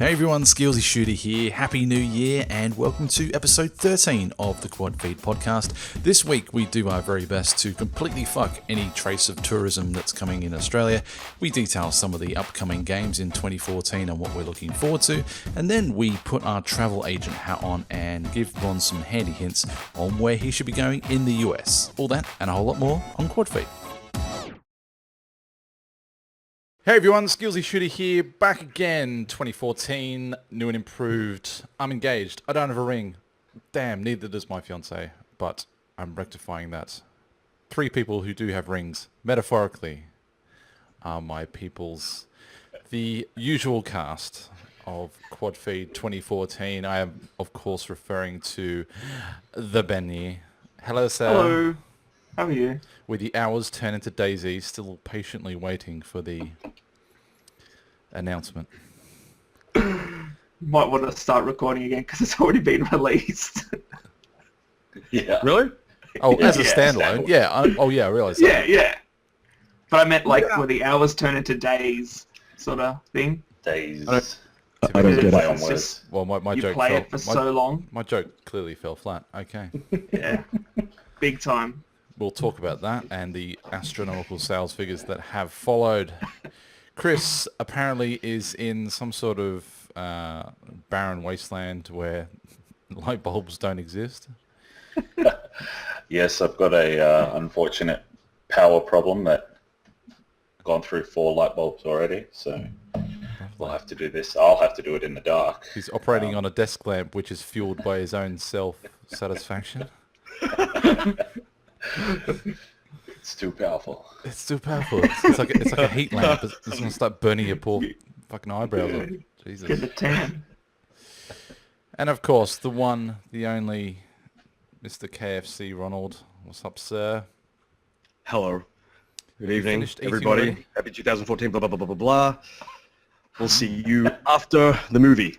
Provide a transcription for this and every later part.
Hey everyone, Skillsy Shooter here. Happy New Year and welcome to episode 13 of the QuadFeed podcast. This week we do our very best to completely fuck any trace of tourism that's coming in Australia. We detail some of the upcoming games in 2014 and what we're looking forward to, and then we put our travel agent hat on and give Ron some handy hints on where he should be going in the US. All that and a whole lot more on QuadFeed. Hey everyone, Skillsy Shooter here, back again, 2014, new and improved. I'm engaged, I don't have a ring. Damn, neither does my fiancé, but I'm rectifying that. 3 people who do have rings, metaphorically, are my peoples. The usual cast of QuadFeed 2014, I am of course referring to the Benny. Hello sir. Hello, how are you? With the hours turn into daisies, still patiently waiting for the announcement. You might want to start recording again because it's already been released. Yeah. Really? Oh, as a Yeah, standalone? Yeah. I realise that. Yeah. But I meant like where the hours turn into days sort of thing. Days. I don't get Play it. on It's words. just, Well, my you joke play fell. it for so long. My joke clearly fell flat. Okay. Yeah, big time. We'll talk about that and the astronomical sales figures that have followed. Chris apparently is in some sort of barren wasteland where light bulbs don't exist. Yes, I've got a unfortunate power problem that gone through 4 light bulbs already, so we'll have to do this. I'll have to do it in the dark. He's operating on a desk lamp which is fueled by his own self-satisfaction. It's too powerful. It's too powerful. It's like a heat lamp. It's going to start burning your poor fucking eyebrows off. Jesus. Get the tan. And of course, the one, the only, Mr. KFC Ronald. What's up, sir? Hello. Good evening, finished eating everybody. already? Happy 2014, blah, blah, blah, blah, blah, blah. We'll see you after the movie.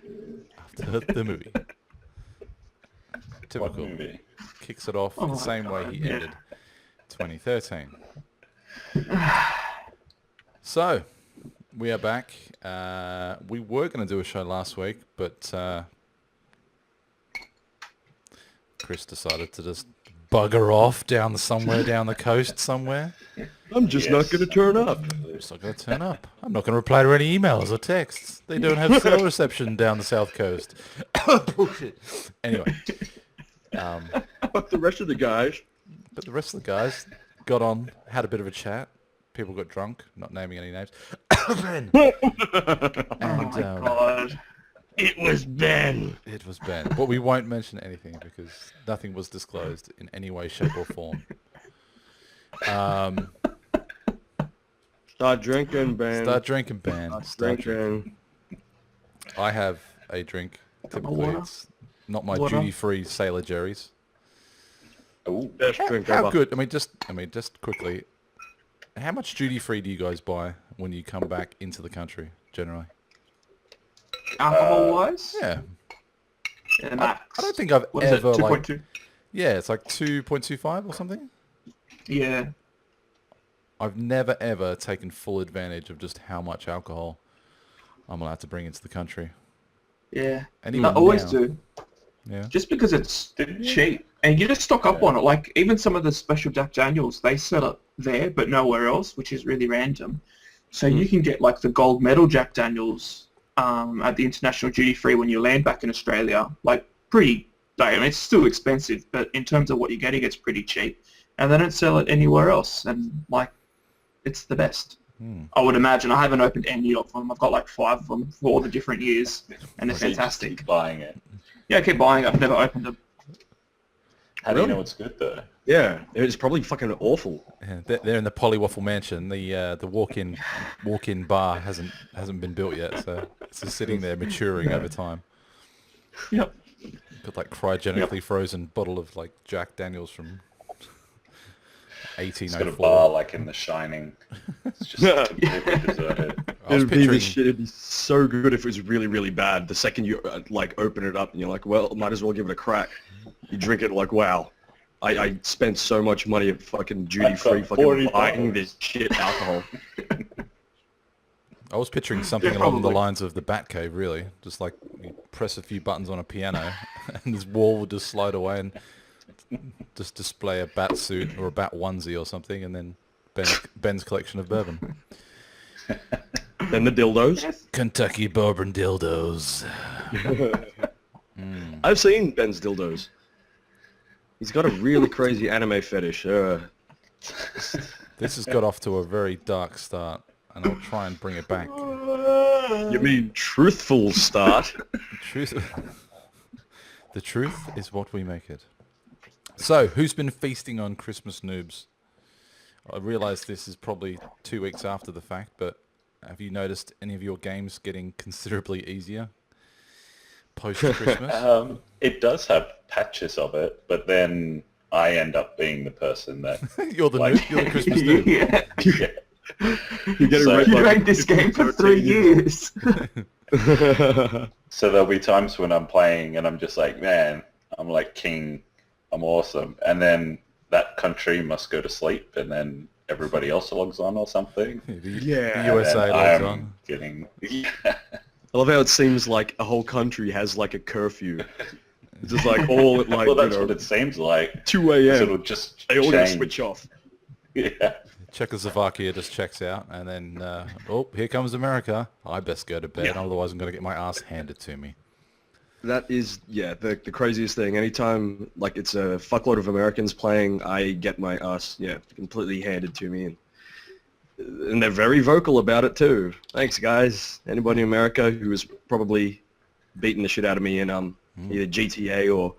After the movie. What Typical. movie? Kicks it off the same way he ended 2013. So, we are back. We were going to do a show last week, but Chris decided to just bugger off somewhere down the coast somewhere. I'm just not going to turn up. I'm just not going to turn up. I'm not going to reply to any emails or texts. They don't have cell reception down the south coast. Bullshit. Anyway. But the rest of the guys... But the rest of the guys got on, had a bit of a chat. People got drunk, not naming any names. Ben. And, God. It was Ben. it was Ben. But we won't mention anything because nothing was disclosed in any way, shape or form. Start drinking, Ben. Start drinking, Ben. Start drinking. drinking. I have a drink. Typically, water. it's not my Water. duty-free Sailor Jerry's. Oh, Best drink How ever. good? I mean, just quickly. How much duty-free do you guys buy when you come back into the country, generally? Alcohol-wise? Yeah. Yeah, max. I don't think I've What is it, ever, like... 2.2? Yeah, it's like 2.25 or something. Yeah. I've never, ever taken full advantage of just how much alcohol I'm allowed to bring into the country. Yeah. And I even always now- do. Yeah. Just because it's Didn't you? cheap. And you just stock up on it. Like, even some of the special Jack Daniels, they sell it there, but nowhere else, which is really random. So you can get, like, the gold medal Jack Daniels at the international duty-free when you land back in Australia. Like, pretty... I mean, it's still expensive, but in terms of what you're getting, it's pretty cheap. And they don't sell it anywhere else. And, like, it's the best. I would imagine. I haven't opened any of them. I've got, like, 5 of them for all the different years. And they're so you just fantastic. keep buying it. Yeah, I keep buying it. I've never opened them. How do you know it's good though? Yeah, it's probably fucking awful. Yeah, they're in the Polywaffle Mansion. The walk-in bar hasn't been built yet, so it's just sitting there maturing over time. Yep. Got like cryogenically frozen bottle of like Jack Daniels from It's got a 1804. bar like in The Shining. It's just completely deserted. I was It'd be, picturing- it'd be so good if it was really, really bad. The second you like open it up and you're like, well, might as well give it a crack. You drink it like, wow, I spent so much money at fucking duty free got fucking $40. buying this shit alcohol. I was picturing something Yeah, along the probably. lines of the Batcave, really. Just like you press a few buttons on a piano, and this wall would just slide away and just display a bat suit or a bat onesie or something, and then Ben's collection of bourbon. Then the dildos. Yes. Kentucky bourbon dildos. I've seen Ben's dildos. He's got a really crazy anime fetish. This has got off to a very dark start, and I'll try and bring it back. You mean truthful start? The truth is what we make it. So, who's been feasting on Christmas noobs? I realise this is probably 2 weeks after the fact, but have you noticed any of your games getting considerably easier post-Christmas? It does have patches of it, but then I end up being the person that... You're the noob. You're the Christmas noob. Yeah. yeah. You get So- it You right. drank this game for 3 years. So there'll be times when I'm playing and I'm just like, man, I'm like king, I'm awesome. And then that country must go to sleep and then everybody else logs on or something. Yeah. The USA And logs I'm on. getting... I love how it seems like a whole country has like a curfew. It's just like all at like well, that's you know, what it seems like. 2 So a.m. it'll just They all gotta change. switch off. Yeah. Czechoslovakia just checks out, and then, oh, here comes America. I best go to bed, Yeah. otherwise I'm going to get my ass handed to me. That is, yeah, the craziest thing. Anytime like it's a fuckload of Americans playing, I get my ass, completely handed to me, and they're very vocal about it too. Thanks, guys. Anybody in America who has probably beaten the shit out of me in either GTA or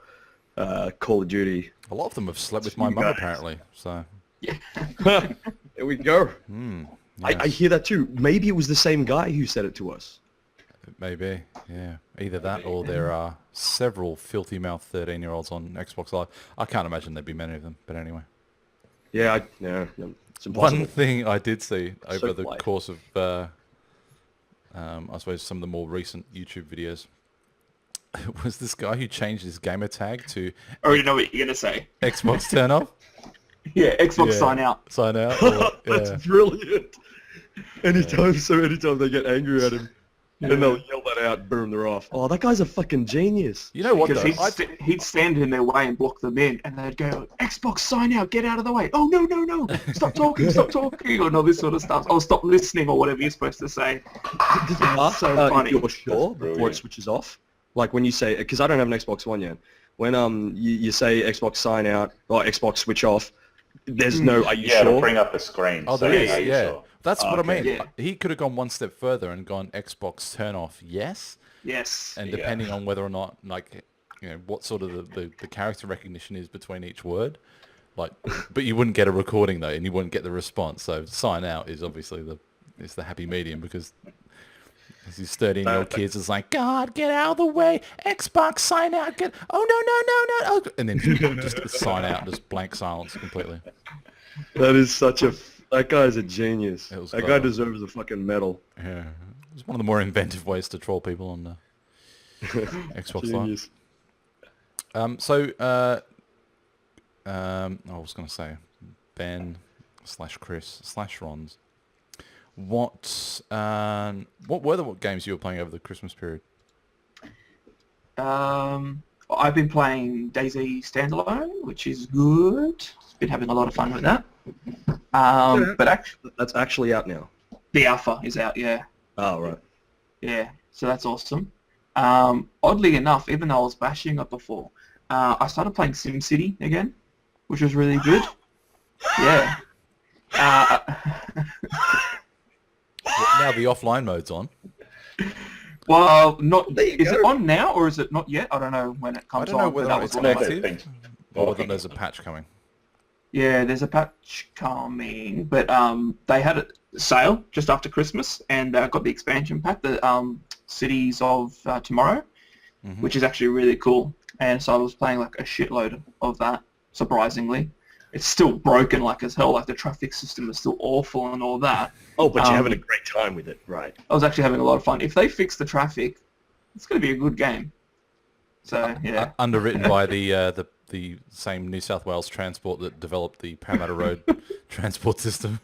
Call of Duty. A lot of them have slept with my You mum, guys. apparently, so... There we go. I yes. hear that too. Maybe it was the same guy who said it to us. Maybe, yeah. Either that or there are several filthy-mouthed 13-year-olds on Xbox Live. I can't imagine there'd be many of them, but anyway. Yeah, it's impossible. One thing I did see over the polite. course of, I suppose, some of the more recent YouTube videos was this guy who changed his gamer tag to I already know what you're going to say. Xbox turn off, Yeah, Xbox Yeah. sign out. sign out. Or, That's yeah. brilliant. Anytime they get angry at him, and they'll yell that out, boom, they're off. Oh, that guy's a fucking genius. You know what Because though? he'd stand in their way and block them in, and they'd go, Xbox sign out, get out of the way. Oh, no, stop talking, or all this sort of stuff. Oh, stop listening, or whatever you're supposed to say. Does it ask so if funny. you're sure before brilliant. it switches off? Like when you say, because I don't have an Xbox One yet. When you say Xbox sign out or Xbox switch off, there's no, are you Yeah, it'll sure? bring up a screen. Oh, there saying, is, "Are you yeah. sure?" That's what I Okay. mean. Yeah. He could have gone one step further and gone Xbox turn off, yes, Yes. and Yeah. depending on whether or not, like, you know, what sort of the character recognition is between each word, like, but you wouldn't get a recording though, and you wouldn't get the response. So sign out is obviously the happy medium because these 13-year-old kids is like, God, get out of the way, Xbox sign out, get, oh no, oh, and then just sign out, just blank silence completely. That is such a, that guy's a genius. It was That guy clever. deserves a fucking medal. Yeah, it's one of the more inventive ways to troll people on Xbox Live. Genius. I was going to say, Ben / Chris / Rons. What were the games you were playing over the Christmas period? I've been playing DayZ Standalone, which is good. Been having a lot of fun with that. But actually, That's actually out now. the alpha is out, yeah. Oh, right. Yeah, so that's awesome. Oddly enough, even though I was bashing it before, I started playing SimCity again, which was really good. Yeah. Now the offline mode's on. Well, not. There you Is it go. on now or is it not yet? I don't know when it comes I don't know on. whether but or that not was it's one of my- active. Things. Or whether there's a patch coming. Yeah, there's a patch coming, but they had a sale just after Christmas and got the expansion pack, the Cities of Tomorrow, which is actually really cool. And so I was playing like a shitload of that, surprisingly. It's still broken like as hell, like the traffic system is still awful and all that. Oh, but you're having a great time with it, right? I was actually having a lot of fun. If they fix the traffic, it's going to be a good game. So, yeah. Underwritten by the same New South Wales transport that developed the Parramatta Road transport system.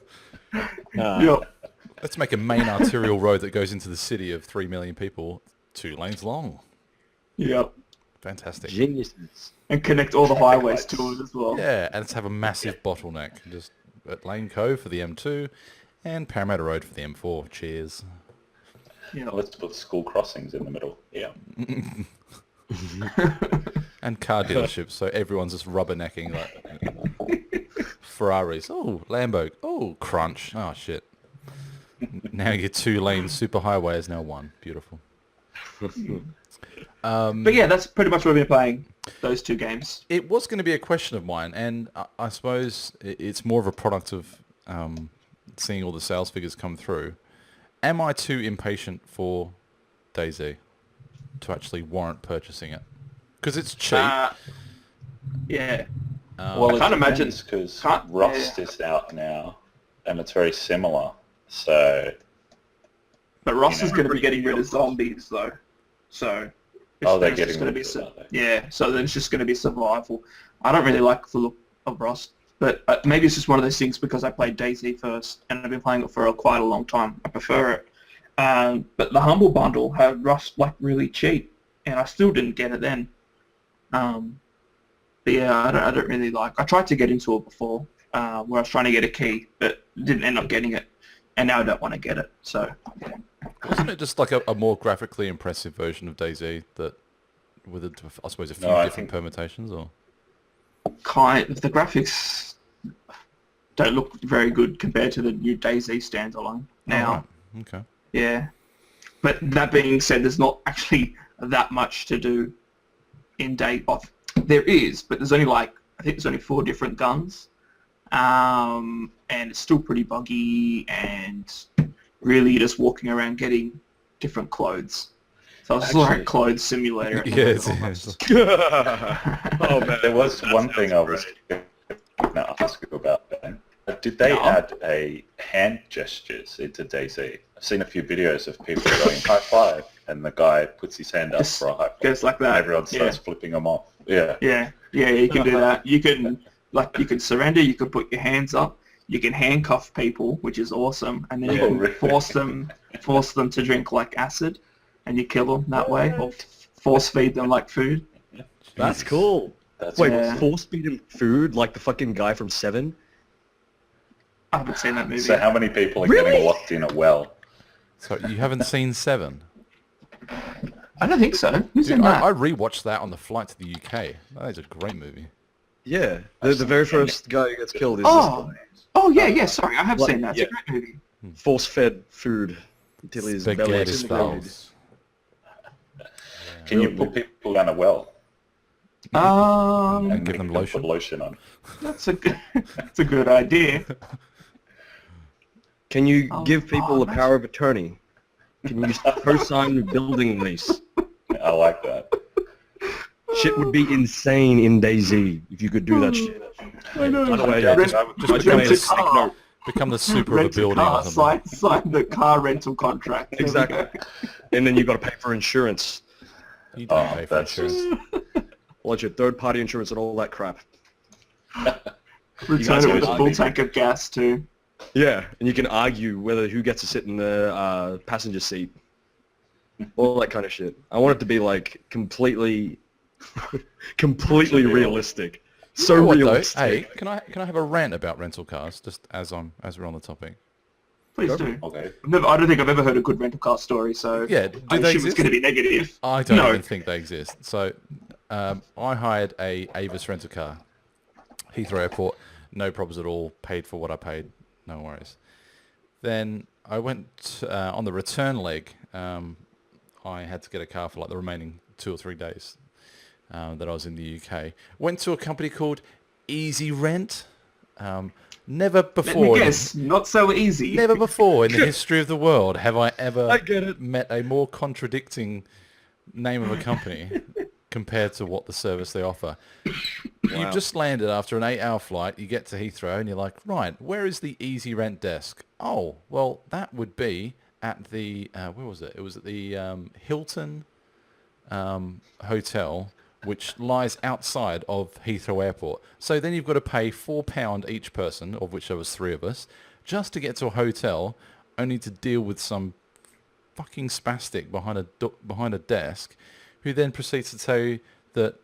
Yep. Let's make a main arterial road that goes into the city of 3 million people 2 lanes long. Yep. Fantastic. Geniuses. And connect all the Traffic highways lights. to it as well. Yeah, and let's have a massive bottleneck. Just at Lane Cove for the M2 and Parramatta Road for the M4. Cheers. Yeah. Let's put school crossings in the middle. Yeah. And car dealerships, so everyone's just rubbernecking like Ferraris. Oh, Lambo. Oh, crunch. Oh, shit. Now your 2-lane superhighway is now 1. Beautiful. But yeah, that's pretty much what we've been playing, those 2 games. It was going to be a question of mine, and I suppose it's more of a product of seeing all the sales figures come through. Am I too impatient for DayZ to actually warrant purchasing it? Because it's cheap. Yeah. Well, I can't imagine because can't- Rust yeah. is out now, and it's very similar. So, But Ross You is know. going to be getting rid of zombies, though. So... oh, they're it's getting just gonna rid be of it, are they? Yeah, so then it's just going to be survival. I don't really like the look of Rust, but maybe it's just one of those things because I played DayZ first, and I've been playing it for quite a long time. I prefer it. But the Humble Bundle had Rust like really cheap, and I still didn't get it then. But yeah, I don't really like. I tried to get into it before, where I was trying to get a key, but didn't end up getting it, and now I don't want to get it. So Wasn't it just like a more graphically impressive version of DayZ that, with I suppose a few No, I different think- permutations, or? the graphics don't look very good compared to the new DayZ standalone now. Oh, right. Okay. Yeah. But that being said, there's not actually that much to do in Day Off. There is, but there's only I think there's only 4 different guns. And it's still pretty buggy and really just walking around getting different clothes. So it's like a Actually- clothes simulator. Yeah, it's, Oh man, There was that one sounds thing I was great. going to ask you about, Ben. Did they No. add a hand gestures into DayZ? I've seen a few videos of people going high five, and the guy puts his hand up Just for a high five, goes like and that. everyone starts flipping them off. Yeah. Yeah, you can do that. You can surrender. You can put your hands up. You can handcuff people, which is awesome, and then you Oh, can really? force them to drink like acid, and you kill them that way, or force feed them like food. That's cool. That's Wait, Yeah. force feed him food like the fucking guy from Seven? I haven't seen that movie. So how many people are Really? getting locked in a well? So you haven't seen 7? I don't think so. Who's Dude, in that? I rewatched that on the flight to the UK. That is a great movie. Yeah, the very first guy who gets killed is Oh, yeah. Sorry, I have Like, seen that. It's yeah. a great movie. force-fed food until his belly Spaghetti explodes. spells. Can you put people down a well And and give them make lotion? Put lotion on? That's a good idea. Can you Oh, give people a that's- power of attorney? Can you co-sign a building lease? I like that. Shit would be insane in DayZ if you could do that shit. I know. By the way, Yeah, I just- just just made rent a a sick car. note. Become the super of a Rent building car, or something. sign the car rental contract. There we Exactly. go. And then you've got to pay for insurance. You don't Oh, pay for that's insurance. All your third-party insurance and all that crap. Return guys it with are a full army. tank of gas too. Yeah, and you can argue who gets to sit in the passenger seat. All that kind of shit. I want it to be like completely realistic. So You know what, though? realistic. Hey, can I have a rant about rental cars just as we're on the topic? Please do. Okay. I don't think I've ever heard a good rental car story, so Yeah, do I they assume it's exist? going to be negative. I don't No. even think they exist. So I hired a Avis rental car, Heathrow Airport, no problems at all, paid for what I paid, no worries. Then I went on the return leg. I had to get a car for like the remaining 2 or 3 days that I was in the UK. Went to a company called Easy Rent. Never Let before. me guess, not so easy. Never before in the history of the world have I ever I get it. met a more contradicting name of a company compared to what the service they offer. Wow. You've just landed after an 8-hour flight, you get to Heathrow and you're like, right, where is the Easy Rent desk? Oh, well, that would be at the, where was it? It was at the Hilton Hotel, which lies outside of Heathrow Airport. So then you've got to pay £4 each person, of which there was 3 of us, just to get to a hotel only to deal with some fucking spastic behind a desk, who then proceeds to tell you that,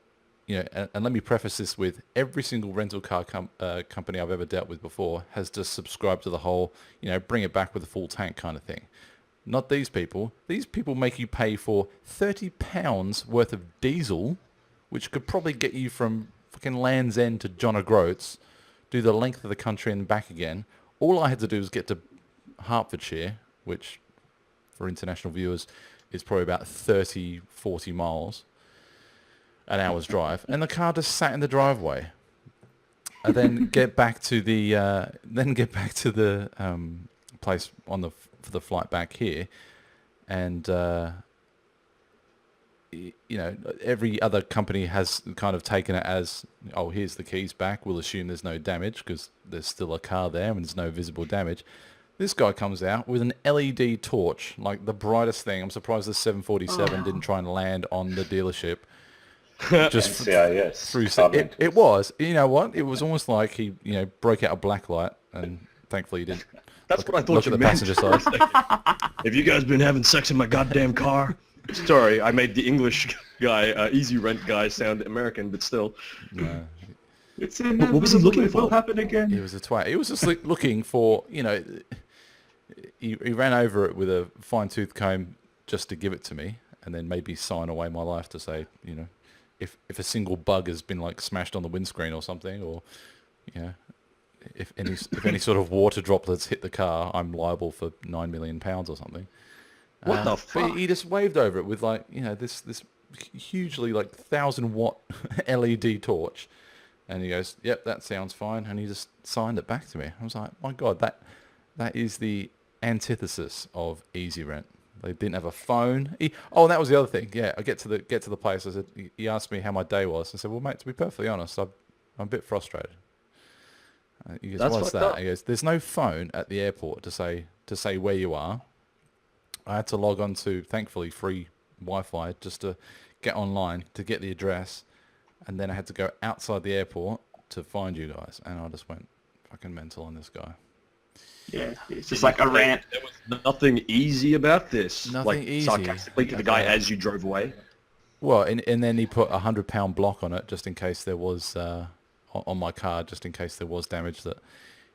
you know, and let me preface this with, every single rental car company I've ever dealt with before has just subscribed to the whole, you know, bring it back with a full tank kind of thing. Not these people. These people make you pay for £30 worth of diesel, which could probably get you from fucking Land's End to John O'Groats, do the length of the country and back again. All I had to do was get to Hertfordshire, which for international viewers is probably about 30, 40 miles, an hour's drive, and the car just sat in the driveway. And then get back to the place for the flight back here, and you know, every other company has kind of taken it as, oh, here's the keys back, we'll assume there's no damage because there's still a car there and there's no visible damage. This guy comes out with an LED torch, like the brightest thing. I'm surprised the 747 didn't try and land on the dealership. Just NCIS. through it was, you know what? It was almost like he, you know, broke out a black light, and thankfully he didn't. That's what I thought you Look at the meant. passenger side. Have you guys been having sex in my goddamn car? Sorry, I made the English guy, easy rent guy, sound American, but still. No. It's What was he looking it will for? happen again. He was a twat. He was just looking for, you know, he ran over it with a fine-tooth comb just to give it to me, and then maybe sign away my life to say, you know, if a single bug has been like smashed on the windscreen or something, or, you know, if any sort of water droplets hit the car, I'm liable for £9 million or something. What the But fuck? he just waved over it with, like, you know, this hugely like 1,000-watt LED torch, and he goes, "Yep, that sounds fine," and he just signed it back to me. I was like, my God, that is the antithesis of easy rent. They didn't have a phone. And that was the other thing. Yeah, I get to the place. I said, he asked me how my day was. I said, well, mate, to be perfectly honest, I'm a bit frustrated. He goes, That's what's fucked that? up. He goes, there's no phone at the airport to say where you are. I had to log on to, thankfully, free Wi-Fi just to get online to get the address, and then I had to go outside the airport to find you guys, and I just went fucking mental on this guy. Yeah, it's just like a rant. There was nothing easy about this. Nothing like, easy. sarcastically to the guy as you drove away. Well, and then he put a £100 block on it just in case there was on my card, just in case there was damage that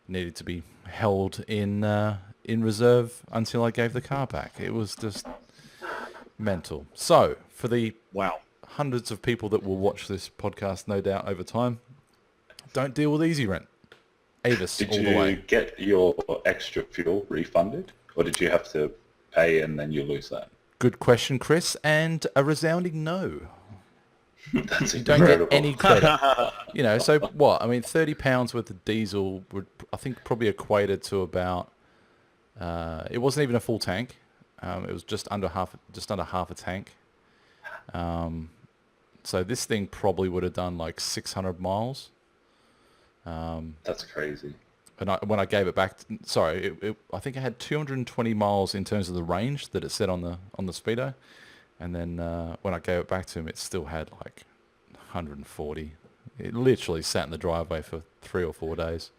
needed to be held in reserve until I gave the car back. It was just mental. So for the Wow. hundreds of people that will watch this podcast, no doubt over time, don't deal with easy rent. Avis Did all the way. you get your extra fuel refunded, or did you have to pay and then you lose that? Good question, Chris, and a resounding no. That's You don't incredible. get any credit. You know, so what? I mean, £30 worth of diesel would, I think, probably equated to about. It wasn't even a full tank. It was just under half a tank. So this thing probably would have done like 600 miles. That's crazy. And when I gave it back, I think I had 220 miles in terms of the range that it said on the speedo, and then when I gave it back to him, it still had like 140. It literally sat in the driveway for 3 or 4 days.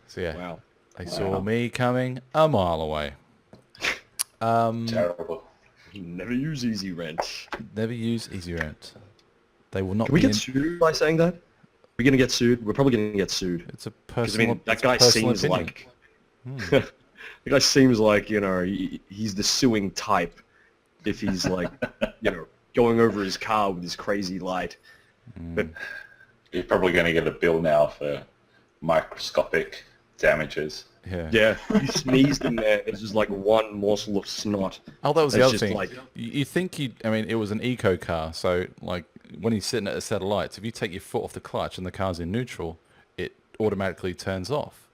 So yeah, Wow. they saw me coming a mile away. Terrible. Never use easy rent. Never use easy rent. They will not. Can we be get sued by saying that? We're going to get sued? We're probably going to get sued. It's a Because, I personal. mean, that it's a guy personal seems opinion. like... the guy seems like, you know, he's the suing type if he's, like, you know, going over his car with his crazy light. But You're probably going to get a bill now for microscopic damages. Yeah. you sneezed in there, there's just like one morsel of snot. Oh, that was the That's other just thing. like- You think I mean, it was an eco car, so like when he's sitting at a set of lights, if you take your foot off the clutch and the car's in neutral, it automatically turns off.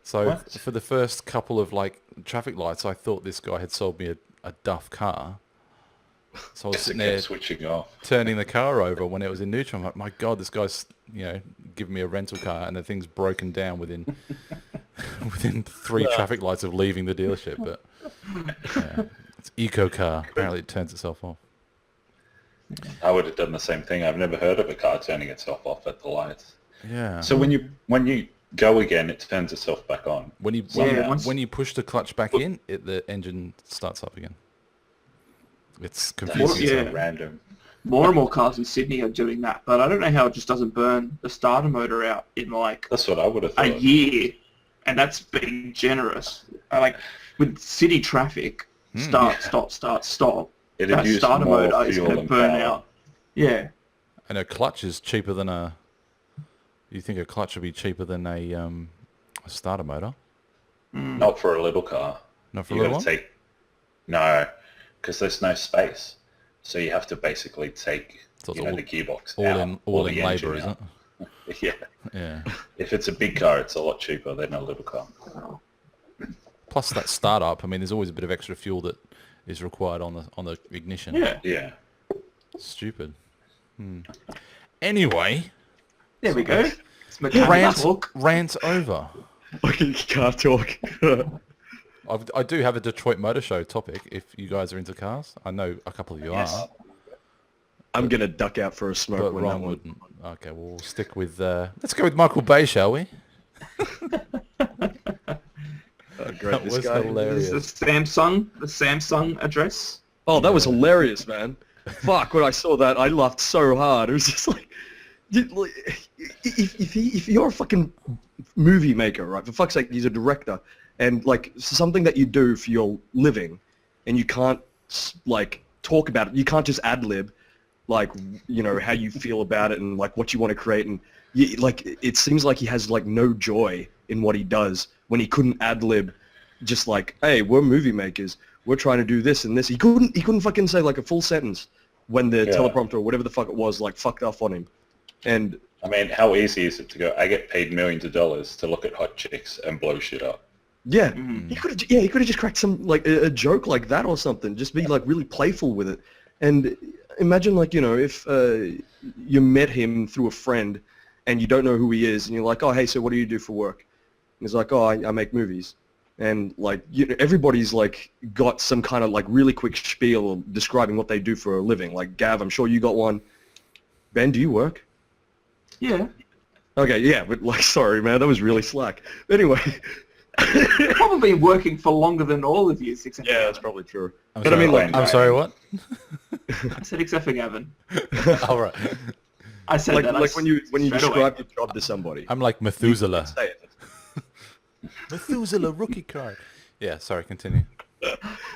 So What? for the first couple of like traffic lights, I thought this guy had sold me a duff car. So I was It sitting kept there switching off. turning the car over when it was in neutral. I'm like, my God, this guy's, you know, giving me a rental car, and the thing's broken down within 3 traffic lights of leaving the dealership. But yeah, it's eco car. Apparently, it turns itself off. I would have done the same thing. I've never heard of a car turning itself off at the lights. Yeah. So when you go again, it turns itself back on. When you when you push the clutch back in, the engine starts up again. It's That confusing. is Yeah. so random. More and more cars in Sydney are doing that, but I don't know how it just doesn't burn the starter motor out in like That's what I would have a thought. year, and that's being generous. Like with city traffic, start, stop. It'd That use starter more motor is fuel going to and burn power. out. Yeah. And a clutch is cheaper than a... You think a clutch would be cheaper than a starter motor? Not for a little car. Not for a You little got one? to take... No, because there's no space. So you have to basically take So it's the all- gearbox all out. in or labour, the engine isn't out. it? Yeah. Yeah. If it's a big car, it's a lot cheaper than a little car. Plus that startup, I mean, there's always a bit of extra fuel that is required on the ignition. Yeah. Yeah. Stupid. Anyway, There we go. It's mechanical talk. rant over. Fucking car talk. I do have a Detroit Motor Show topic if you guys are into cars. I know a couple of you are, I'm gonna duck out for a smoke but when that Ron one. wouldn't. Okay, well, we'll stick with... let's go with Michael Bay, shall we? Great, That this was guy. hilarious. This is the Samsung address. Oh, that was hilarious, man. Fuck, when I saw that, I laughed so hard. It was just like, if you're a fucking movie maker, right? For fuck's sake, he's a director, and like something that you do for your living, and you can't like talk about it. You can't just ad lib, like you know how you feel about it and like what you want to create, and like it seems like he has like no joy in what he does when he couldn't ad lib, just like, hey, we're movie makers. We're trying to do this and this. He couldn't fucking say like a full sentence when the teleprompter or whatever the fuck it was like fucked off on him. And I mean, how easy is it to go, I get paid millions of dollars to look at hot chicks and blow shit up? yeah, he could have just cracked some like a joke like that or something. Just be like really playful with it. And imagine like, you know, if you met him through a friend and you don't know who he is and you're like, oh, hey, so what do you do for work? And he's like, oh, I make movies. And like, you know, everybody's like got some kind of like really quick spiel describing what they do for a living. Like Gav, I'm sure you got one. Ben, do you work? Yeah. Okay, yeah, but like, sorry, man, that was really slack. Anyway. Probably been working for longer than all of you, except Yeah, that's probably true. I'm But sorry, I mean, like, I'm sorry, what? I said except for Gavin. All right. I said like, that. like when you straight away. describe your job to somebody. I'm like Methuselah. Say it. Methuselah rookie card. Yeah, sorry, continue.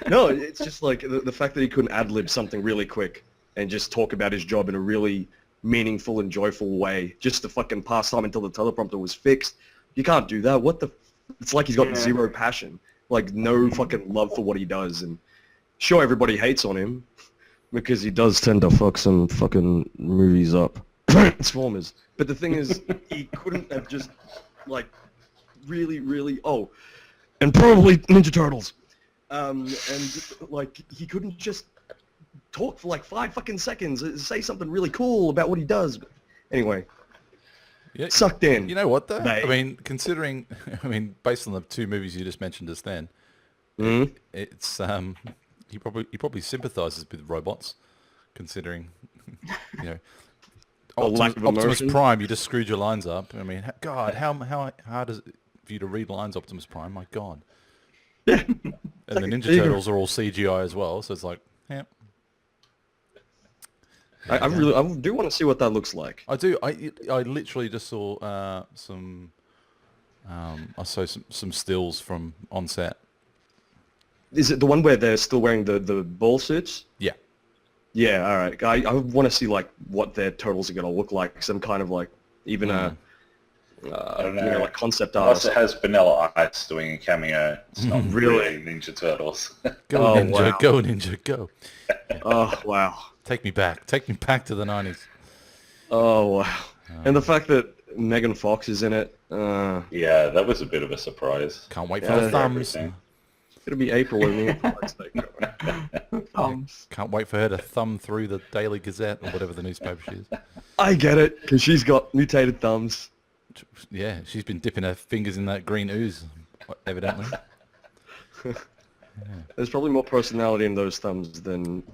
No, it's just like the fact that he couldn't ad-lib something really quick and just talk about his job in a really meaningful and joyful way just to fucking pass time until the teleprompter was fixed. You can't do that. What the... It's like he's got zero passion. Like, no fucking love for what he does. And sure, everybody hates on him because he does tend to fuck some fucking movies up. Transformers. But the thing is, he couldn't have just, like, really... Oh, and probably Ninja Turtles. And, like, he couldn't just talk for, like, 5 fucking seconds, say something really cool about what he does. Anyway, Yeah, sucked in. you know what though? Mate. I mean, considering, based on the 2 movies you just mentioned just then, it's he probably sympathises with robots, considering, you know, A lack of Optimus emotion. Prime, you just screwed your lines up. I mean, God, how hard is it for you to read lines, Optimus Prime? My God. Yeah. And the Ninja Turtles are all CGI as well, so it's like, yeah. I do want to see what that looks like. I do. I literally just saw some stills from on set. Is it the one where they're still wearing the ball suits? Yeah. Yeah, all right. I want to see like what their turtles are going to look like. Some kind of like even I don't know. you know, like concept art. Unless it has Vanilla Ice doing a cameo. It's not Really? really Ninja Turtles. Go Oh, Ninja, wow. go Ninja, go. Oh wow. Take me back to the 90s. Oh wow. And the fact that Megan Fox is in it. Yeah, that was a bit of a surprise. Can't wait for the Yeah. thumbs. Everything. It'll be April, isn't it? Can't wait for her to thumb through the Daily Gazette or whatever the newspaper she is. I get it, because she's got mutated thumbs. Yeah, she's been dipping her fingers in that green ooze, evidently. There's probably more personality in those thumbs than...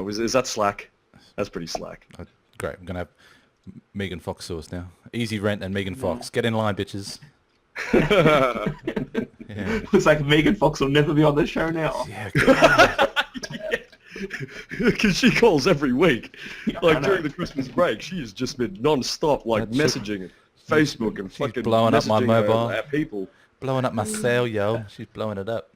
is that slack? That's pretty slack. Great, I'm going to have Megan Fox sauce now. Easy Rent and Megan Fox. Get in line, bitches. Yeah. It's like Megan Fox will never be on the show now. Yeah. God. Because she calls every week. Yeah, I Like know. during the Christmas break, she has just been non-stop, like That chick- messaging Facebook and she's fucking blowing up my messaging mobile. our people. Blowing up my cell, yo. She's blowing it up.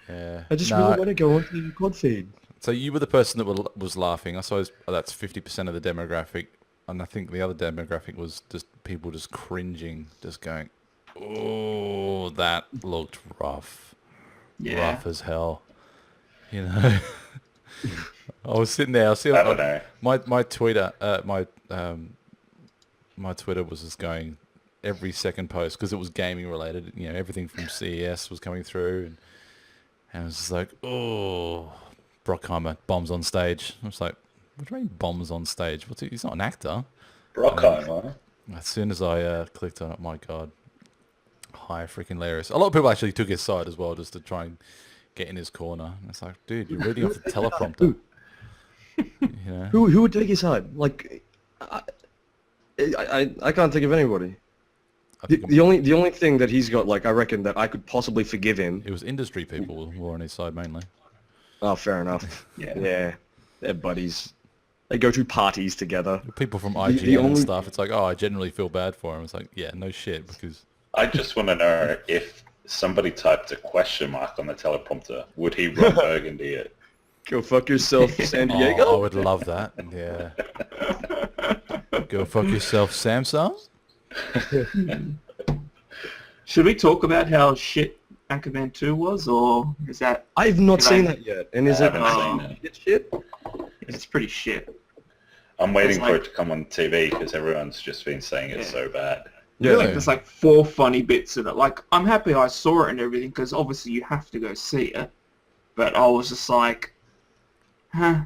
Yeah. I just No, really want to go onto the QuadFeed. So you were the person that was laughing. I suppose that's 50% of the demographic. And I think the other demographic was just people just cringing, just going, oh, that looked rough. Yeah. Rough as hell. You know? I was sitting there. I don't know. My Twitter, my Twitter was just going every second post because it was gaming related. You know, everything from CES was coming through, and it was just like, oh, Brockheimer bombs on stage. I was like, what do you mean bombs on stage? He's not an actor. Brockheimer. As soon as I clicked on it, my God, hi, freaking hilarious. A lot of people actually took his side as well, just to try and get in his corner. And it's like, dude, you're reading off the teleprompter. You know? Who would take his side? Like, I can't think of anybody. I think The only thing that he's got, like, I reckon that I could possibly forgive him. it was industry people who were on his side mainly. Oh, fair enough. Yeah. Yeah, they're buddies. They go to parties together. People from The IGN and only- stuff. It's like, oh, I generally feel bad for him. It's like, yeah, no shit, because I just want to know if somebody typed a question mark on the teleprompter, would he Ron Burgundy it? Go fuck yourself, San Diego. oh, I would love that. Yeah. Go fuck yourself, Samsung. Should we talk about how shit Anchorman 2 was, or is that... I've not Did seen I- that yet. And is I it haven't seen it. shit? It's pretty shit. I'm waiting It's for like- it to come on TV because everyone's just been saying it's Yeah. so bad. Yeah. Really? There's like 4 funny bits in it. Like, I'm happy I saw it and everything, because obviously you have to go see it. But I was just like, huh,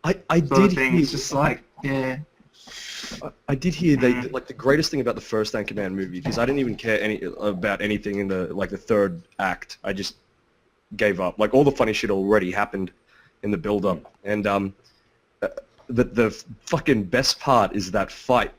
I sort did of thing. hear, It's just like, yeah. I did hear they like the greatest thing about the first Anchorman movie, because I didn't even care about anything in the third act. I just gave up. Like all the funny shit already happened in the build up, and the fucking best part is that fight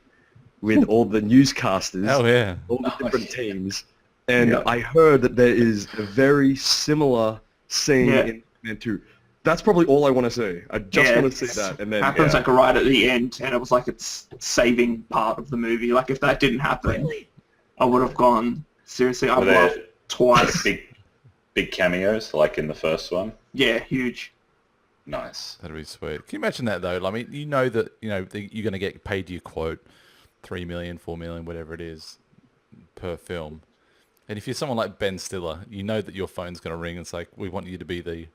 with all the newscasters, Hell yeah. all the different teams, and Yeah. I heard that there is a very similar scene Yeah. in Anchorman 2. That's probably all I want to see. I just want to see that, and then happens like right at the end, and it was like it's saving part of the movie. Like if that didn't happen, I would have gone, seriously, I Were laughed there twice. big cameos like in the first one? Yeah, huge. Nice. That'd be sweet. Can you imagine that though? I mean, you know that you're going to get paid your quote, 3 million, 4 million, whatever it is, per film. And if you're someone like Ben Stiller, you know that your phone's going to ring and it's like, we want you to be the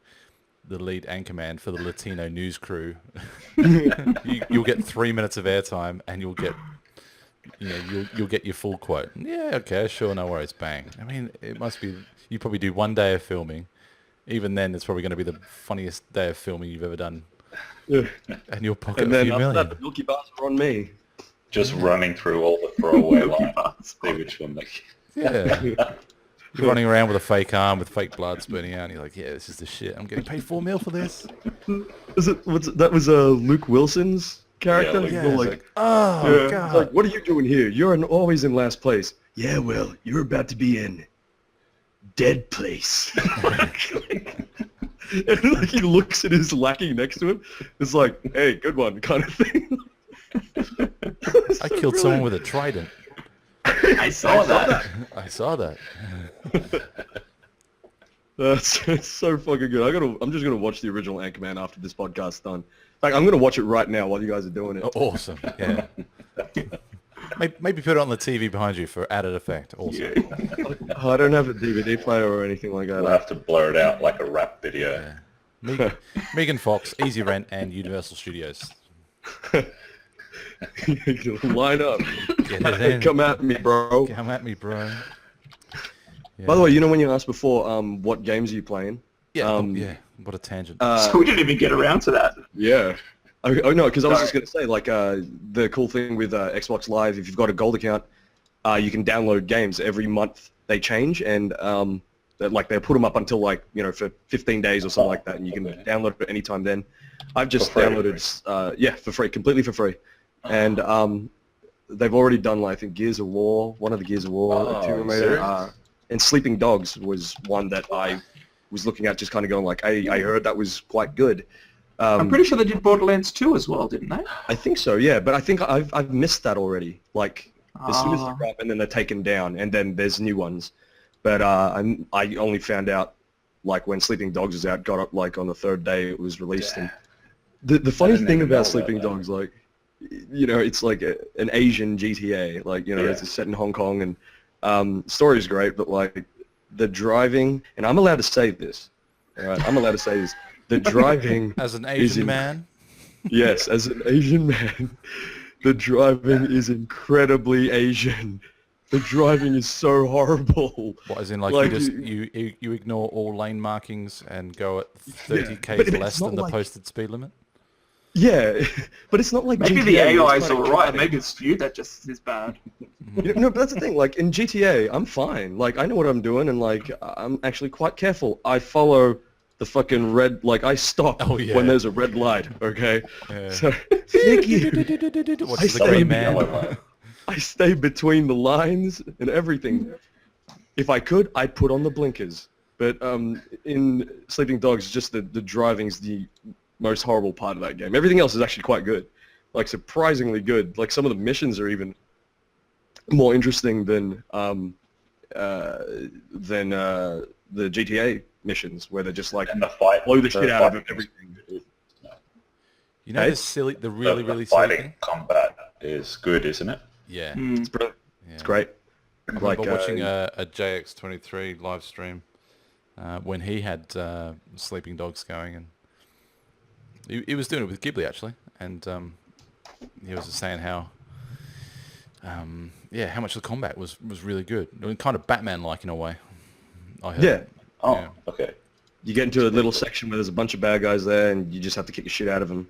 lead anchorman for the Latino news crew. You'll get 3 minutes of airtime and you'll get your full quote. Yeah, okay, sure, no worries, bang. I mean, it must be, you probably do 1 day of filming. Even then, it's probably going to be the funniest day of filming you've ever done. Yeah. And you'll pocket And a then few after million. that, the Milky Bars are on me. Just running through all the throwaway lines. See which one they... Yeah. You're running around with a fake arm with fake blood spurting out and you're like, yeah, this is the shit. I'm getting paid 4 mil for this. That was Luke Wilson's character? Luke Yeah, Well, it's like, like, oh, yeah, God. it's like, what are you doing here? You're always in last place. Yeah, well, you're about to be in dead place. And like he looks at his lackey next to him. It's like, hey, good one, kind of thing. I killed someone with a trident. I saw that. I saw that. That's so fucking good. I'm just gonna watch the original Anchorman after this podcast's done. Like, I'm gonna watch it right now while you guys are doing it. Awesome. Yeah. Maybe put it on the TV behind you for added effect. Awesome. Oh, I don't have a DVD player or anything like We'll that. have to blur it out like a rap video. Yeah. Megan Fox, Easy Rent, and Universal Studios. Line up. Get it in. Come at me, bro. Come at me, bro. Yeah. By the way, you know when you asked before, what games are you playing? Yeah. Yeah. What a tangent. So we didn't even get around to that. Yeah. Oh no, because I was Sorry. just going to say, like, the cool thing with Xbox Live, if you've got a gold account, you can download games every month. They change, and like they put them up until like for 15 days or something like that, and you can download it anytime. Then I've just For free, downloaded, for free, completely for free, and they've already done, like, I think, Gears of War, one of the Gears of War, Oh, Tomb Raider, serious? and Sleeping Dogs was one that I was looking at, just kind of going like, I heard that was quite good. I'm pretty sure they did Borderlands 2 as well, didn't they? I think so, yeah, but I think I've missed that already. Like, as soon as Ah. they're up and then they're taken down, and then there's new ones. But I only found out, like, when Sleeping Dogs was out, got up, like, on the third day it was released. And the funny didn't thing even know about about Sleeping that. Dogs, like, you know, it's like an Asian GTA. Like, you know, Yeah. it's set in Hong Kong, and story's great, but, like, the driving, and I'm allowed to say this, all right? I'm allowed to say this. The driving As an is Asian man, Yes, as an Asian man, the driving is incredibly Asian. The driving is so horrible. what as in like, Like, you ignore all lane markings and go at 30 but k's it's less not than the like- posted speed limit? Yeah, but it's not like Maybe GTA, the where AI it's is kinda alright. chaotic. Maybe it's you that just is bad. You know, no, but that's the thing. Like in GTA, I'm fine. Like I know what I'm doing, and like I'm actually quite careful. I follow the fucking red. Like I stop Oh, yeah. when there's a red light. Okay. Yeah. So thank you. What's I the stay green in the man? yellow line. I stay between the lines and everything. If I could, I'd put on the blinkers. But in Sleeping Dogs, just the driving's the most horrible part of that game. Everything else is actually quite good, like surprisingly good. Like some of the missions are even more interesting than the GTA missions, where they're just like And the fight, blow the shit out of fighting is everything. good. You know Hey? the really The silly fighting thing? combat is good, isn't it? Yeah. It's brilliant. Yeah. It's great. I Like remember watching a JX23 live stream when he had Sleeping Dogs going, and he was doing it with Ghibli actually, and he was just saying how how much the combat was really good, kind of Batman-like in a way. I heard. Yeah. Oh, Yeah. okay. You get into a little section where there's a bunch of bad guys there, and you just have to kick the shit out of them.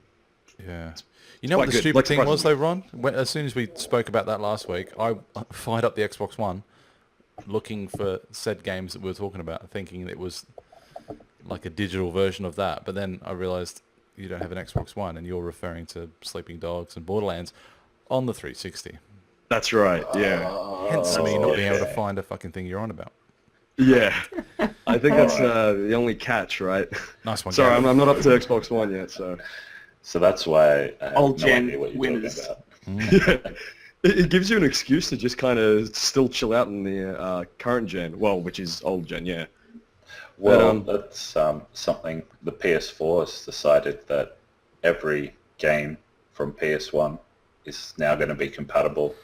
Yeah. You know what quite the good. stupid Like, thing was though, surprisingly. Ron? As soon as we spoke about that last week, I fired up the Xbox One looking for said games that we were talking about, thinking it was like a digital version of that. But then I realized you don't have an Xbox One and you're referring to Sleeping Dogs and Borderlands on the 360. That's right. Yeah. Hence me not being able to okay. find a fucking thing you're on about. Yeah. I think that's the only catch, right? Nice one, Sorry, Gav. I'm not up to Xbox One yet, so So that's why I have Old no gen idea what you're winners. talking about. it gives you an excuse to just kind of still chill out in the current gen, well, which is old gen, yeah. Well, But, that's something the PS4 has decided that every game from PS1 is now going to be compatible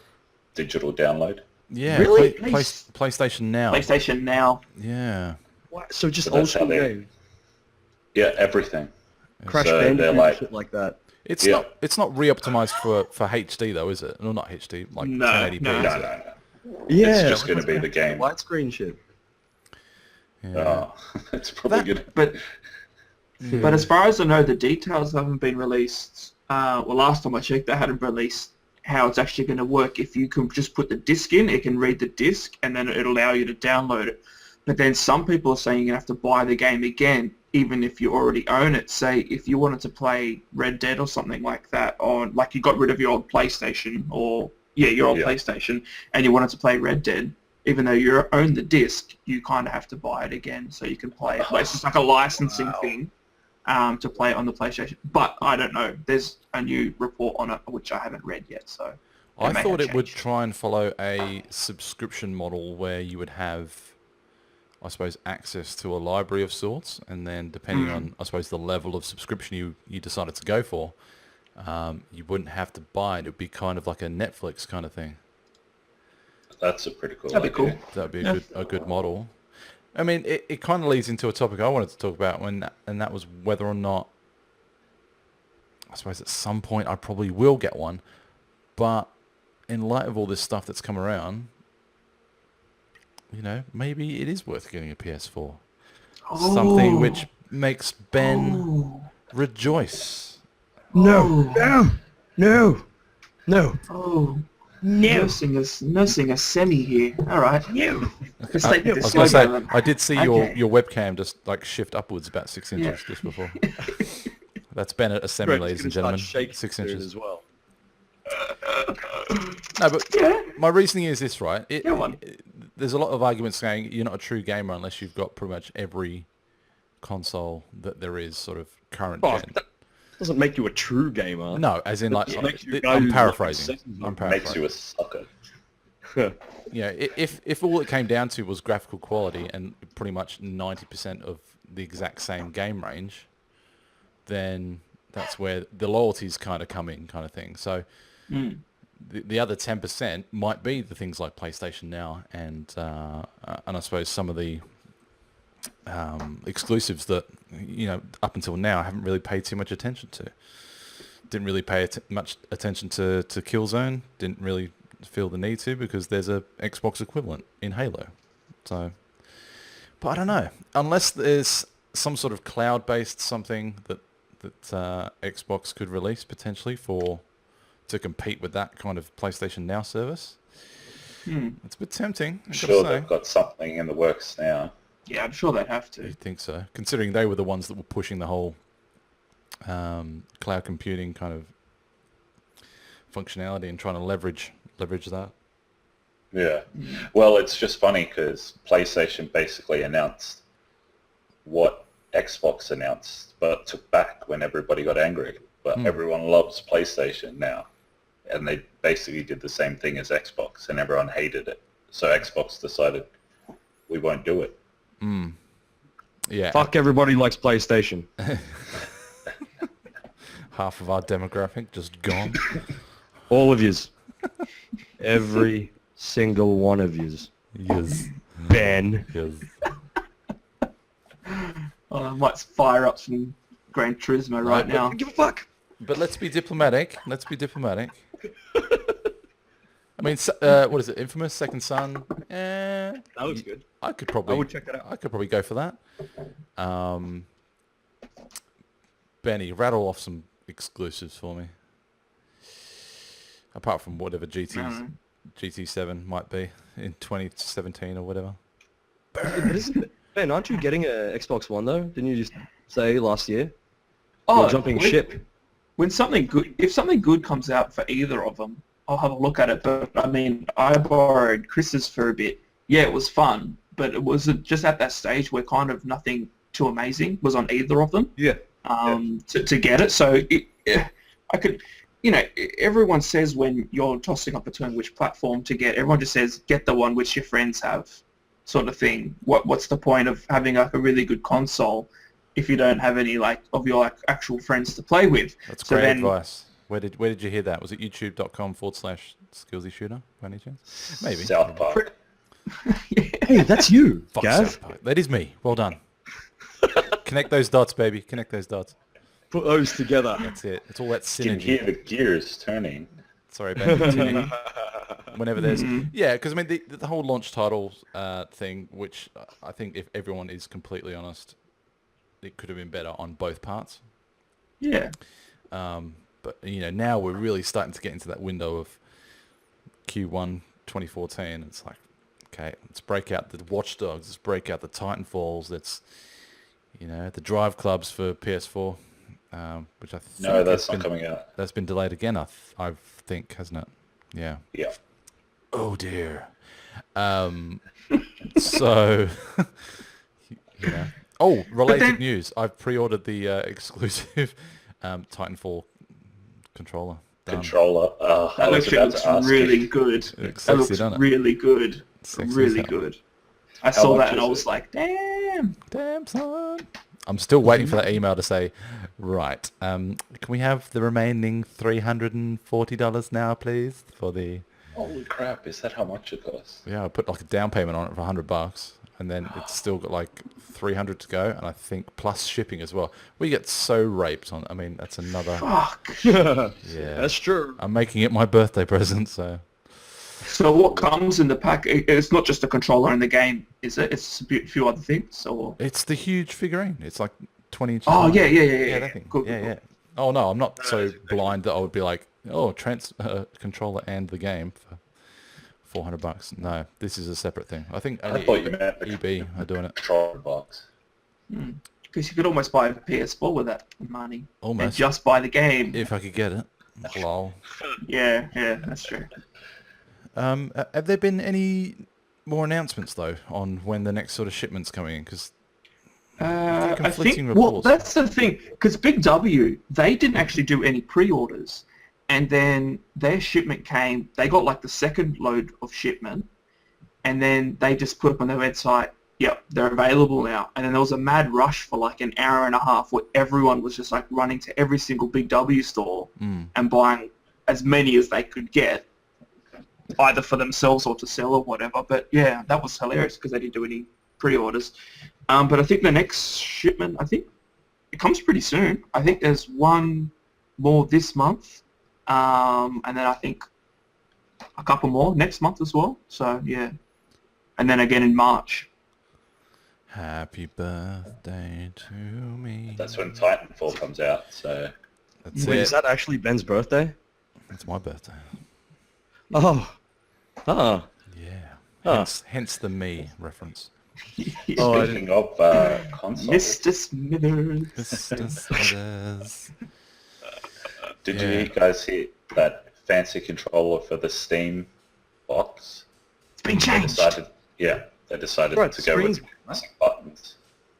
digital download. Yeah, Really? PlayStation Now. PlayStation Now. Yeah. So just So old that's how school they- games, Yeah, everything. Crash So Bandicoot, they're like- shit like that. It's Yeah. not re-optimized for HD though, is it? No, not HD, like No, 1080p. no. is No, it? no. Yeah, It's just going to be the game. widescreen shit. Yeah. Oh, it's probably That- good. But as far as I know, the details haven't been released. Well, last time I checked, they hadn't released how it's actually going to work. If you can just put the disc in, it can read the disc, and then it'll allow you to download it. But then some people are saying you have to buy the game again, even if you already own it. Say, if you wanted to play Red Dead or something like that, on like you got rid of your old PlayStation, or your old Yeah. PlayStation, and you wanted to play Red Dead, even though you own the disc, you kind of have to buy it again so you can play it. But it's just like a licensing thing to play it on the PlayStation. But I don't know. There's a new report on it, which I haven't read yet. So I may thought have it would changed. try and follow a subscription model where you would have, I suppose, access to a library of sorts, and then depending on, I suppose, the level of subscription you decided to go for, you wouldn't have to buy it. It would be kind of like a Netflix kind of thing. That's a pretty cool That'd be idea. cool. That would be Yeah. a good model. I mean, it kind of leads into a topic I wanted to talk about, and that was whether or not, I suppose at some point I probably will get one, but in light of all this stuff that's come around, you know, maybe it is worth getting a PS4. Something which makes Ben rejoice. No, no. Oh, nursing a semi here. All right. No. I was going to say, I did see Okay. your webcam just like shift upwards about 6 inches just before. That's Ben at a semi, Great, ladies and it's gonna gentlemen. start shaking 6 soon inches. as well. No, but Yeah. my reasoning is this, right? Go on. There's a lot of arguments saying you're not a true gamer unless you've got pretty much every console that there is sort of current Oh, gen. that doesn't make you a true gamer. No, as in like, It makes you a guy I'm who's paraphrasing. like I'm Makes paraphrasing. you a sucker. Yeah, if all it came down to was graphical quality and pretty much 90% of the exact same game range, then that's where the loyalties kind of come in, kind of thing. So the other 10% might be the things like PlayStation Now and I suppose some of the exclusives that, you know, up until now I haven't really paid too much attention to. Didn't really pay much attention to Killzone. Didn't really feel the need to because there's a Xbox equivalent in Halo. So, but I don't know. Unless there's some sort of cloud-based something that Xbox could release potentially to compete with that kind of PlayStation Now service. It's a bit tempting. I'm sure they've got something in the works now. Yeah, I'm sure they'd have to. I think so, considering they were the ones that were pushing the whole cloud computing kind of functionality and trying to leverage that. Yeah. Well, it's just funny because PlayStation basically announced what Xbox announced, but took back when everybody got angry. But everyone loves PlayStation now. And they basically did the same thing as Xbox, and everyone hated it. So Xbox decided, we won't do it. Yeah. Fuck, everybody likes PlayStation. Half of our demographic just gone. All of yous. Every single one of yous. Yes. Ben. Yes. Oh, I might fire up some Gran Turismo right now. Give a fuck. But let's be diplomatic. I mean, what is it? Infamous Second Son. That looks good. I could probably. I would check that out. I could probably go for that. Benny, rattle off some exclusives for me. Apart from whatever GT7 might be in 2017 or whatever. Ben, aren't you getting a Xbox One though? Didn't you just say last year? Oh, You're jumping ship. If something good comes out for either of them, I'll have a look at it. But I mean, I borrowed Chris's for a bit. Yeah, it was fun, but it was just at that stage where kind of nothing too amazing was on either of them. Yeah. To get it. So I could, you know, everyone says when you're tossing up between which platform to get, everyone just says get the one which your friends have, sort of thing. What's the point of having like a really good console if you don't have any like of your like actual friends to play with? That's great advice. Where did you hear that? Was it youtube.com/skillsyshooter by any chance? Maybe. South Park. Hey, that's you, Fuck Gav. South Park. That is me. Well done. Connect those dots, baby. Connect those dots. Put those together. That's it. It's all that You can hear synergy. the gears turning. Sorry, Ben. Continue. Whenever there's... Yeah, because, I mean, the whole launch title thing, which I think if everyone is completely honest, it could have been better on both parts. Yeah. But, you know, now we're really starting to get into that window of Q1 2014. It's like, okay, let's break out the Watch Dogs, let's break out the Titanfalls, let's, you know, the Drive Clubs for PS4, which I think No, that's not coming out. That's been delayed again, I think, hasn't it? Yeah. Yeah. Oh, dear. So, you know. Oh, related news. I've pre-ordered the exclusive Titanfall controller. Done. Controller. I was That about looks to ask really you. good. It looks That sexy, looks doesn't it? really good. Sexy Really as hell. good. I saw much that and is I was it? like, damn. Damn, son. I'm still waiting for that email to say, right, can we have the remaining $340 now, please, for the... Holy crap, is that how much it costs? Yeah, I put like a down payment on it for $100, and then it's still got like 300 to go, and I think plus shipping as well. We get so raped on. I mean, that's another. Fuck. Yeah, That's true. I'm making it my birthday present, so. So what comes in the pack? It's not just a controller in the game, is it? It's a few other things, or? It's the huge figurine. It's like 20 inches. Oh long. yeah. That thing. Cool, yeah, cool, yeah. Oh no, I'm not so blind that I would be like, oh, controller and the game for $400. No, this is a separate thing. I think I only thought you meant the EB are doing it. controller box. Because you could almost buy a PS4 with that money. Almost. And just buy the game. If I could get it. Lol. Yeah, that's true. Have there been any more announcements though on when the next sort of shipment's coming in? Because conflicting well, reports. that's the thing, because Big W, they didn't actually do any pre-orders, and then their shipment came, they got like the second load of shipment, and then they just put up on their website, yep, they're available now. And then there was a mad rush for like an hour and a half where everyone was just like running to every single Big W store and buying as many as they could get, either for themselves or to sell or whatever. But yeah, that was hilarious because they didn't do any pre-orders. But I think the next shipment, I think it comes pretty soon. I think there's one more this month, and then I think a couple more next month as well. So yeah, and then again in March. Happy birthday to me. That's when Titanfall comes out. So That's Wait, it. is that actually Ben's birthday? It's my birthday. Oh. Ah. Yeah. Hence the me reference. Oh, I speaking of consoles, Mr. Smithers. did you guys hear that fancy controller for the Steam box? It's been changed. They decided Right, to go with classic buttons.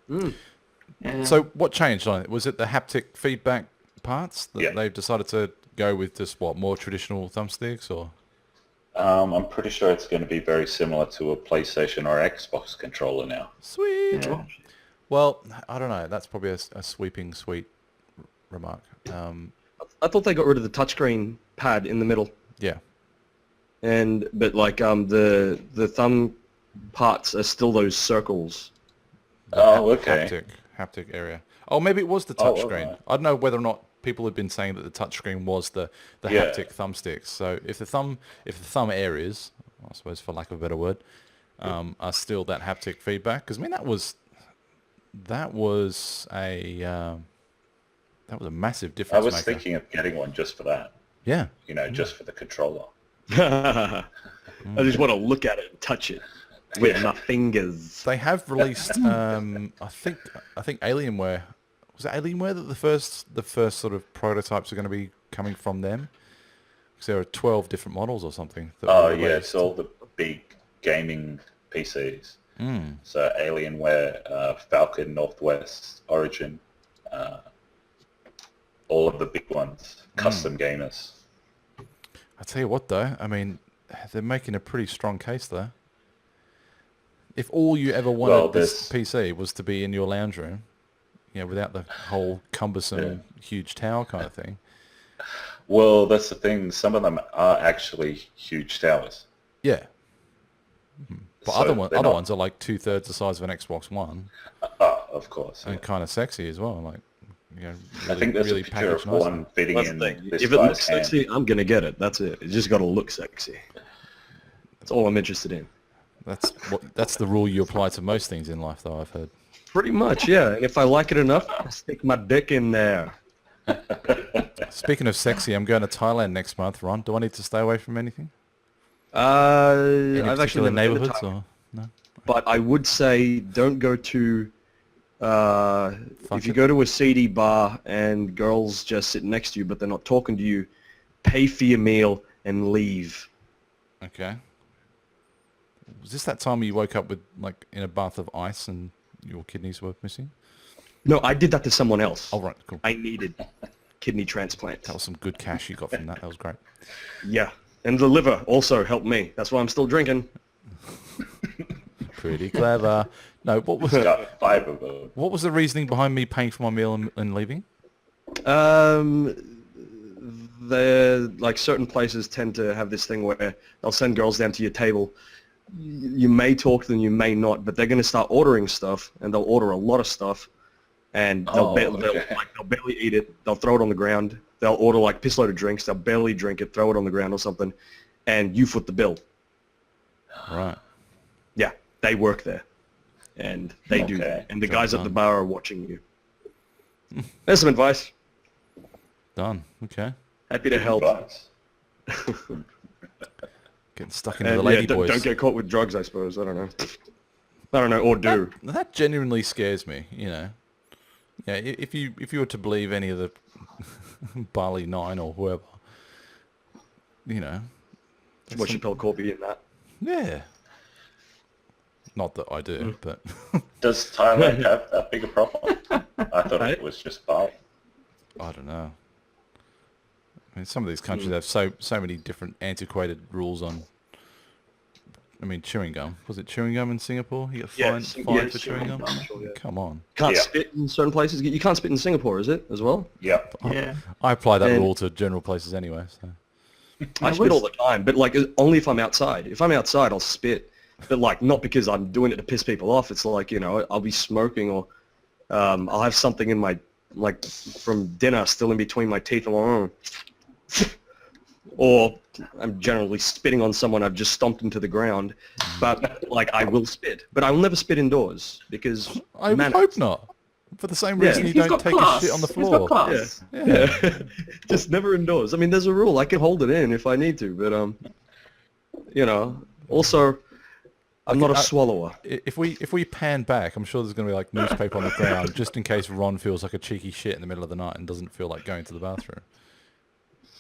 Yeah. So what changed on it? Was it the haptic feedback parts that Yeah. they've decided to go with just what, more traditional thumbsticks or? I'm pretty sure it's going to be very similar to a PlayStation or Xbox controller now. Sweet. Yeah. Well, I don't know. That's probably a sweeping sweet remark. I thought they got rid of the touchscreen pad in the middle, Yeah. but like the thumb parts are still those circles. Oh, okay. Haptic area. Oh, maybe it was the Oh, touchscreen. alright. I don't know whether or not people had been saying that the touchscreen was the Yeah. haptic thumbsticks. So if the thumb areas, I suppose for lack of a better word, are still that haptic feedback. Because I mean that was a massive I difference was maker. thinking of getting one just for that. Yeah. Just for the controller. I just want to look at it and touch it with my fingers. They have released, I think Alienware. Was it Alienware that the first sort of prototypes are going to be coming from them? Because there are 12 different models or something. That Oh were yeah, released. it's all the big gaming PCs. So Alienware, Falcon, Northwest, Origin, all of the big ones, custom gamers. I tell you what, though, I mean, they're making a pretty strong case there. If all you ever wanted this PC was to be in your lounge room, without the whole cumbersome, huge tower kind of thing. Well, that's the thing. Some of them are actually huge towers. Yeah. But So other they're not- ones are like 2/3 the size of an Xbox One, Of course. and kind of sexy as well. Like, really, I think there's really a picture of packaged nicely. one fitting That's the in thing. this If it guy's looks hand. sexy, I'm gonna get it. That's it. It's just got to look sexy. That's all I'm interested in. That's the rule you apply to most things in life, though, I've heard. Pretty much, yeah. And if I like it enough, I stick my dick in there. Speaking of sexy, I'm going to Thailand next month, Ron. Do I need to stay away from anything? Any I've particular actually never been to neighborhoods Thailand, or no? but I would say don't go to. If you go to a seedy bar and girls just sit next to you but they're not talking to you, pay for your meal and leave. Okay. Was this that time you woke up with like in a bath of ice and your kidneys were missing? No, I did that to someone else. Oh, right, cool. I needed kidney transplant. That was some good cash you got from that. That was great. Yeah, and the liver also helped me. That's why I'm still drinking. Pretty clever. No, what was Got 5 of them. what was the reasoning behind me paying for my meal and leaving? Like certain places tend to have this thing where they'll send girls down to your table. You may talk to them, you may not, but they're going to start ordering stuff, and they'll order a lot of stuff, and they'll barely eat it. They'll throw it on the ground. They'll order like piss load of drinks. They'll barely drink it, throw it on the ground or something, and you foot the bill. Right. Yeah, they work there, and they do Okay. that. And the Job guys at the done. bar are watching you. There's some advice. Done. Okay. Happy to help. Advice. Getting stuck into the And lady yeah, boys. don't get caught with drugs, I suppose. I don't know. Or do. That genuinely scares me, Yeah, if you were to believe any of the Bali 9 or whoever, you know. What Chappelle Corby in that. Yeah. Not that I do, but Does Thailand have that big a problem? I thought it was just Bali. I don't know. I mean, some of these countries have so many different antiquated rules on. I mean, chewing gum. Was it chewing gum in Singapore? You got fined for chewing gum? Sure, yeah. Come on. Can't spit in certain places. You can't spit in Singapore, is it, as well? Yep. Yeah. I apply that rule to general places anyway. So. I spit all the time, but like only if I'm outside. If I'm outside, I'll spit, but like not because I'm doing it to piss people off. It's like, you know, I'll be smoking or I'll have something in my, like from dinner still in between my teeth along. Or I'm generally spitting on someone I've just stomped into the ground, but like I will spit. But I will never spit indoors because I hope not. For the same reason you don't take a shit on the floor. He's got class. Yeah. Just never indoors. I mean, there's a rule. I can hold it in if I need to, but you know. Also, I'm not a swallower. If we pan back, I'm sure there's going to be like newspaper on the ground just in case Ron feels like a cheeky shit in the middle of the night and doesn't feel like going to the bathroom.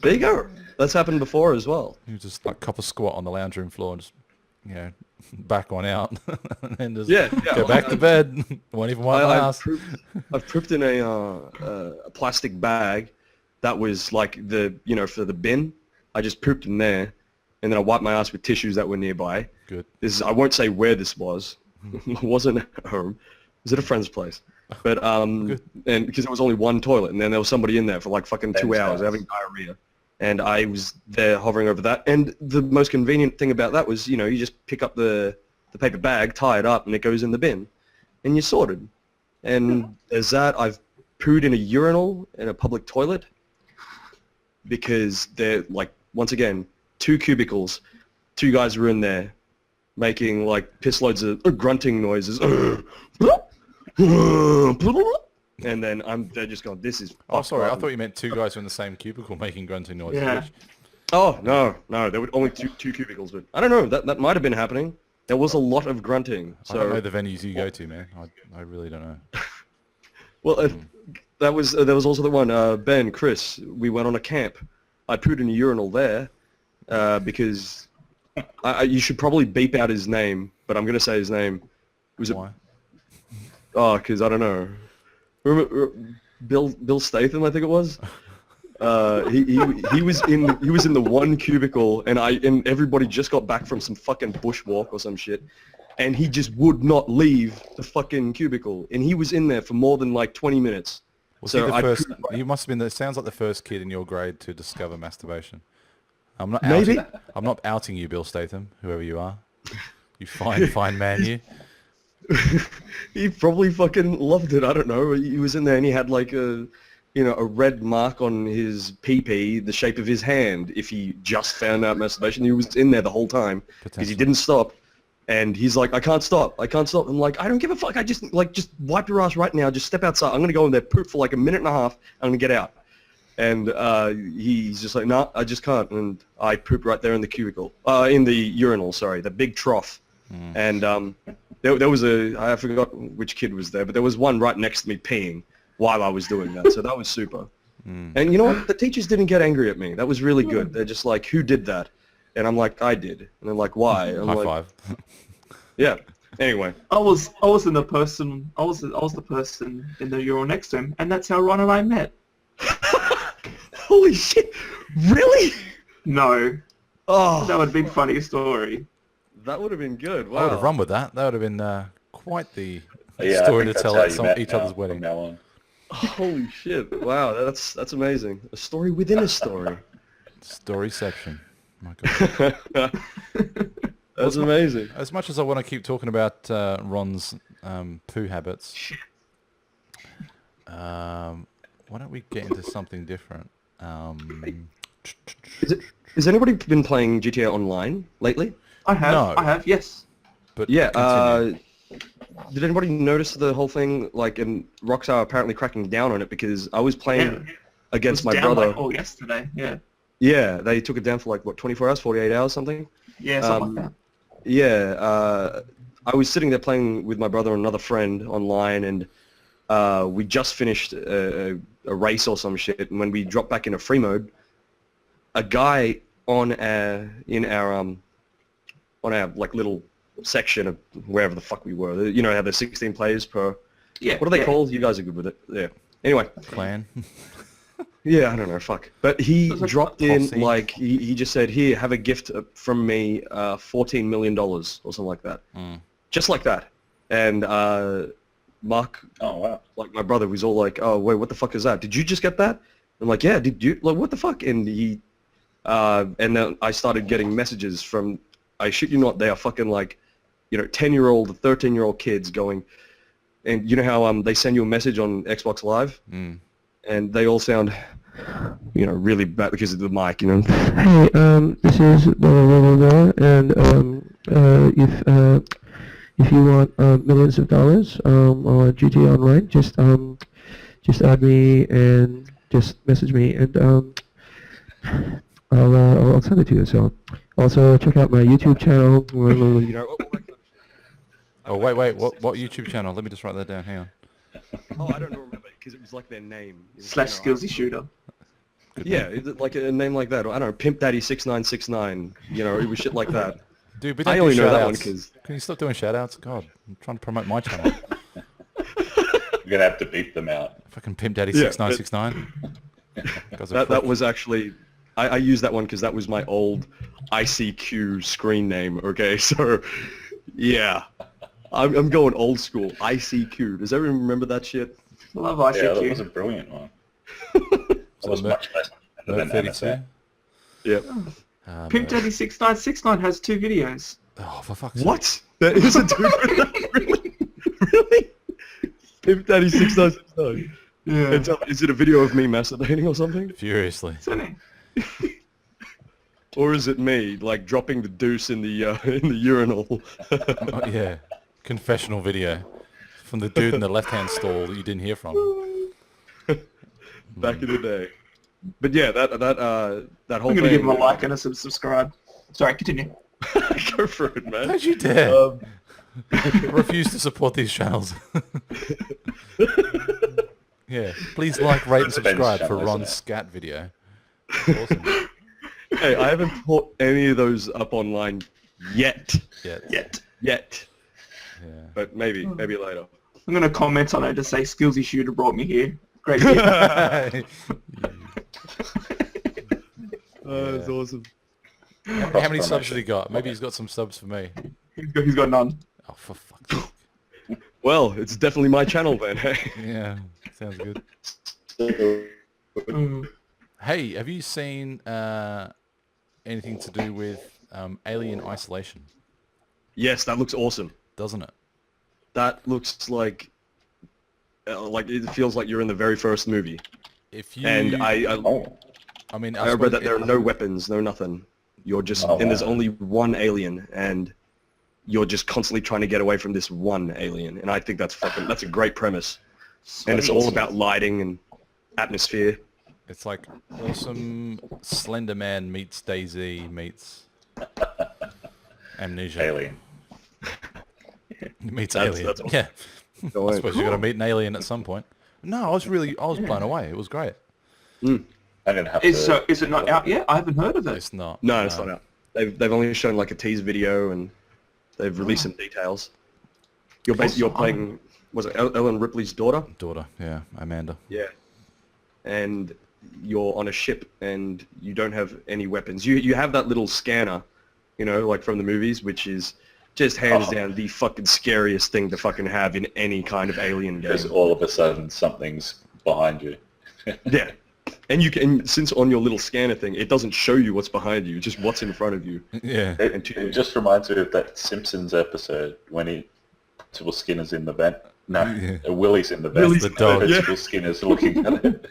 There you go. That's happened before as well. You just like cop a squat on the lounge room floor and just, you know, back on out and then just go back to bed. Won't even wipe my ass. I've pooped in a plastic bag that was like the, you know, for the bin. I just pooped in there and then I wiped my ass with tissues that were nearby. Good. I won't say where this was. It wasn't at home. It was at a friend's place. But and because there was only one toilet and then there was somebody in there for like fucking 2 hours having diarrhea. And I was there hovering over that. And the most convenient thing about that was, you know, you just pick up the paper bag, tie it up, and it goes in the bin. And you're sorted. And there's that. I've pooed in a urinal in a public toilet because they're, like, once again, 2 cubicles. 2 guys were in there making, like, piss loads of grunting noises. And then they're just going, this is... Oh, sorry, I thought you meant 2 guys who were in the same cubicle making grunting noises. Yeah. Oh, no, there were only two cubicles, but I don't know, that might have been happening. There was a lot of grunting. So, I don't know the venues you go to, man. I really don't know. Well, there was also the one, Ben, Chris, we went on a camp. I pooed in a urinal there because you should probably beep out his name, but I'm going to say his name. Why? Because I don't know. Remember Bill Statham, I think it was. He was in the one cubicle, and everybody just got back from some fucking bushwalk or some shit, and he just would not leave the fucking cubicle, and he was in there for more than like 20 minutes. Was he the first? You must have been. It sounds like the first kid in your grade to discover masturbation. I'm not outing you, Bill Statham, whoever you are. You fine man, you. He probably fucking loved it. I don't know. He was in there and he had like a red mark on his pee-pee the shape of his hand. If he just found out masturbation, he was in there the whole time because he didn't stop. And he's like, I can't stop. I'm like, I don't give a fuck. I just wipe your ass right now. Just step outside. I'm gonna go in there, poop for like a minute and a half. I'm gonna get out. And he's just like, no, I just can't. And I poop right there in the cubicle, in the urinal. Sorry, the big trough. And there was I forgot which kid was there, but there was one right next to me peeing while I was doing that. So that was super. And you know what? The teachers didn't get angry at me. That was really good. They're just like, who did that? And I'm like, I did. And they're like, why? I'm High like, five. Yeah. Anyway. I was the person in the urinal next to him, and that's how Ron and I met. Holy shit! Really? No. Oh, That would have been a funny story. that would have been good. Wow. I would have run with that. That would have been quite the Yeah, story I to think tell that's at how you met each other's now, wedding. from now on. Holy shit! Wow, that's amazing. A story within a story. Storyception. My God. That's amazing. As much as I want to keep talking about Ron's poo habits, why don't we get into something different? Has anybody been playing GTA Online lately? I have. No. I have. Yes. But Yeah. continue. Did anybody notice the whole thing? Like, and Rockstar apparently cracking down on it because I was playing against my down brother. like all yesterday. Yeah. Yeah, they took it down for like 24 hours, 48 hours, something. Yeah. Something like that. Yeah, I was sitting there playing with my brother and another friend online, and we just finished a race or some shit. And when we dropped back into free mode, a guy on our like little section of wherever the fuck we were. You know how there's 16 players per. Yeah. What are they called? You guys are good with it. Yeah. Anyway. Clan. Yeah, I don't know, fuck. But he It was like dropped in, posse. like, he just said, here, have a gift from me, $14 million or something like that. Just like that. And Mark, Oh, wow. like my brother, was all like, oh, wait, what the fuck is that? Did you just get that? I'm like, yeah, did you? Like, what the fuck? And and then I started getting messages from, I shit you not, they are fucking like, 10-year-old, 13-year-old kids going, and you know how they send you a message on Xbox Live? And they all sound, really bad because of the mic, Hey, this is blah, blah, blah, blah, and if you want millions of dollars on GTA Online, just add me and just message me, and I'll send it to you. So also check out my YouTube channel. Oh, wait, what YouTube channel? Let me just write that down, hang on. Oh, I don't remember because it was like their name. / Skillsy Shooter. Yeah, like a name like that. Or, I don't know, Pimp Daddy 6969. It was shit like that. Dude, but don't I do only know that shout-outs. one because... Can you stop doing shout-outs? God, I'm trying to promote my channel. You're going to have to beep them out. Fucking Pimp Daddy Yeah, 6969. That was actually... I used that one because that was my old ICQ screen name, okay? So, yeah. I'm going old school. ICQ. Does everyone remember that shit? I love ICQ. Yeah, that was a brilliant one. That was much less better than MSN. Yep. Pimp Daddy 6969 has 2 videos. Oh, for fuck's sake. What? There is a dude with that? Really? Really? Pimp Daddy 6969. Yeah. Is it a video of me masturbating or something? Furiously. Isn't it? Or is it me, like, dropping the deuce in the urinal? Oh, yeah. Confessional video from the dude in the left-hand stall that you didn't hear from. Back in the day. But yeah, that whole I'm thing... going to give him a like and a subscribe. Sorry, continue. Go for it, man. Don't you dare. I refuse to support these channels. Yeah, please like, rate, and subscribe for channel, Ron's isn't it? scat video. Awesome. Hey, I haven't put any of those up online yet. Yet. Yeah. But maybe later. I'm going to comment on it to say Skillsy Shooter brought me here. Great video. That's awesome. How many subs did he got? Maybe he's got some subs for me. He's got none. Oh, for fuck's sake. Well, it's definitely my channel then, hey? Yeah, sounds good. Mm. Hey, have you seen anything to do with Alien Isolation? Yes, that looks awesome. Doesn't it? That looks like it feels like you're in the very first movie. If you And I mean, I read that there are no weapons, no nothing. You're just Oh, and there's wow. only one alien, and you're just constantly trying to get away from this one alien. And I think that's a great premise. And it's all about lighting and atmosphere. It's like awesome Slender Man meets Daisy meets Amnesia. Alien. Meets That's- Alien. that's awesome. Yeah. Go I on. suppose you got to meet an alien at some point. No, I was blown away. It was great. I'm going to have Is to... it not out yet? I haven't heard of it. It's not. No, it's not out. They've only shown like a tease video and they've released some details. You're you're playing, was it Ellen Ripley's daughter? Daughter, yeah, Amanda. Yeah. And you're on a ship and you don't have any weapons. You have that little scanner, like from the movies, which is just hands down the fucking scariest thing to fucking have in any kind of alien game. Because all of a sudden something's behind you. Yeah. And since on your little scanner thing, it doesn't show you what's behind you, just what's in front of you. Yeah. It just reminds me of that Simpsons episode when Tibble Skinner's in the vent. No, Yeah. Willie's in the vent. Willie's the dog. And Tibble Skinner's looking at it.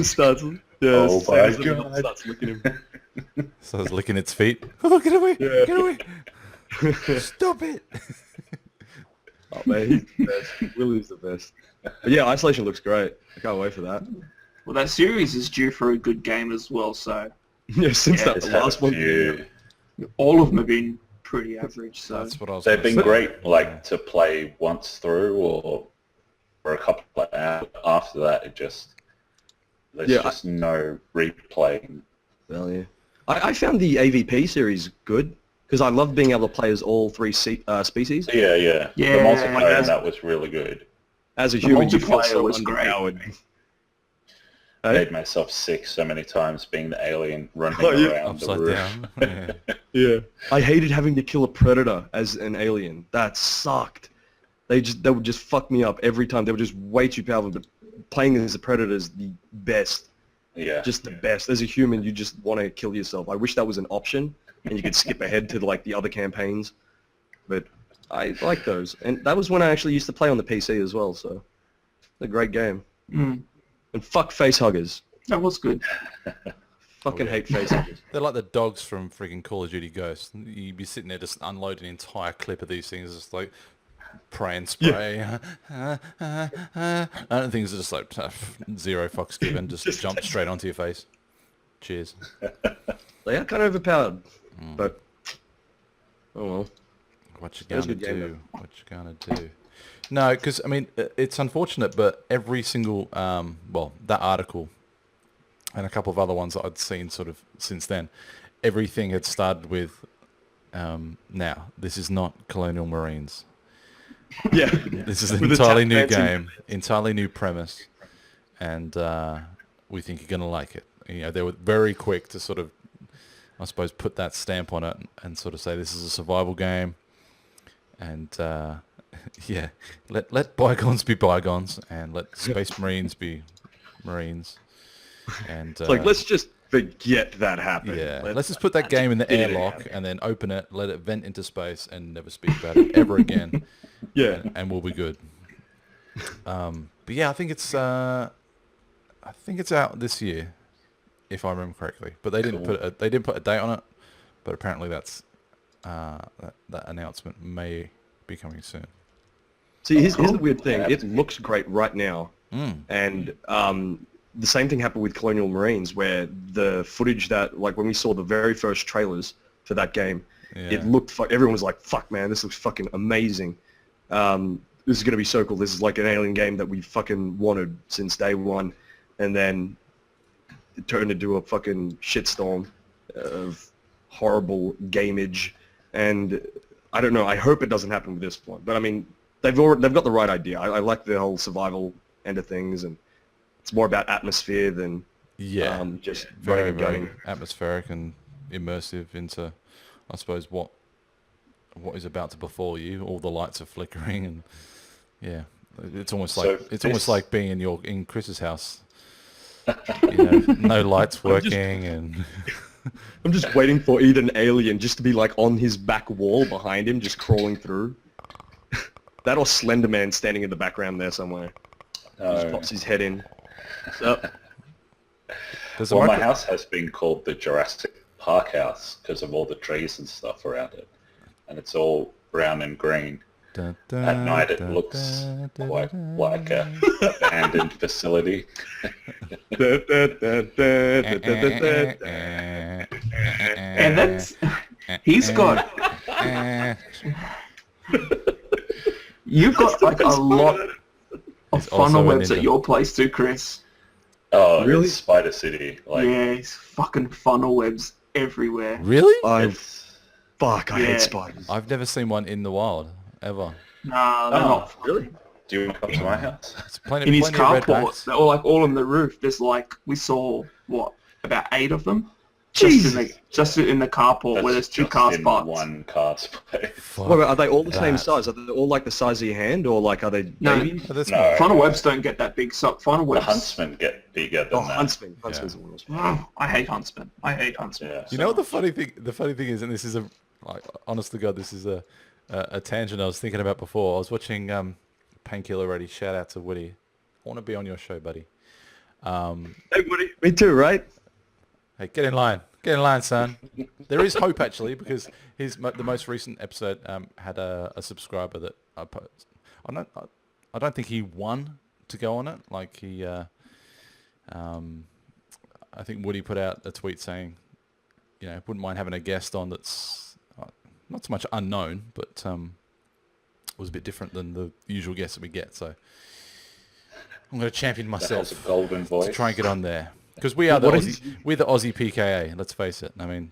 Starts, Oh my Sam's God. starts looking at him. So it's licking its feet. Oh, get away! Yeah. Get away! Stop it! Oh man, he's the best. Willie's the best. But yeah, Isolation looks great. I can't wait for that. Well, that series is due for a good game as well, so Yeah, since Yeah, that It's the had a last one. few- all of them have been pretty average, so... That's what I was. They've gonna been say. great, like, to play once through or for a couple of hours. After that, it just There's Yeah, just no replaying. Well, yeah. I found the AVP series good because I love being able to play as all three species. Yeah, yeah. Yeah, The multiplayer yeah. in that was really good. As a The human, you feel multiplayer so was great. underpowered. Made myself sick so many times being the alien running Oh, yeah. around the Upside roof. down. Yeah. Yeah. I hated having to kill a predator as an alien. That sucked. They would just fuck me up every time. They were just way too powerful. But playing as a predator is the best. Yeah. Just the best. As a human, you just want to kill yourself. I wish that was an option and you could skip ahead to like the other campaigns. But I like those. And that was when I actually used to play on the PC as well. So it's a great game. Mm. And fuck facehuggers. That was good. Fucking hate facehuggers. They're like the dogs from freaking Call of Duty Ghosts. You'd be sitting there just unloading an entire clip of these things, just like pray and spray. I don't think it's just like zero fucks given, just jump straight onto your face. Cheers. They are kind of overpowered. But, oh well. What you That was gonna a good game, do? What you gonna do? No, because I mean it's unfortunate, but every single well, that article and a couple of other ones that I'd seen sort of since then, everything had started with now this is not Colonial Marines. Yeah. This is an With the entirely tap new dancing. game, entirely new premise, and we think you're gonna like it. You know, they were very quick to sort of, I suppose, put that stamp on it and sort of say this is a survival game, and yeah, let bygones be bygones, and let Space Marines be Marines, and It's like, let's just forget that happened. yeah, let's just put that game in the forget it airlock happened. and then open it, let it vent into space, and never speak about it ever again, Yeah. and we'll be good. But yeah, I think it's out this year, if I remember correctly. But they didn't put a date on it. But apparently that's that announcement may be coming soon. See, here's the weird thing. It looks great right now. And the same thing happened with Colonial Marines, where the footage that, like, when we saw the very first trailers for that game, it looked, everyone was like, fuck, man, this looks fucking amazing. This is going to be so cool. This is like an alien game that we fucking wanted since day one. And then it turned into a fucking shitstorm of horrible gameage. And I don't know, I hope it doesn't happen with this one. But I mean, they've got the right idea. I like the whole survival end of things, and it's more about atmosphere than just very, running and very gunning. atmospheric and immersive into, I suppose, what is about to befall you. All the lights are flickering, and yeah, it's almost like being in Chris's house. You know, no lights working, and I'm just waiting for either an alien just to be like on his back wall behind him, just crawling through. That or Slender Man standing in the background there somewhere. Just pops his head in. Well, my house has been called the Jurassic Park house because of all the trees and stuff around it. And it's all brown and green. At night it looks quite like a abandoned facility. And that's he's got you've got like a lot of funnel webs at your place too, Chris. Oh, Really? it's Spider City. Like, Yeah, it's fucking funnel webs everywhere. Really? it's... I Yeah. hate spiders. I've never seen one in the wild ever. Nah, they're Oh, not. really? Do you want to come to my house? It's plenty, In his plenty of carport, redbacks. they're all on the roof. There's like, we saw, what, about 8 of them? Jesus. Just in the carport where there's 2 just car in spots. one car space. Fuck Wait, are they all the same that. size? Are they all like the size of your hand, or like are they No. baby? Oh, that's No. Funnel webs don't get that big. So funnel The webs. huntsmen get bigger than Oh, that. huntsman. Huntsman's the one. Oh, I hate huntsmen. I hate huntsmen. Yeah. You know what the funny thing? The funny thing is, and this is honest to God, this is a tangent I was thinking about before. I was watching Painkiller Ready. Shout out to Woody. I want to be on your show, buddy. Hey, Woody. Me too, right? Hey, get in line. Get in line, son. There is hope actually, because the most recent episode had a subscriber that I posted. I don't think he won to go on it. Like he, I think Woody put out a tweet saying, you know, wouldn't mind having a guest on that's not so much unknown, but was a bit different than the usual guests that we get. So I'm going to champion That has myself a golden voice. to try and get on there. Because we are the What Aussie PKA, let's face it. I mean,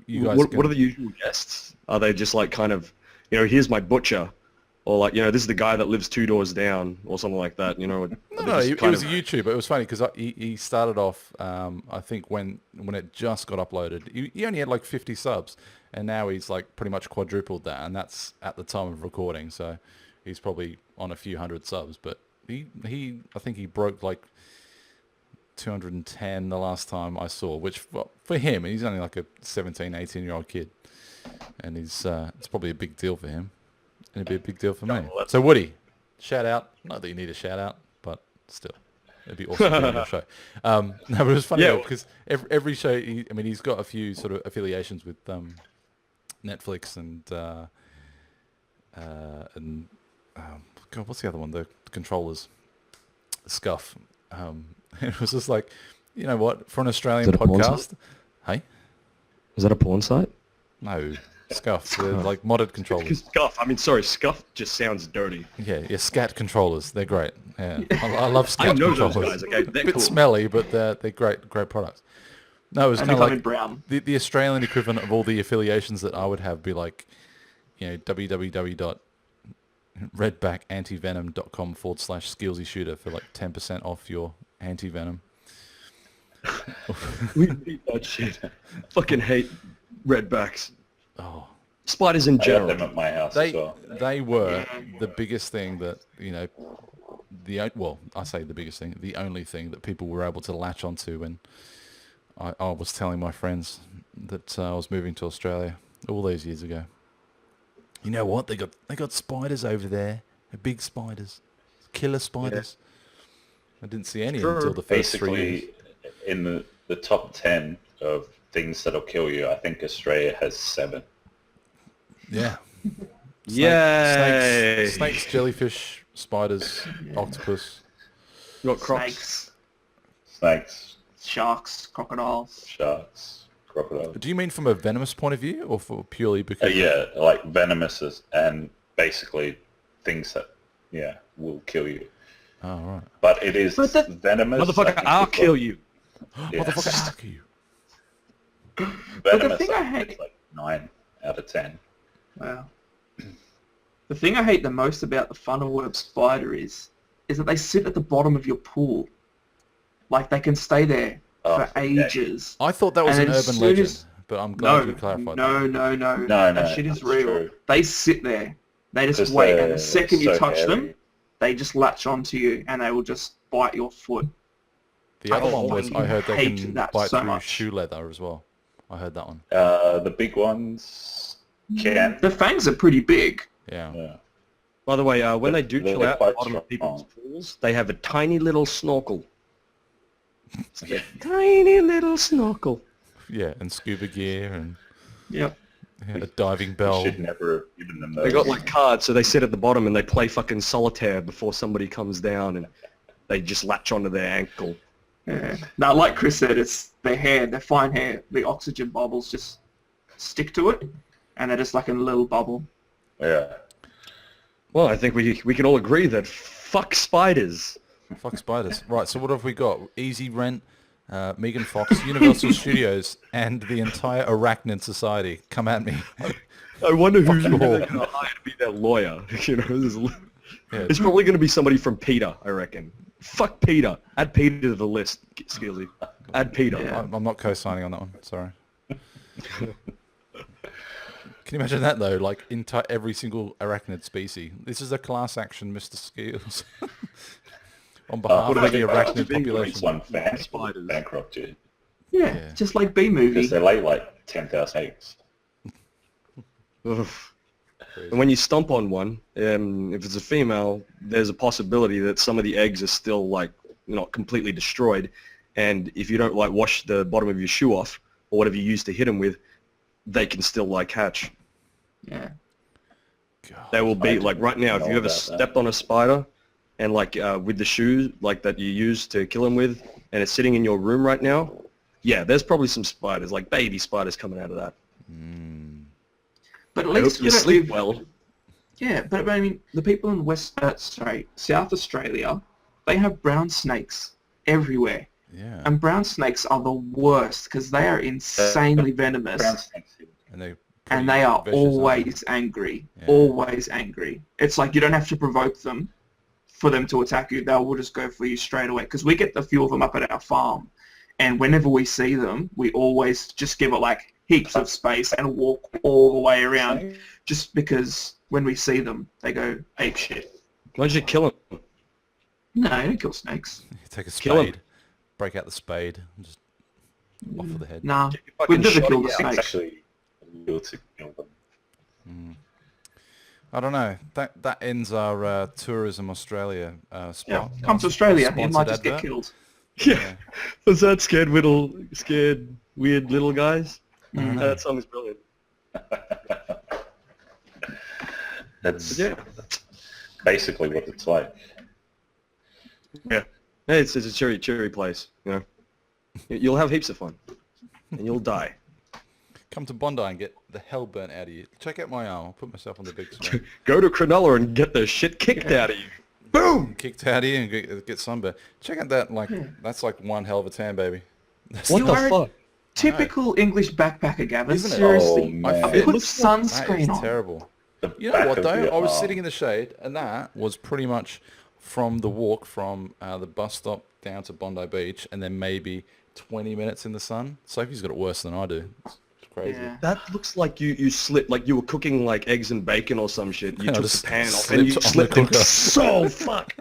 you guys What are the usual guests? Are they just like kind of, here's my butcher, or like, this is the guy that lives 2 doors down, or something like that? No, he was a YouTuber. It was funny because he started off, I think when it just got uploaded, he only had like 50 subs, and now he's like pretty much quadrupled that, and that's at the time of recording. So he's probably on a few hundred subs, but I think he broke like 210 the last time I saw, which for him, he's only like a 17, 18-year-old kid, and it's probably a big deal for him. It'd be a big deal for me. So Woody, shout out. Not that you need a shout out, but still, it'd be awesome to be on your show. No, but it was funny because every show, he's got a few sort of affiliations with Netflix and God, what's the other one? The controllers, Scuff. It was just like, you know what? For an Australian podcast, hey, is that a porn site? No. Scuff, they're like modded controllers. Scuff just sounds dirty. Yeah, scat controllers. They're great. Yeah, I love scat controllers. Those guys. Okay, they're a bit cool. smelly, but they're great products. No, it was kind of like brown. The Australian equivalent of all the affiliations that I would have be like, www.redbackantivenom.com/skillsyshooter for like 10% off your anti-venom. We beat that shit. Fucking hate redbacks. Oh, spiders in I general. had them at my house as well. They were the biggest thing that, I say the biggest thing, the only thing that people were able to latch onto when I was telling my friends that I was moving to Australia all those years ago. You know what? They got spiders over there. They're big spiders. Killer spiders. Yeah. I didn't see any until the first 3 years. In the top 10 of things that'll kill you, I think Australia has 7. Yeah. Yay! Snakes, jellyfish, spiders, octopus. You got crocs. Snakes, Sharks, crocodiles. sharks, crocodiles. Do you mean from a venomous point of view, or for purely because? Yeah, like venomous and basically things that will kill you. Oh right. But it is venomous. Motherfucker, I'll kill you. Yeah. Motherfucker, I'll kill you. Venomous, thing I I think hate- it's like 9 out of 10. Wow. The thing I hate the most about the funnel web spider is that they sit at the bottom of your pool. Like they can stay there for ages. I thought that was And an as urban soon legend, as- but I'm glad you clarified that. No. No, That shit is that's real. true. They sit there. They just 'Cause wait, and they're the second you so touch them, hairy. they just latch onto you and they will just bite your foot. The other one was I heard they hate can that bite so through much. shoe leather as well. I heard that one. The big ones can. The fangs are pretty big. Yeah. Yeah. By the way, when they do They're chill out at the quite bottom of people's strong. pools, they have a tiny little snorkel. Yeah. Tiny little snorkel. Yeah, and scuba gear and Yep. a diving You bell. should never have given them those. They got like cards, so they sit at the bottom and they play fucking solitaire before somebody comes down, and they just latch onto their ankle. Yeah. Now, like Chris said, it's their hair, their fine hair. The oxygen bubbles just stick to it, and they're just like in a little bubble. Yeah. Well, I think we can all agree that fuck spiders. Fuck spiders. Right, so what have we got? Easy Rent, Megan Fox, Universal Studios, and the entire Arachnid Society. Come at me. I wonder who's Fuck going all. to hire to be their lawyer. Yeah. It's probably going to be somebody from PETA, I reckon. Fuck PETA. Add PETA to the list, Skillsy. Add PETA. Yeah. I'm not co-signing on that one. Sorry. Can you imagine that though? Like every single arachnid species. This is a class action, Mr. Skills. On behalf What of are the they arachnid doing? population. One fan Spiders. bankrupt you Yeah, Yeah. just like B-movie. because they lay like 10,000 eggs. Ugh. And when you stomp on one, if it's a female, there's a possibility that some of the eggs are still like not completely destroyed, and if you don't like wash the bottom of your shoe off or whatever you use to hit them with, they can still like hatch. Yeah. God. They will I be like right now. If know you ever about that. stepped on a spider, and like with the shoe like that you use to kill them with, and it's sitting in your room right now, yeah, there's probably some spiders, like baby spiders, coming out of that. But at I hope least you we don't sleep live- well. Yeah, but I mean, the people in South Australia, they have brown snakes everywhere. Yeah. And brown snakes are the worst because they are insanely venomous. Brown snakes. And they And they are vicious, aren't they? always angry. Yeah. Always angry. It's like you don't have to provoke them for them to attack you. They will just go for you straight away. Because we get a few of them up at our farm. And whenever we see them, we always just give it like heaps of space and walk all the way around. Just because when we see them, they go ape shit. Why don't you kill him? No, you don't kill snakes. You take a Kill 'em. spade, break out the spade, and just waffle the head. Nah, fucking we've never shot killed a it. It's snake. actually illegal to kill them. I don't know. That ends our Tourism Australia Yeah, spot. come to Australia, you Sponsored might just get advert. killed. Yeah. Was that scared weird little guys? That song is brilliant. That's Yeah. basically what it's like. Yeah. Hey, it's a cheery place, you know. You'll have heaps of fun. And you'll die. Come to Bondi and get the hell burnt out of you. Check out my arm. I'll put myself on the big screen. Go to Cronulla and get the shit kicked out of you. Boom! Kicked out of you and get sunburned. Check out that, like, that's like one hell of a tan, baby. What You the are- fuck? Typical English backpacker, Gavin. Isn't it? Seriously. Oh, man. I fit. Put That sunscreen is on. terrible. The You know back what of though? your I was arm. sitting in the shade, and that was pretty much from the walk from the bus stop down to Bondi Beach, and then maybe 20 minutes in the sun. Sophie's got it worse than I do. It's crazy. Yeah. That looks like you slipped, like you were cooking like eggs and bacon or some shit. You I took just the pan off slipped and you on the slipped it. cooker. So fuck.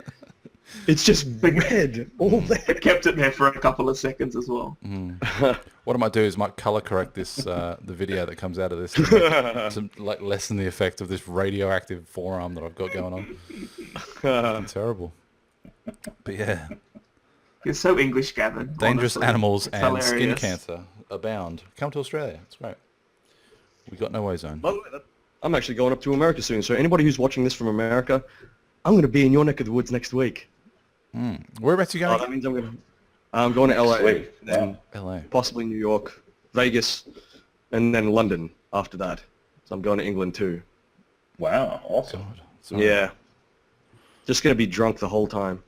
It's just red all there. I kept it there for a couple of seconds as well. What I might do is might color correct this the video that comes out of this to like lessen the effect of this radioactive forearm that I've got going on. Terrible. But yeah, You're so English, Gavin. dangerous honestly. animals It's and skin hilarious. cancer abound. Come to Australia. It's great. We got no ozone. By the way, I'm actually going up to America soon, so anybody who's watching this from America, I'm going to be in your neck of the woods next week. Whereabouts are you going? That means I'm going to LA, Sweet. and LA. possibly New York, Vegas, and then London after that. So I'm going to England too. Wow, awesome. God. So Yeah. Just going to be drunk the whole time.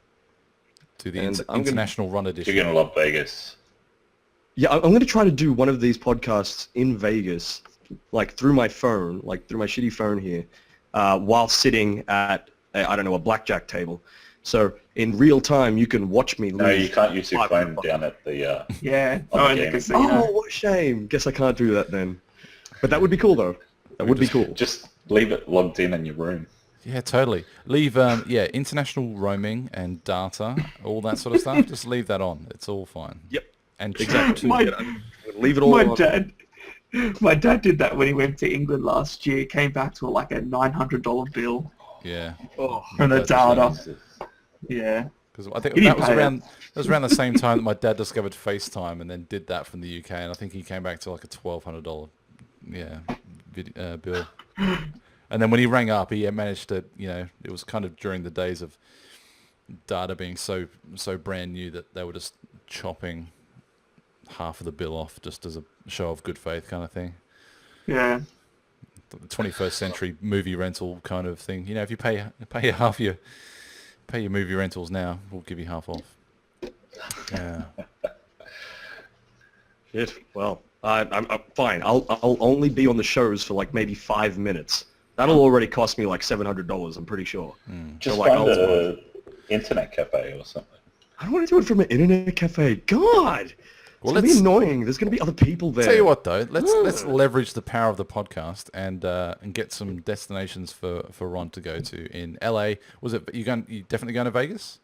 to the And I'm gonna- international run edition. You're going to love Vegas. Yeah, I'm going to try to do one of these podcasts in Vegas, like through my phone, like through my shitty phone here, while sitting at, I don't know, a blackjack table. So in real time, you can watch me lose. No, you can't use your phone $500. down at the... Yeah. On Oh, the in the game. casino. Oh, what a shame. Guess I can't do that then. But that would be cool, though. That would be cool. Just leave it logged in your room. Yeah, totally. Leave, international roaming and data, all that sort of stuff. Just leave that on. It's all fine. Yep. And Exactly. My- Leave it all My on. dad did that when he went to England last year. Came back to like a $900 bill Yeah. Oh, from the That's data. Yeah. Because I think He that didn't was pay it. around the same time that my dad discovered FaceTime and then did that from the UK, and I think he came back to like a $1,200 bill. And then when he rang up, he managed to, it was kind of during the days of data being so brand new that they were just chopping half of the bill off just as a show of good faith kind of thing. Yeah. The 21st century movie rental kind of thing. If you pay your movie rentals now, we'll give you half off. Yeah. shit. Well, I'm fine. I'll only be on the shows for like maybe 5 minutes. That'll already cost me like $700. I'm pretty sure. Just like, find I'll- a internet cafe or something. I don't want to do it from an internet cafe. God. Well, It's going to let's- be annoying. There's going to be other people there. Tell you what, though, let's leverage the power of the podcast and get some destinations for Ron to go to in LA. Was it you definitely going to Vegas?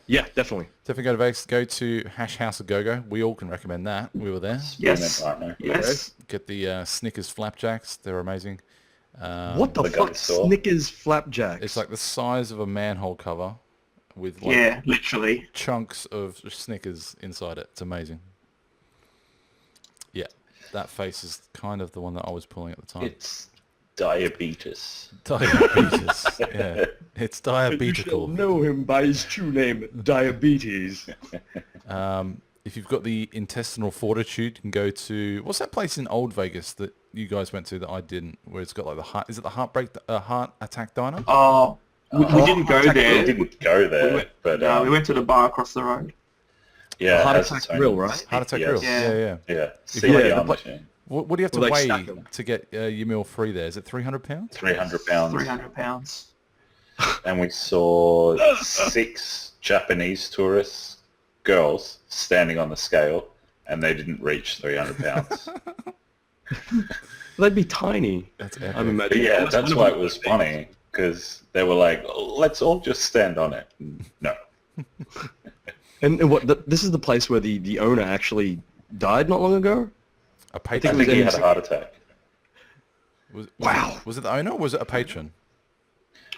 Yeah, definitely. Definitely go to Vegas. Go to Hash House of Go-Go. We all can recommend that. We were there. Yes. Partner. Yes. Get the Snickers flapjacks. They're amazing. What the the gun fuck? store. Snickers flapjacks. It's like the size of a manhole cover with like Yeah, literally. chunks of Snickers inside it. It's amazing. Yeah, that face is kind of the one that I was pulling at the time. It's diabetes. Diabetes. Yeah, it's You shall diabetical. know him by his true name, Diabetes. If you've got the intestinal fortitude, you can go to what's that place in Old Vegas that you guys went to that I didn't, where it's got like the heart. Is it the heart attack diner? Oh, We didn't go there. We didn't go there, We went, but no, we went to the bar across the road. yeah, Heart it has Attack its own Grill, right? Heart Attack yes. Grill. Yeah. Yeah. Yeah, Yeah, CPR machine. What do you have to Well, they weigh stack 'em. to get your meal free there? Is it 300 pounds? 300 pounds. 300 pounds. And we saw 6 Japanese tourists, girls, standing on the scale, and they didn't reach 300 pounds. They'd be tiny. That's epic. I'm But imagining. yeah, that's why it was funny, because they were like, "Oh, let's all just stand on it." No. And what? This is the place where the owner actually died not long ago. A I patron? think he had in- a heart attack. Wow. Was it the owner or was it a patron?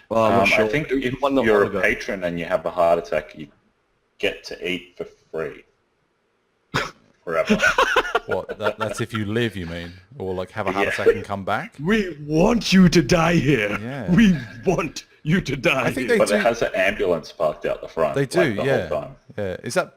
Well, I'm not sure. I think It was if one not you're long a ago. patron and you have a heart attack, you get to eat for free. Forever. What? That's if you live, you mean? Or like have a heart Yeah. attack and come back? We want you to die here. Yeah. We want you to die. I think here. they But do. it has an ambulance parked out the front. They do, like, the yeah. whole time. Yeah. Is that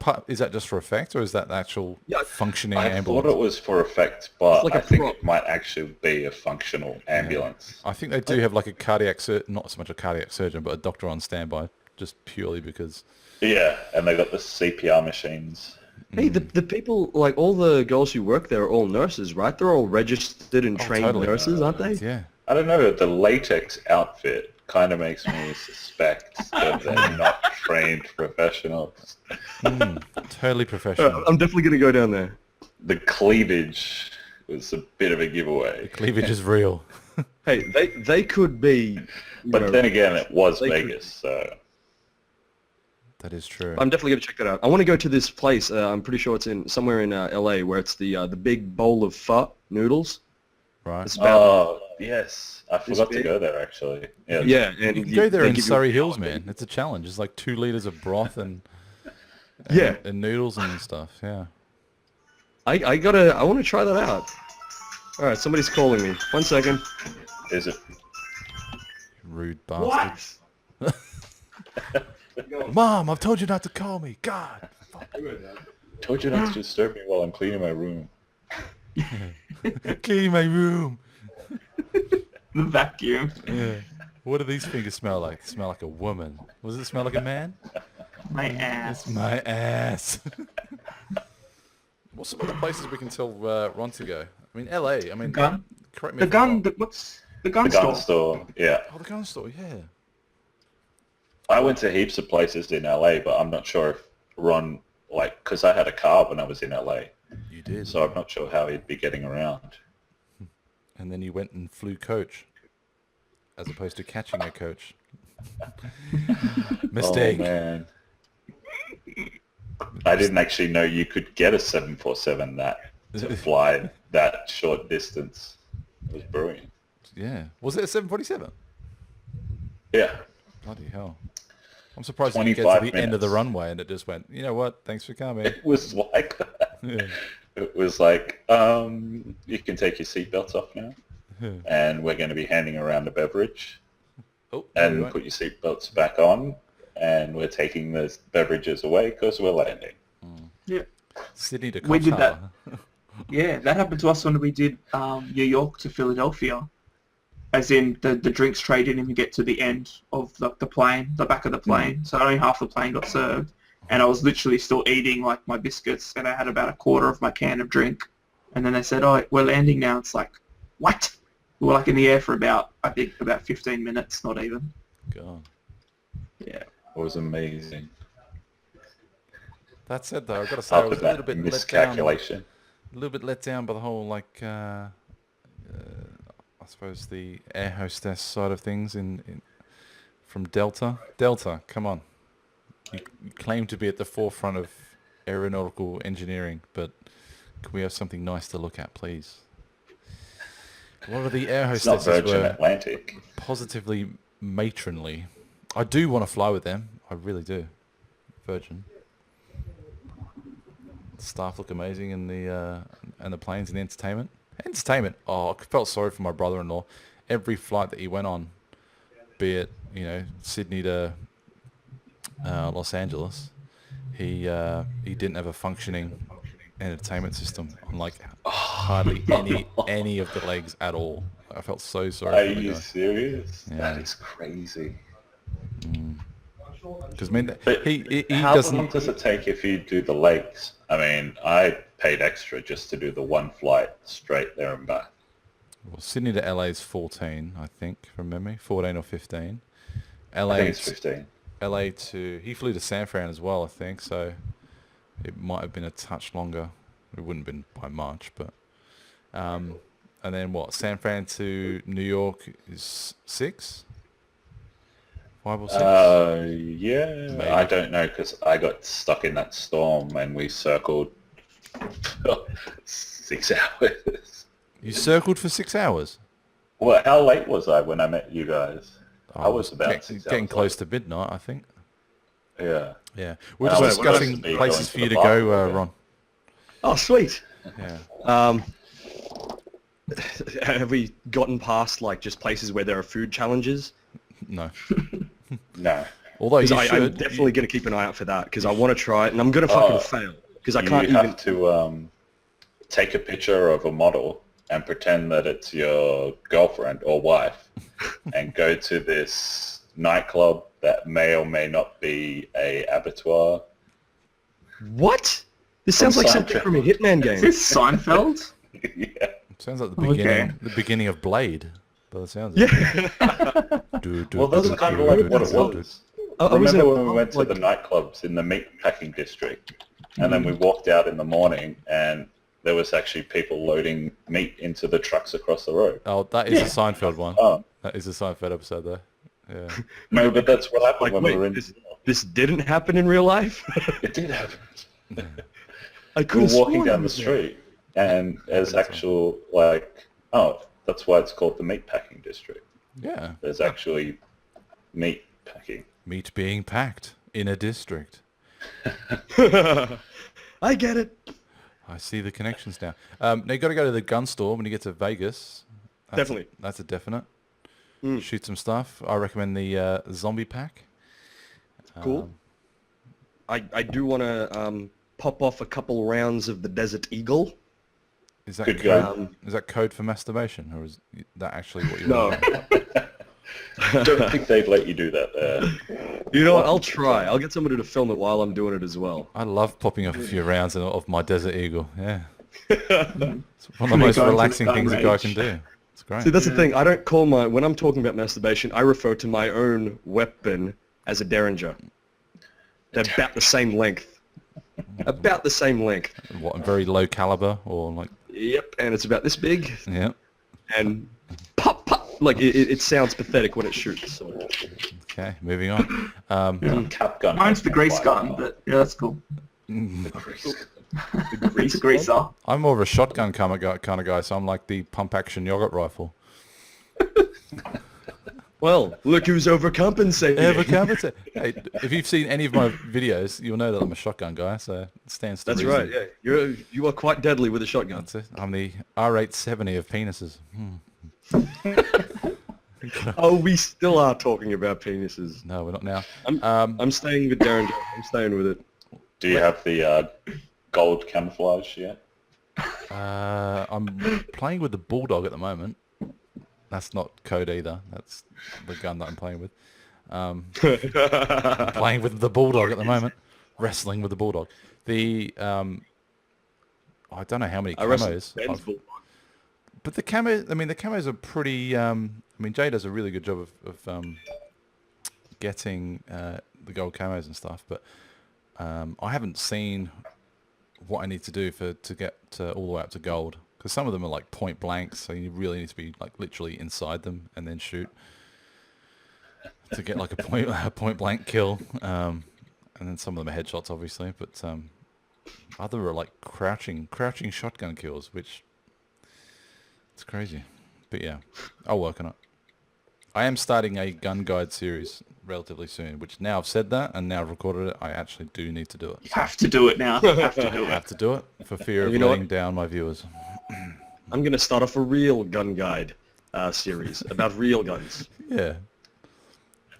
just for effect or is that the actual Yeah, functioning I ambulance? thought it was for effect, but like I a think prop. it might actually be a functional ambulance. I think they do have like a cardiac not so much a cardiac surgeon, but a doctor on standby, just purely because. Yeah, and they got the CPR machines. Hey, the people, like all the girls who work there are all nurses, right? They're all registered and trained totally. nurses, aren't they? Yeah. I don't know, the latex outfit kind of makes me suspect that they're not trained professionals. Totally professional. I'm definitely going to go down there. The cleavage was a bit of a giveaway. Cleavage is real. Hey, they could be... you But know, then again, it was they could- Vegas, so... That is true. I'm definitely going to check that out. I want to go to this place. I'm pretty sure it's in somewhere in LA where it's the big bowl of pho noodles. Right. It's about, Oh, yes. I forgot to big. go there, actually. Yeah. yeah, and You can go there they in give you- Surrey Hills, man. It's a challenge. It's like 2 liters of broth and Yeah. and noodles and stuff. Yeah. I want to try that out. All right, somebody's calling me. 1 second. Is it... Rude bastard. Mom, I've told you not to call me. God. Told you not to disturb me while I'm cleaning my room. Clean my room. The vacuum. Yeah. What do these fingers smell like? They smell like a woman. Does it smell like a man? My ass. It's my ass. What's some other places we can tell Ron to go? I mean, LA. I mean, Gun? correct me The if I'm gun, wrong. what's the gun The gun store? store, yeah. Oh, the gun store. Yeah. I went to heaps of places in LA, but I'm not sure if Ron, like, because I had a car when I was in LA, You did. so I'm not sure how he'd be getting around. And then you went and flew coach, as opposed to catching a coach. Mistake. Oh, man. I didn't actually know you could get a 747 to fly that short distance. It was brilliant. Yeah. Was it a 747? Yeah. Bloody hell. I'm surprised you didn't get to 25 the end of the minutes. runway and it just went, you know what, thanks for coming. It was like that. Yeah. It was like, you can take your seatbelts off now, and we're going to be handing around a beverage, Oh, there we and went. put your seatbelts back on, and we're taking the beverages away because we're landing. Yeah. Sydney to We did that. Coachella. Yeah, that happened to us when we did New York to Philadelphia. As in the drinks trade in and you get to the end of the plane, the back of the plane. So only half the plane got served. And I was literally still eating like my biscuits and I had about a quarter of my can of drink. And then they said, oh, we're landing now. It's like, what? We were like in the air for about 15 minutes, not even. God. Yeah. It was amazing. That said, though, I've got to say, I After was a little that bit let down. miscalculation. A little bit let down by the whole, like, I suppose the air hostess side of things from Delta. Delta, come on. You claim to be at the forefront of aeronautical engineering, but can we have something nice to look at, please? A lot of the air It's not hostesses Virgin were Atlantic. positively matronly. I do want to fly with them. I really do. Virgin. The staff look amazing and the planes and the entertainment. Entertainment. Oh, I felt sorry for my brother-in-law. Every flight that he went on, be it Sydney to Los Angeles, he didn't have a functioning entertainment system. Unlike hardly any of the legs at all. I felt so sorry Are for the you guy. serious? Yeah. That is crazy. Because I mean, But he how doesn't. long does it take if you do the legs? I mean, I paid extra just to do the one flight straight there and back. Well, Sydney to LA is 14, I think, from memory, 14 or 15. I LA think it's 15. LA to he flew to San Fran as well, I think, so it might have been a touch longer. It wouldn't have been by much, but and then what? San Fran to New York is 6, 5 or 6. Yeah, Maybe. I don't know because I got stuck in that storm and we circled 6 hours. You circled for 6 hours. Well, how late was I when I met you guys? I Oh, was about 6 getting hours close to midnight, I think. late. Yeah. Yeah, we're And I just was discussing supposed to be places going for to you the to bathroom go, again. Ron. Oh, sweet. Yeah. Have we gotten past like just places where there are food challenges? No. No. Although you Because I'm should. definitely going to keep an eye out for that because I want to try it and I'm going to fucking fail because I You can't have even. to take a picture of a model and pretend that it's your girlfriend or wife and go to this nightclub that may or may not be a abattoir. What? This sounds like something Seinfeld. from a Hitman Is game. this Seinfeld? Yeah. Sounds like Okay. the beginning of Blade. By the sounds of it. Yeah. Well, that's kind of like what it was. I was in Remember a when we pub, went to like- the nightclubs in the meat packing district and then we walked out in the morning and there was actually people loading meat into the trucks across the road. Oh, that is a Seinfeld one. Oh, That is a Seinfeld episode, though. Yeah. no, but that's what happened Like, when wait, we were in... this didn't happen in real life? It did happen. I We could were have walking sworn down I the was there. street and there's actual, like, oh, that's why it's called the meat packing district. Yeah. There's actually meat packing. Meat being packed in a district. I get it. I see the connections now. Now you got to go to the gun store when you get to Vegas. Definitely. That's a definite. Shoot some stuff. I recommend the zombie pack. Cool. I do want to pop off a couple rounds of the Desert Eagle. Is that Good code, go. is that code for masturbation, or is that actually what you're No. looking at? I don't think they'd let you do that there. You know what? I'll try. I'll get somebody to film it while I'm doing it as well. I love popping off a few rounds of my Desert Eagle. Yeah. It's one of the Can we most go into relaxing the gun things a guy range? can do. It's great. See, that's the thing. I don't call when I'm talking about masturbation, I refer to my own weapon as a derringer. They're about the same length. About the same length. What, very low caliber or like, Yep, and it's about this big, yeah. and pop, pop. Like, it sounds pathetic when it shoots. So. Okay, moving on. Cap gun. Mine's the grease Quite gun, fun. but yeah, that's cool. The grease. It's a greaser. I'm more of a shotgun kind of guy, so I'm like the pump action yogurt rifle. Well, look who's overcompensating. Hey, if you've seen any of my videos, you'll know that I'm a shotgun guy, so it stands to That's reason. right, yeah. You are quite deadly with a shotgun. That's it. I'm the R870 of penises. Oh, we still are talking about penises. No, we're not now. I'm staying with Derringer. I'm staying with it. Do you have the gold camouflage yet? I'm playing with the Bulldog at the moment. That's not code either. That's the gun that I'm playing with. Playing with the Bulldog at the moment. Wrestling with the Bulldog. I don't know how many I wrestled camos. Ben's I've- Bulldog. But the camos are pretty. Jay does a really good job of getting the gold camos and stuff. But I haven't seen what I need to do to get all the way up to gold. Because some of them are like point blanks, so you really need to be like literally inside them and then shoot to get like a point blank kill. And then some of them are headshots, obviously. But other are like crouching shotgun kills, which it's crazy. But yeah, I'll work on it. I am starting a gun guide series relatively soon, which now I've said that and now I've recorded it, I actually do need to do it. You have to do it now. You have to do I it. have to do it for fear of You know letting what? down my viewers. I'm going to start off a real gun guide series about real guns. Yeah.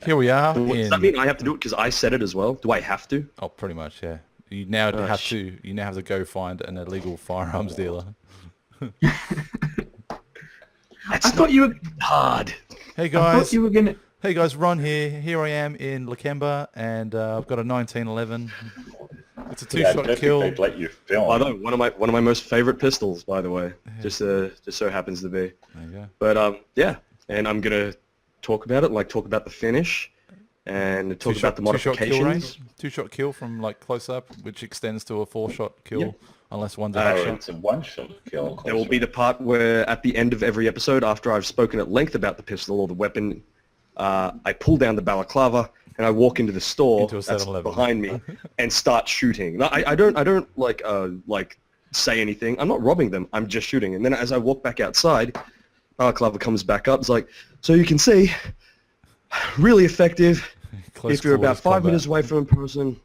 Here we are Does that mean I have to do it because I said it as well? Do I have to? Oh, pretty much, yeah. You now have shit. to. You now have to go find an illegal firearms dealer. I thought you were. Hard. Hey I guys, thought you were gonna. Hey guys, Ron here. Here I am in Lakemba, and I've got a 1911. It's a Yeah, I two-shot don't kill. think they'd let you film. I know one of my most favorite pistols, by the way. Just so happens to be. There you go. But yeah, and I'm gonna talk about it, like talk about the finish, and talk about the Two-shot kill modifications. range. Two-shot kill from like close-up, which extends to a 4-shot kill, Yep. unless one's a Oh, headshot. it's a one-shot kill. There will be the part where, at the end of every episode, after I've spoken at length about the pistol or the weapon, I pull down the balaclava and I walk into the store Into a that's 7-Eleven. behind me and start shooting. Now, I don't like say anything. I'm not robbing them. I'm just shooting. And then as I walk back outside, balaclava comes back up. It's like, so you can see, really effective. Close If you're about quarters 5 combat. meters away from a person,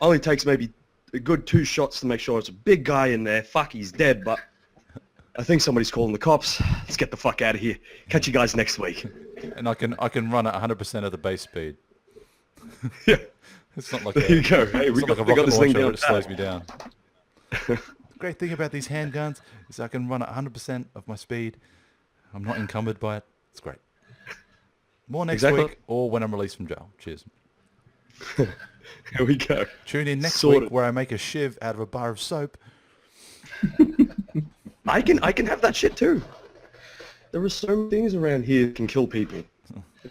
only takes maybe a good 2 shots to make sure it's a big guy in there. Fuck, he's dead, but I think somebody's calling the cops. Let's get the fuck out of here. Catch you guys next week. And I can run at 100% of the base speed. Yeah, It's not like there you go. Hey, it's we not like a got rocket this thing launcher down which slows pat. me down. The great thing about these handguns is I can run at 100% of my speed. I'm not encumbered by it. It's great. More next Exactly. week or when I'm released from jail. Cheers. Here we go. Tune in next Sorted. week where I make a shiv out of a bar of soap. I can have that shit too. There are so many things around here that can kill people.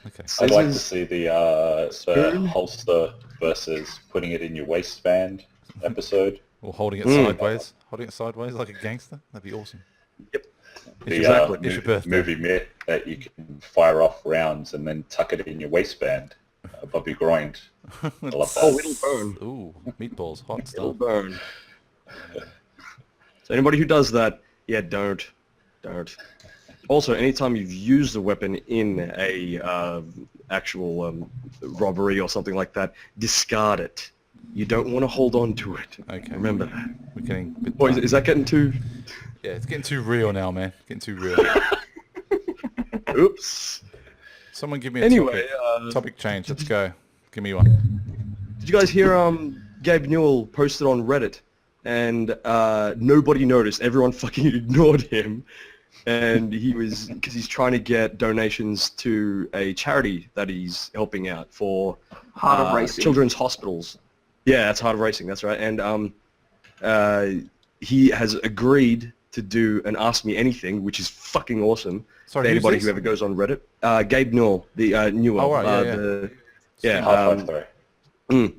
Okay. I'd like to Scissors, see the spoon. holster versus putting it in your waistband episode. Or holding it sideways. Holding it sideways like a gangster. That'd be awesome. Yep. It's Exactly. It's your birthday. Movie myth that you can fire off rounds and then tuck it in your waistband above your groin. I love that. Oh, it'll burn. Ooh, meatballs. Hot It'll stuff. burn. So anybody who does that, yeah, don't. Also, anytime you've used a weapon in a actual robbery or something like that, discard it. You don't want to hold on to it. Okay. Remember that. We're getting a bit Boy, dark. is that getting too... Yeah, it's getting too real now, man. Getting too real. Oops. Someone give me a Anyway, topic change. Let's go. Give me one. did you guys hear Gabe Newell posted on Reddit and nobody noticed. Everyone fucking ignored him. And because he's trying to get donations to a charity that he's helping out for Heart of Racing. children's hospitals. Yeah, that's Heart of Racing, that's right. And he has agreed to do an Ask Me Anything, which is fucking awesome. Sorry, for who's anybody this? who ever goes on Reddit. Gabe Newell, Newell. Oh, right, yeah. Yeah, Half-Life 3.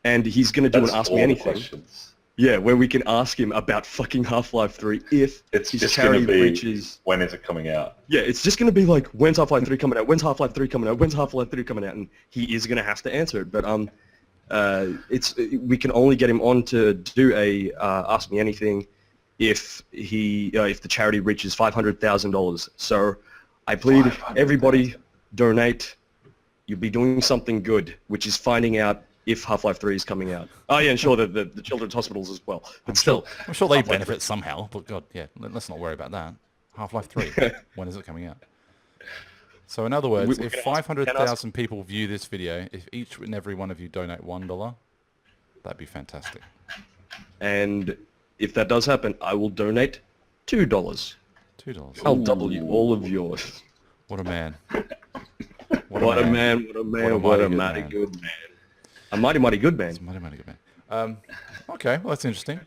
and he's going to do That's an Ask all Me the Anything. questions. Yeah, where we can ask him about fucking Half-Life 3 if It's his just going charity to be, reaches... when is it coming out? Yeah, it's just going to be like, when's Half-Life 3 coming out? When's Half-Life 3 coming out? When's Half-Life 3 coming out? And he is going to have to answer it. But we can only get him on to do a Ask Me Anything if the charity reaches $500,000. So I plead, everybody donate. You'll be doing something good, which is finding out if Half-Life 3 is coming out. Oh yeah, and sure, the children's hospitals as well. But still, I'm sure they Half-Life benefit somehow, but God, yeah, let's not worry about that. Half-Life 3, when is it coming out? So in other words, we're if gonna ask- 500,000 people view this video, if each and every one of you donate $1, that'd be fantastic. And if that does happen, I will donate $2. $2. I'll double you all of yours. What a man. What a man, what a mighty good man. A mighty, mighty good man. It's mighty, mighty good man. Okay, well that's interesting.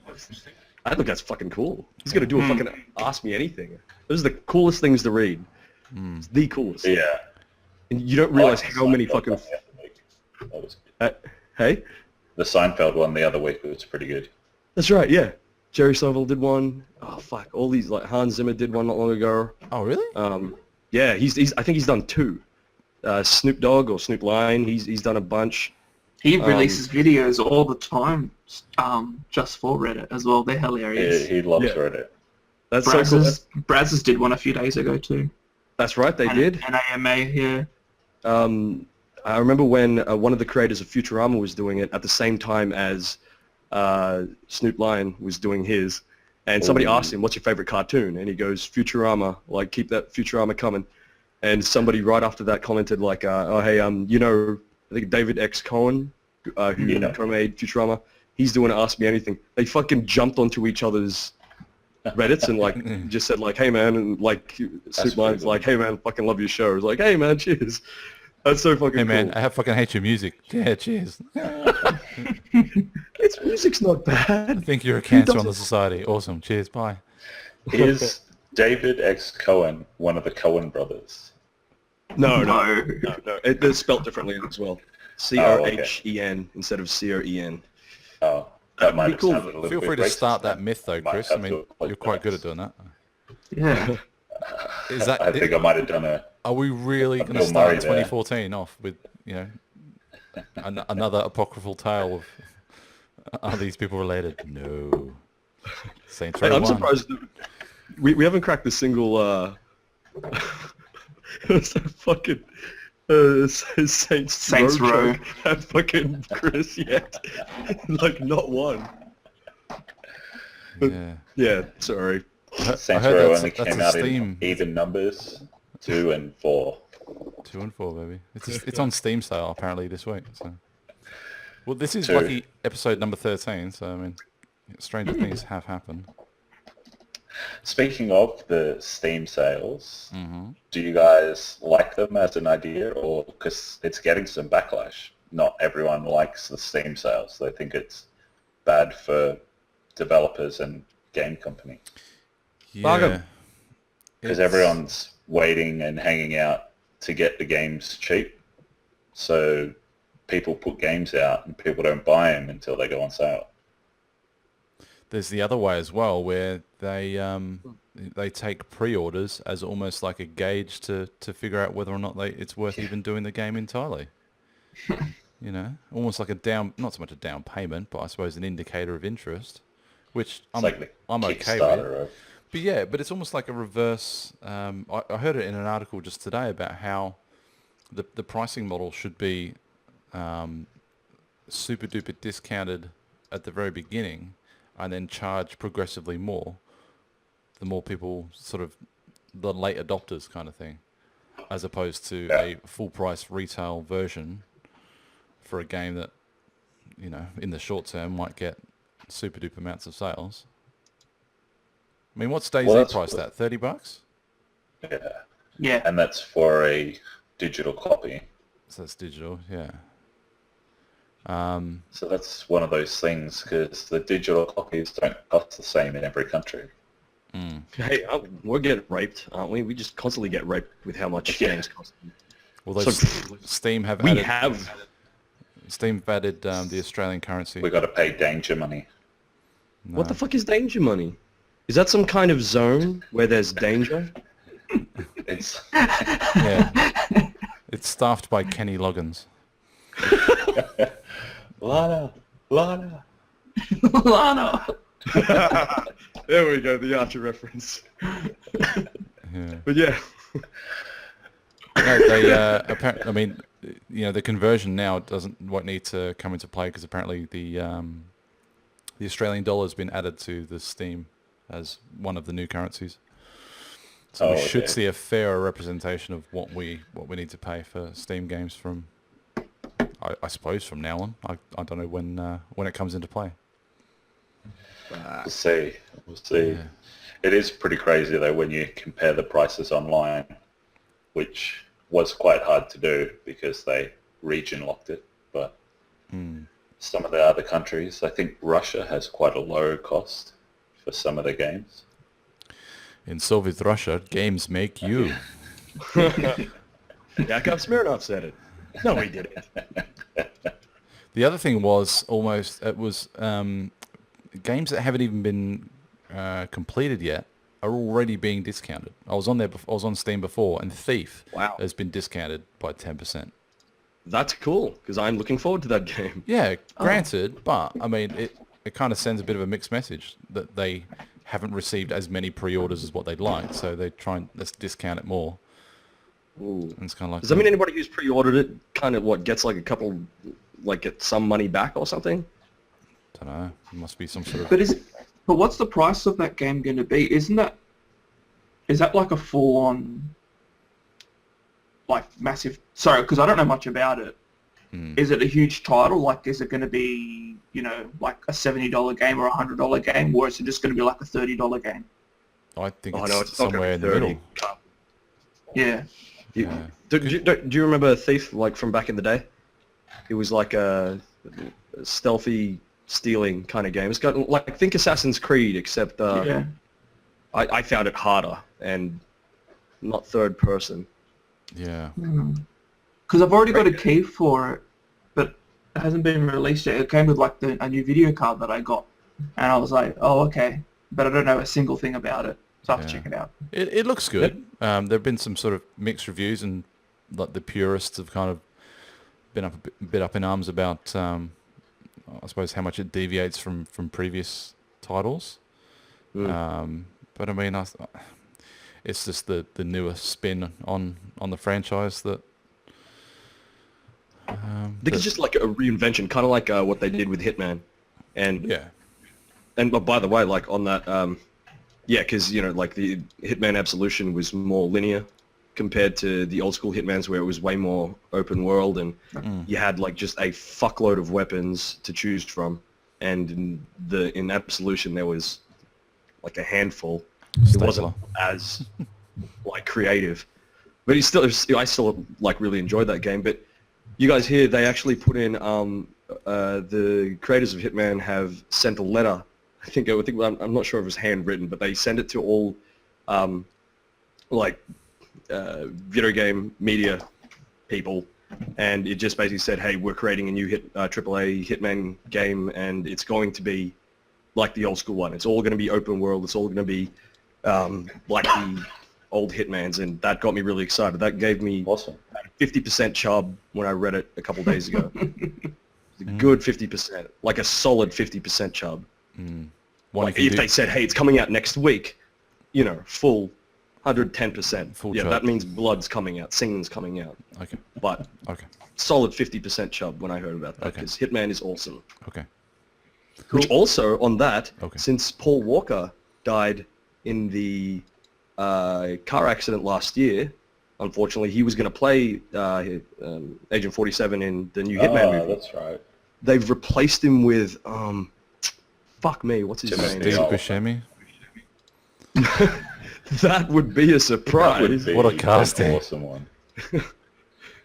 I think that's fucking cool. He's going to do a fucking Ask Me Anything. Those are the coolest things to read. It's the coolest. Yeah. And you don't realize Like how many Seinfeld fucking... one the other week. That was good. Hey? The Seinfeld one the other week was pretty good. That's right, yeah. Jerry Seinfeld did one. Oh, fuck. All these, like, Hans Zimmer did one not long ago. Oh really? Yeah, I think he's done 2. Snoop Dogg or Snoop Lion, he's done a bunch. He releases videos all the time, just for Reddit as well. They're hilarious. He loves Yeah. Reddit. That's so cool. Brazzers did one a few days ago too. That's right, they did. An AMA here. I remember when one of the creators of Futurama was doing it at the same time as Snoop Lion was doing his. And somebody asked him, what's your favorite cartoon? And he goes, Futurama, like, keep that Futurama coming. And somebody right after that commented, like, oh, hey, I think David X. Cohen, who made Futurama, he's doing Ask Me Anything. They fucking jumped onto each other's Reddits and like just said like, hey man, and like Supermine's like, hey man, fucking love your show. It's like, hey man, cheers. That's so fucking Hey cool. man, I fucking hate your music. Yeah, cheers. Its music's not I bad. think you're a cancer on the society. Awesome. Cheers. Bye. Is David X. Cohen one of the Cohen brothers? No. No. It's spelled differently as well. Corhen instead of Coen. Oh, that might have cool. sounded a little Feel bit free to racist start that then. myth though, Might Chris. I have to mean, you're quite good at doing that. Yeah. Is that? I think I might have done a... Are we really going to Bill start Murray there. 2014 off with, another apocryphal tale of are these people related? No. Saints Row I'm 1. surprised that we haven't cracked a single fucking Saints Row. joke at fucking Chris yet. Like not one. Yeah. Yeah, sorry. Saints I heard Row that's only a came out Steam. in even numbers, 2 and 4. 2 and 4, baby. It's on Steam sale apparently this week. So, well, this is 2. lucky episode number 13. So I mean, stranger things have happened. Speaking of the Steam sales, do you guys like them as an idea, or because it's getting some backlash? Not everyone likes the Steam sales. They think it's bad for developers and game company. Yeah. Because everyone's waiting and hanging out to get the games cheap. So people put games out and people don't buy them until they go on sale. There's the other way as well, where they take pre-orders as almost like a gauge to figure out whether or not it's worth even doing the game entirely. Almost like not so much a down payment, but I suppose an indicator of interest, which I'm okay with. But yeah, but it's almost like a reverse. I heard it in an article just today about how the pricing model should be super duper discounted at the very beginning, and then charge progressively more, the more people the late adopters kind of thing, as opposed to a full price retail version for a game that, in the short term might get super duper amounts of sales. I mean, what's DayZ priced at? $30? Yeah. Yeah. And that's for a digital copy. So that's digital, yeah. So that's one of those things, because the digital copies don't cost the same in every country. Hey, we're getting raped, aren't we? We just constantly get raped with how much games cost. Well, Steam have added the Australian currency. We got to pay danger money. No. What the fuck is danger money? Is that some kind of zone where there's danger? It's Yeah. It's staffed by Kenny Loggins. Lana. Lana. There we go, the Archer reference. Yeah. But yeah. No, they apparently. I mean, the conversion now won't need to come into play because apparently the Australian dollar has been added to the Steam as one of the new currencies. So we should see a fairer representation of what we need to pay for Steam games from, I suppose, from now on. I don't know when it comes into play. We'll see. Yeah. It is pretty crazy though when you compare the prices online, which was quite hard to do because they region locked it. But some of the other countries, I think Russia has quite a low cost for some of the games. In Soviet Russia, games make you. Yakov Smirnov said it. No, he didn't. The other thing was games that haven't even been completed yet are already being discounted. I was on Steam before, and Thief has been discounted by 10%. That's cool, because I'm looking forward to that game. Yeah, granted, but I mean, it kind of sends a bit of a mixed message that they haven't received as many pre-orders as what they'd like, so they try and let's discount it more. Ooh. And it's kind of like, does that mean anybody who's pre-ordered it kind of gets like a couple, get some money back or something? I don't know. It must be some sort of. But what's the price of that game going to be? Is that like a full-on, like massive? Sorry, because I don't know much about it. Is it a huge title? Like, is it going to be, like a $70 game or a $100 game, or is it just going to be like a $30 game? I think Oh it's, no, it's not somewhere in going the to be middle. 30. Yeah. Do you remember Thief, like, from back in the day? It was like a stealthy stealing kind of game. It's got, like, think Assassin's Creed, except Yeah. I found it harder and not third person. Yeah. Because I've already got a key for it, but it hasn't been released yet. It came with like a new video card that I got, and I was like, oh, okay, but I don't know a single thing about it, so I have to check it out. It looks good. There have been some sort of mixed reviews, and like the purists have kind of been a bit up in arms about, I suppose, how much it deviates from previous titles. But I mean, it's just the newer spin on the franchise that. I think it's just like a reinvention, kind of like what they did with Hitman, and Yeah. And by the way, like on that, yeah, because you know, like the Hitman Absolution was more linear compared to the old school Hitmans, where it was way more open world, and you had like just a fuckload of weapons to choose from, and in Absolution there was like a handful. It wasn't as like creative, but I still like really enjoyed that game. But you guys here, they actually put in the creators of Hitman have sent a letter. I'm not sure if it was handwritten, but they sent it to all video game media people, and it just basically said, hey, we're creating a new AAA Hitman game, and it's going to be like the old school one. It's all going to be open world. It's all going to be like the old Hitmans, and that got me really excited. That gave me Awesome. 50% chub when I read it a couple days ago. A good 50%, like a solid 50% chub. Like if they said, hey, it's coming out next week, you know, full 110%. Full yeah, chub. that means blood's coming out, scene's coming out. Okay. But solid 50% chub when I heard about that, because Hitman is awesome. Okay. Cool. Which also, on that, Okay. since Paul Walker died in the car accident last year, unfortunately, he was going to play Agent 47 in the new Hitman movie. That's right. They've replaced him with, fuck me, what's his name? Steve Buscemi. That would be a surprise. What a casting. An awesome one.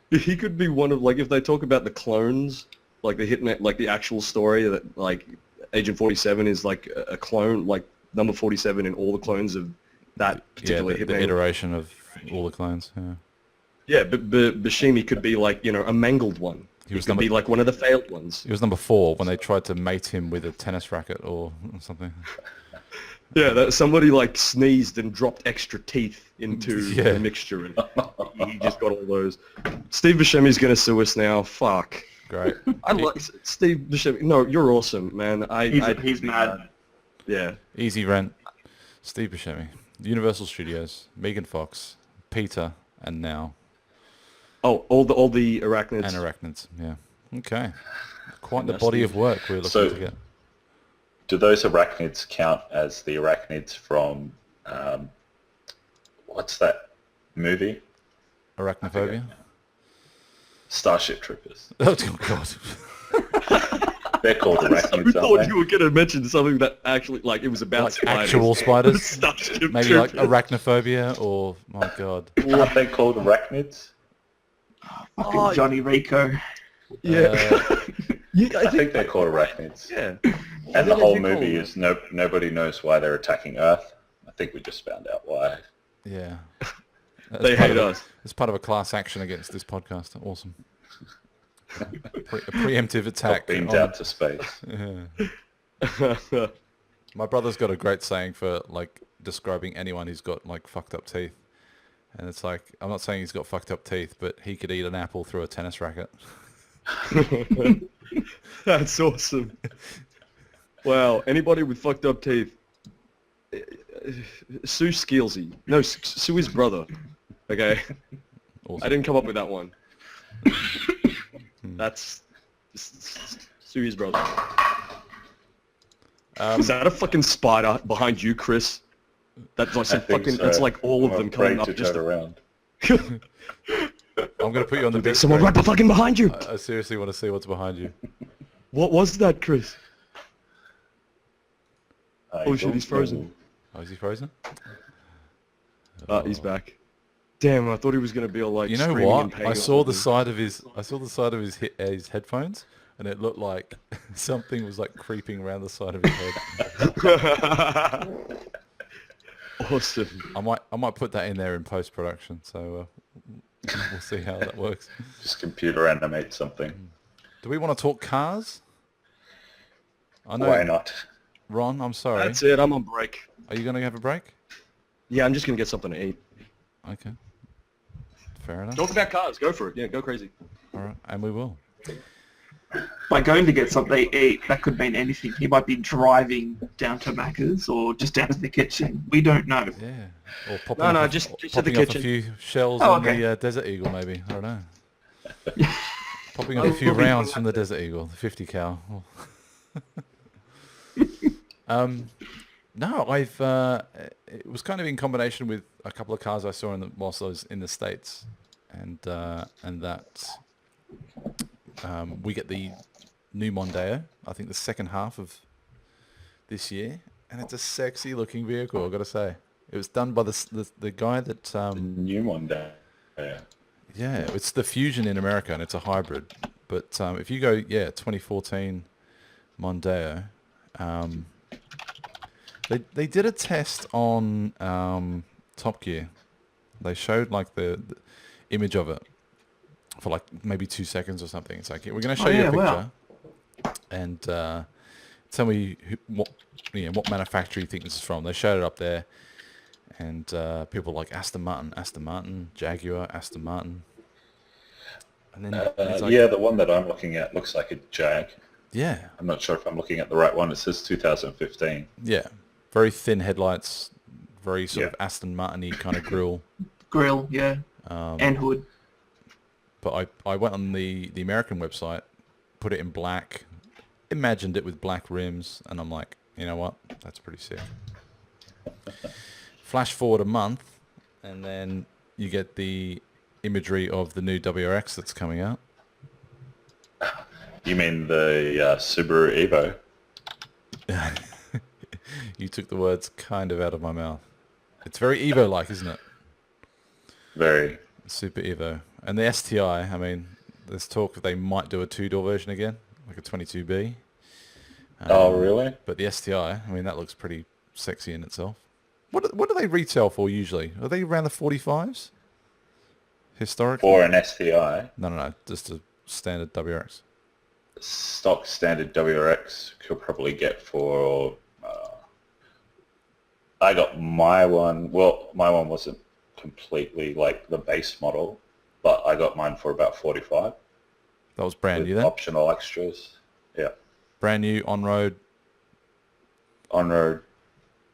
He could be one of, like, if they talk about the clones, like the Hitman, like the actual story that, like, Agent 47 is like a clone, like number 47 in all the clones of that particular Hitman. The iteration of all the clones. Yeah. Yeah, but Buscemi could be like, you know, a mangled one. He could be like one of the failed ones. He was number 4 when they tried to mate him with a tennis racket or something. Yeah, that somebody like sneezed and dropped extra teeth into the mixture, and he just got all those. Steve Buscemi's gonna sue us now. Fuck. Great. I like Steve Buscemi. No, you're awesome, man. He's mad. Yeah. Easy Rent. Steve Buscemi. Universal Studios. Megan Fox. Peter. And now. Oh, all the arachnids. And arachnids. Yeah. Okay. Quite the body of work we're looking to get. Do those arachnids count as the arachnids from, what's that movie? Arachnophobia? Starship Troopers. Oh, God. They're called arachnids, I thought aren't you were going to mention something that actually, like, it was about like spiders. actual spiders? Starship Maybe Troopers. like arachnophobia or, my God. they? Aren't they called arachnids? Fucking Johnny Rico. Yeah. I think they're called arachnids. Yeah. And the whole movie is nobody knows why they're attacking Earth. I think we just found out why. Yeah. They hate us. It's part of a class action against this podcast. Awesome. A preemptive attack. Got beamed out to space. Yeah. My brother's got a great saying for like describing anyone who's got like fucked up teeth. And it's like, I'm not saying he's got fucked up teeth, but he could eat an apple through a tennis racket. That's awesome. Wow, anybody with fucked up teeth, sue Skeelsy. No, sue his brother. Okay? Awesome. I didn't come up with that one. That's sue his brother. Is that a fucking spider behind you, Chris? That's like some fucking. So. It's like all of them coming up to just turn around. I'm going to put you on the big someone screen. right fucking behind you. I seriously want to see what's behind you. What was that, Chris? Oh shit, he's frozen. Oh, is he frozen? He's back. Damn, I thought he was gonna be all like. You know screaming in what? pain I or saw the something. side of his headphones, and it looked like something was like creeping around the side of his head. Awesome. I might put that in there in post production. So we'll see how that works. Just computer animate something. Do we want to talk cars? I know, Why not? Ron. I'm sorry. That's it. I'm on break. Are you going to have a break? Yeah, I'm just gonna get something to eat. Okay. Fair enough. Talk about cars. Go for it. Yeah, go crazy. All right, and we will. By going to get something to eat, that could mean anything. He might be driving down to Macca's or just down to the kitchen. We don't know. Yeah. Or popping No, off just to the popping off kitchen. a few shells Oh, on okay. the Desert Eagle, maybe. I don't know. Popping off a few rounds from the Desert Eagle, the 50 cal. No, it was kind of in combination with a couple of cars I saw whilst I was in the States, and that we get the new Mondeo. I think the second half of this year, and it's a sexy looking vehicle. I've got to say, it was done by the guy that New one day. yeah, it's the Fusion in America, and it's a hybrid. But if you go 2014 Mondeo. They did a test on Top Gear. They showed like the image of it for like maybe 2 seconds or something. It's like, we're going to show you a picture and tell me what manufacturer you think this is from. They showed it up there, and people like Aston Martin, Jaguar, Aston Martin. And then it's like, Yeah, the one that I'm looking at looks like a Jag. yeah, I'm not sure if I'm looking at the right one. It says 2015. yeah, very thin headlights, very sort Yeah. of Aston Martin-y kind of grille. Grill, yeah, and hood. But I went on the American website, put it in black, imagined it with black rims, and I'm like, you know what? That's pretty sick. Flash forward a month, and then you get the imagery of the new WRX that's coming out. You mean the Subaru Evo? You took the words kind of out of my mouth. It's very Evo-like, isn't it? Very. Super Evo. And the STI, I mean, there's talk that they might do a two-door version again, like a 22B. Oh, really? But the STI, I mean, that looks pretty sexy in itself. What do they retail for usually? Are they around the 45s? Historically? For an STI, No, just a standard WRX. stock standard WRX could probably get for... I got my one... Well, my one wasn't completely like the base model, but I got mine for about 45. That was brand new with then? optional extras. Yeah. Brand new, on-road. On-road,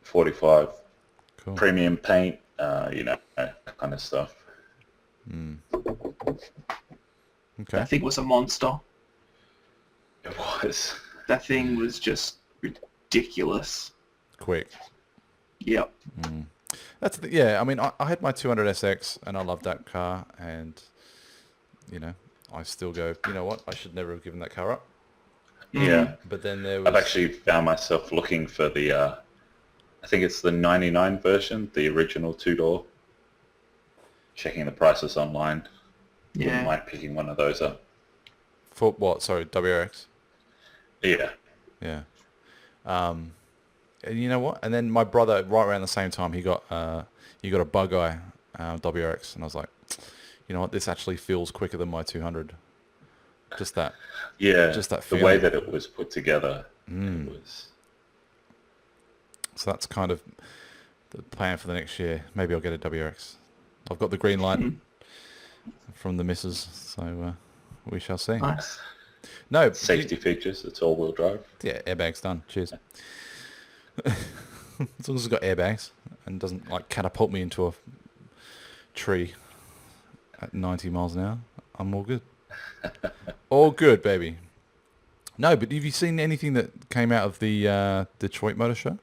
45. Cool. Premium paint, that kind of stuff. Okay. That thing was a monster. It was. That thing was just ridiculous. Quick. Yep. I mean, I had my 200SX and I loved that car, and I still go, you know what, I should never have given that car up. Yeah. But then there was... I've actually found myself looking for the, I think it's the 99 version, the original two-door. Checking the prices online. Wouldn't Yeah. mind picking one of those up. For what? Sorry, WRX? Yeah. Yeah. And you know what? And then my brother, right around the same time, he got a Bug-Eye WRX, and I was like, you know what? This actually feels quicker than my 200. Just that. Yeah. Just that the way feeling. that it was put together. It was... So that's kind of the plan for the next year. Maybe I'll get a WRX. I've got the green light from the missus, so we shall see. Nice. No, Safety features, it's all-wheel drive. yeah, airbags done. Cheers. As long as it's got airbags and doesn't like catapult me into a tree at 90 miles an hour, I'm all good. All good, baby. No, but have you seen anything that came out of the Detroit Motor Show?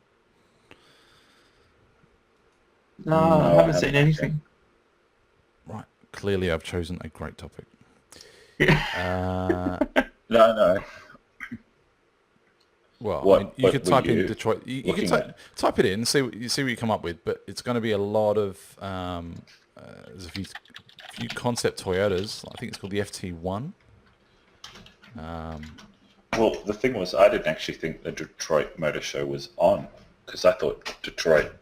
No, I haven't seen anything. Right. Clearly, I've chosen a great topic. No. Well, What- I mean, you what could were type you in Detroit. You can looking at? type it in and see what you come up with. But it's going to be a lot of there's a few concept Toyotas. I think it's called the FT1. Well, the thing was, I didn't actually think the Detroit Motor Show was on, because I thought Detroit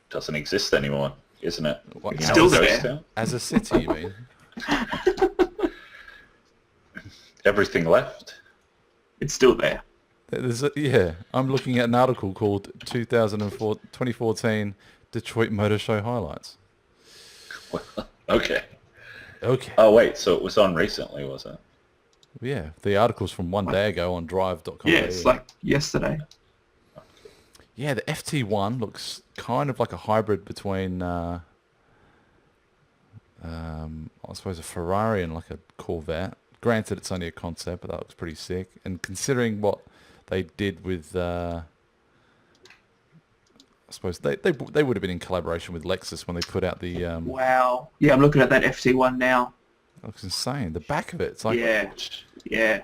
doesn't exist anymore, isn't it? What, It's Still now a there. ghost town. As a city, you mean? Everything left. It's still there. Yeah, I'm looking at an article called 2014 Detroit Motor Show highlights. Well, okay. Okay. Oh wait, so it was on recently, was it? Yeah, the article's from one day ago on drive.com. Yeah, it's like yesterday. Yeah, the FT1 looks kind of like a hybrid between, I suppose, a Ferrari and like a Corvette. Granted, it's only a concept, but that looks pretty sick. And considering what they did with, I suppose they would have been in collaboration with Lexus when they put out the. Wow. Yeah, I'm looking at that FT1 now. That looks insane. The back of it's like Yeah. Yeah.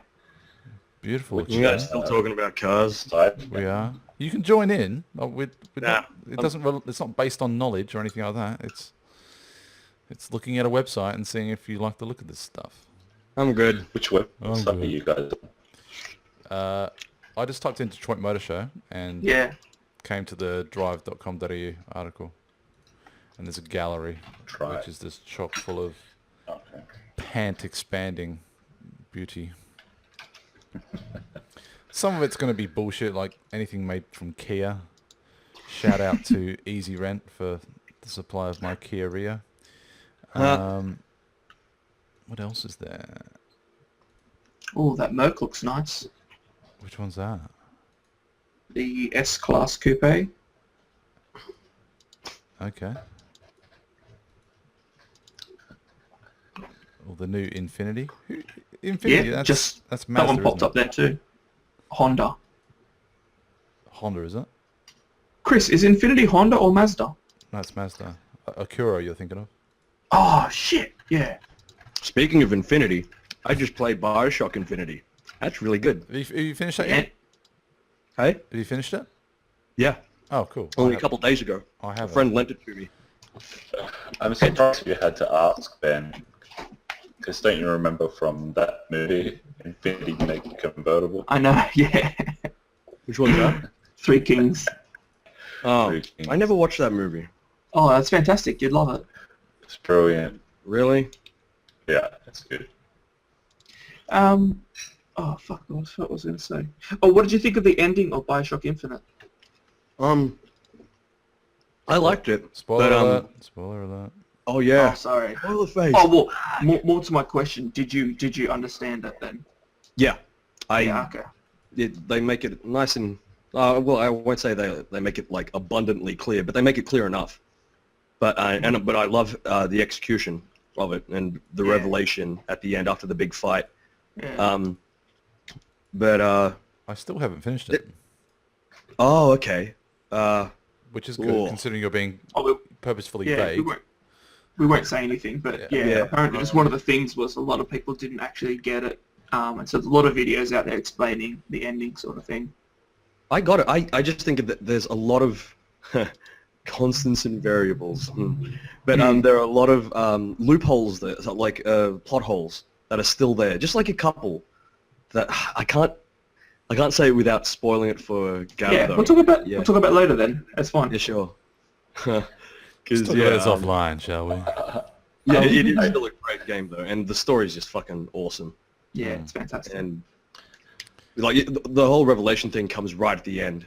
beautiful. Which- You guys still talking about cars? Side. We are. You can join in. Nah, It doesn't. It's not based on knowledge or anything like that. It's looking at a website and seeing if you like the look of this stuff. I'm good. Which website good. are you guys on? I just typed in Detroit Motor Show and Yeah. came to the drive.com.au article, and there's a gallery Drive. which is just chock full of Okay. pant expanding beauty. Some of it's going to be bullshit, like anything made from Kia. Shout out to Easy Rent for the supply of my Kia Rio. What else is there? Oh, that Merc looks nice. Which one's that? The S-Class Coupe. Okay. Or the new Infinity. Infinity. Yeah, that's that Mazda, one popped isn't up there too. Honda. it? Honda, is it? Chris, is Infinity Honda or Mazda? That's Mazda. Acura, you're thinking of? Oh, shit. Yeah. Speaking of Infinity, I just played Bioshock Infinity. That's really good. Have you finished that Yeah. yet? Hey? Have you finished it? Yeah. Oh, cool. Only a couple days ago. I A have. friend lent it to me. I'm surprised you had to ask, Ben, because don't you remember from that movie, Infinity Make It Convertible? I know, yeah. Which one's that? Three Kings. Oh, Three Kings. I never watched that movie. Oh, that's fantastic. You'd love it. It's brilliant. Really? Yeah, it's good. Oh, fuck, what was I going to say? Oh, what did you think of the ending of Bioshock Infinite? I liked it. Spoiler but, alert. Spoiler alert. Oh yeah. Oh, sorry. Spoiler face. Oh, well, more to my question. Did you understand it then? Yeah. Yeah, okay. They make it nice and well, I won't say they make it like abundantly clear, but they make it clear enough. But I love the execution of it and the Yeah. revelation at the end after the big fight. Yeah. But I still haven't finished it, oh, okay. which is good Cool. considering you're being Oh, purposefully yeah, vague. we won't say anything, but yeah, Yeah. apparently it's one of the things was a lot of people didn't actually get it. And so there's a lot of videos out there explaining the ending sort of thing. I got it. I just think that there's a lot of constants and variables. But there are a lot of loopholes there, so like plot holes that are still there. Just like a couple that I can't say it without spoiling it for Gav. Yeah, though. we'll talk about Yeah. we'll talk about it later then. That's fine. Yeah, sure. Let's Because talk about this offline, shall we? yeah, it is still a great game though, and the story is just fucking awesome. Yeah, it's fantastic. And like the whole revelation thing comes right at the end.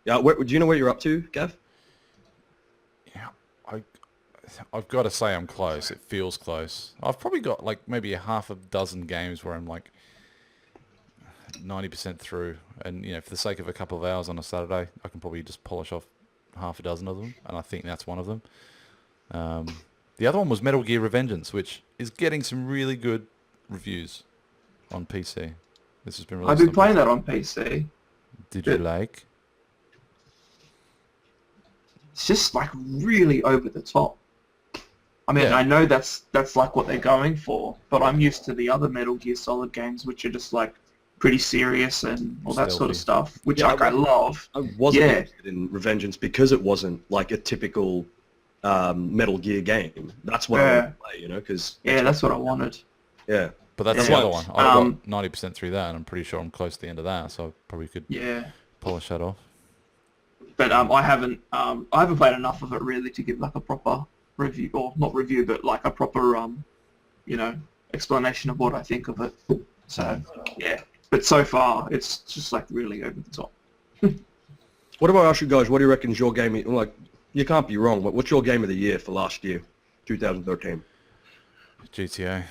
Yeah, do you know where you're up to, Gav? Yeah, I've got to say I'm close. It feels close. I've probably got like maybe a half a dozen games where I'm like 90% through, and you know, for the sake of a couple of hours on a Saturday, I can probably just polish off half a dozen of them, and I think that's one of them. The other one was Metal Gear Revengeance, which is getting some really good reviews on PC. This has been released I've been on playing PC. that on PC. Did you like? It's just like really over the top. I mean, Yeah. I know that's like what they're going for, but I'm used to the other Metal Gear Solid games, which are just like pretty serious and all that sort of Stealthy. stuff, which Yeah, like I love. I wasn't Yeah. interested in Revengeance because it wasn't like a typical Metal Gear game. That's what I wanted to play, you know, because... Yeah, that's what I wanted. Yeah. But that's Yeah. the other one. I got Um, 90% through that, and I'm pretty sure I'm close to the end of that, so I probably could Yeah. polish that off. But I haven't played enough of it really to give like a proper review, or not review, but like a proper you know, explanation of what I think of it. So yeah, but so far it's just like really over the top. What about ask you guys? What do you reckon is your game? Like, you can't be wrong. But what's your game of the year for last year, 2013? GTA.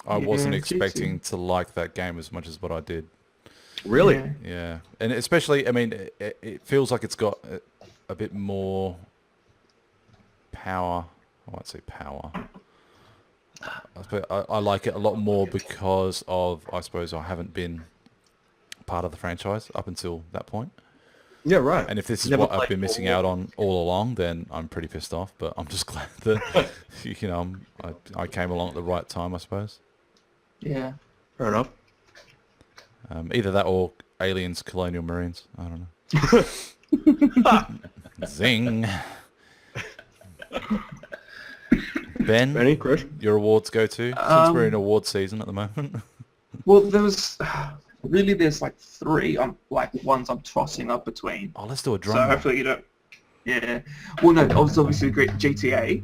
I wasn't GTA. expecting to like that game as much as what I did. Really? Yeah. Yeah, and especially, I mean, it feels like it's got a bit more power. I won't say power. I like it a lot more because of, I suppose, I haven't been part of the franchise up until that point. Yeah, right. And if this is Never what I've played been missing before. out on all along, then I'm pretty pissed off. But I'm just glad that, you know, I came along at the right time, I suppose. Yeah. Fair enough. Either that or Aliens, Colonial Marines. I don't know. Zing. Ben, Benny, Chris? your awards go to? Since we're in award season at the moment. Well, there's like three. Like ones I'm tossing up between. Oh, let's do a drum So roll. hopefully you don't. Yeah. Well, no, obviously great GTA.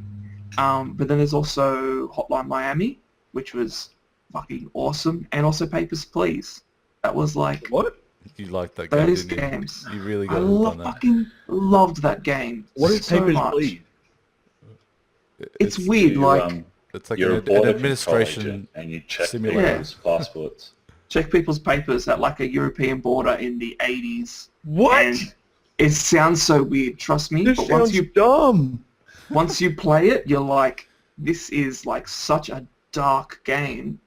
But then there's also Hotline Miami, which was fucking awesome, and also Papers, Please. That was like What? You liked that game, those didn't you? games. You really I got it on that. fucking loved that game. What is so Papers, much. Please? It's weird, You, like It's like you're a an border administration control agent and you check simulator. people's passports. check people's papers at like a European border in the 80s. What? And it sounds so weird, trust me. This But sounds dumb. once you play it, you're like, this is like such a dark game,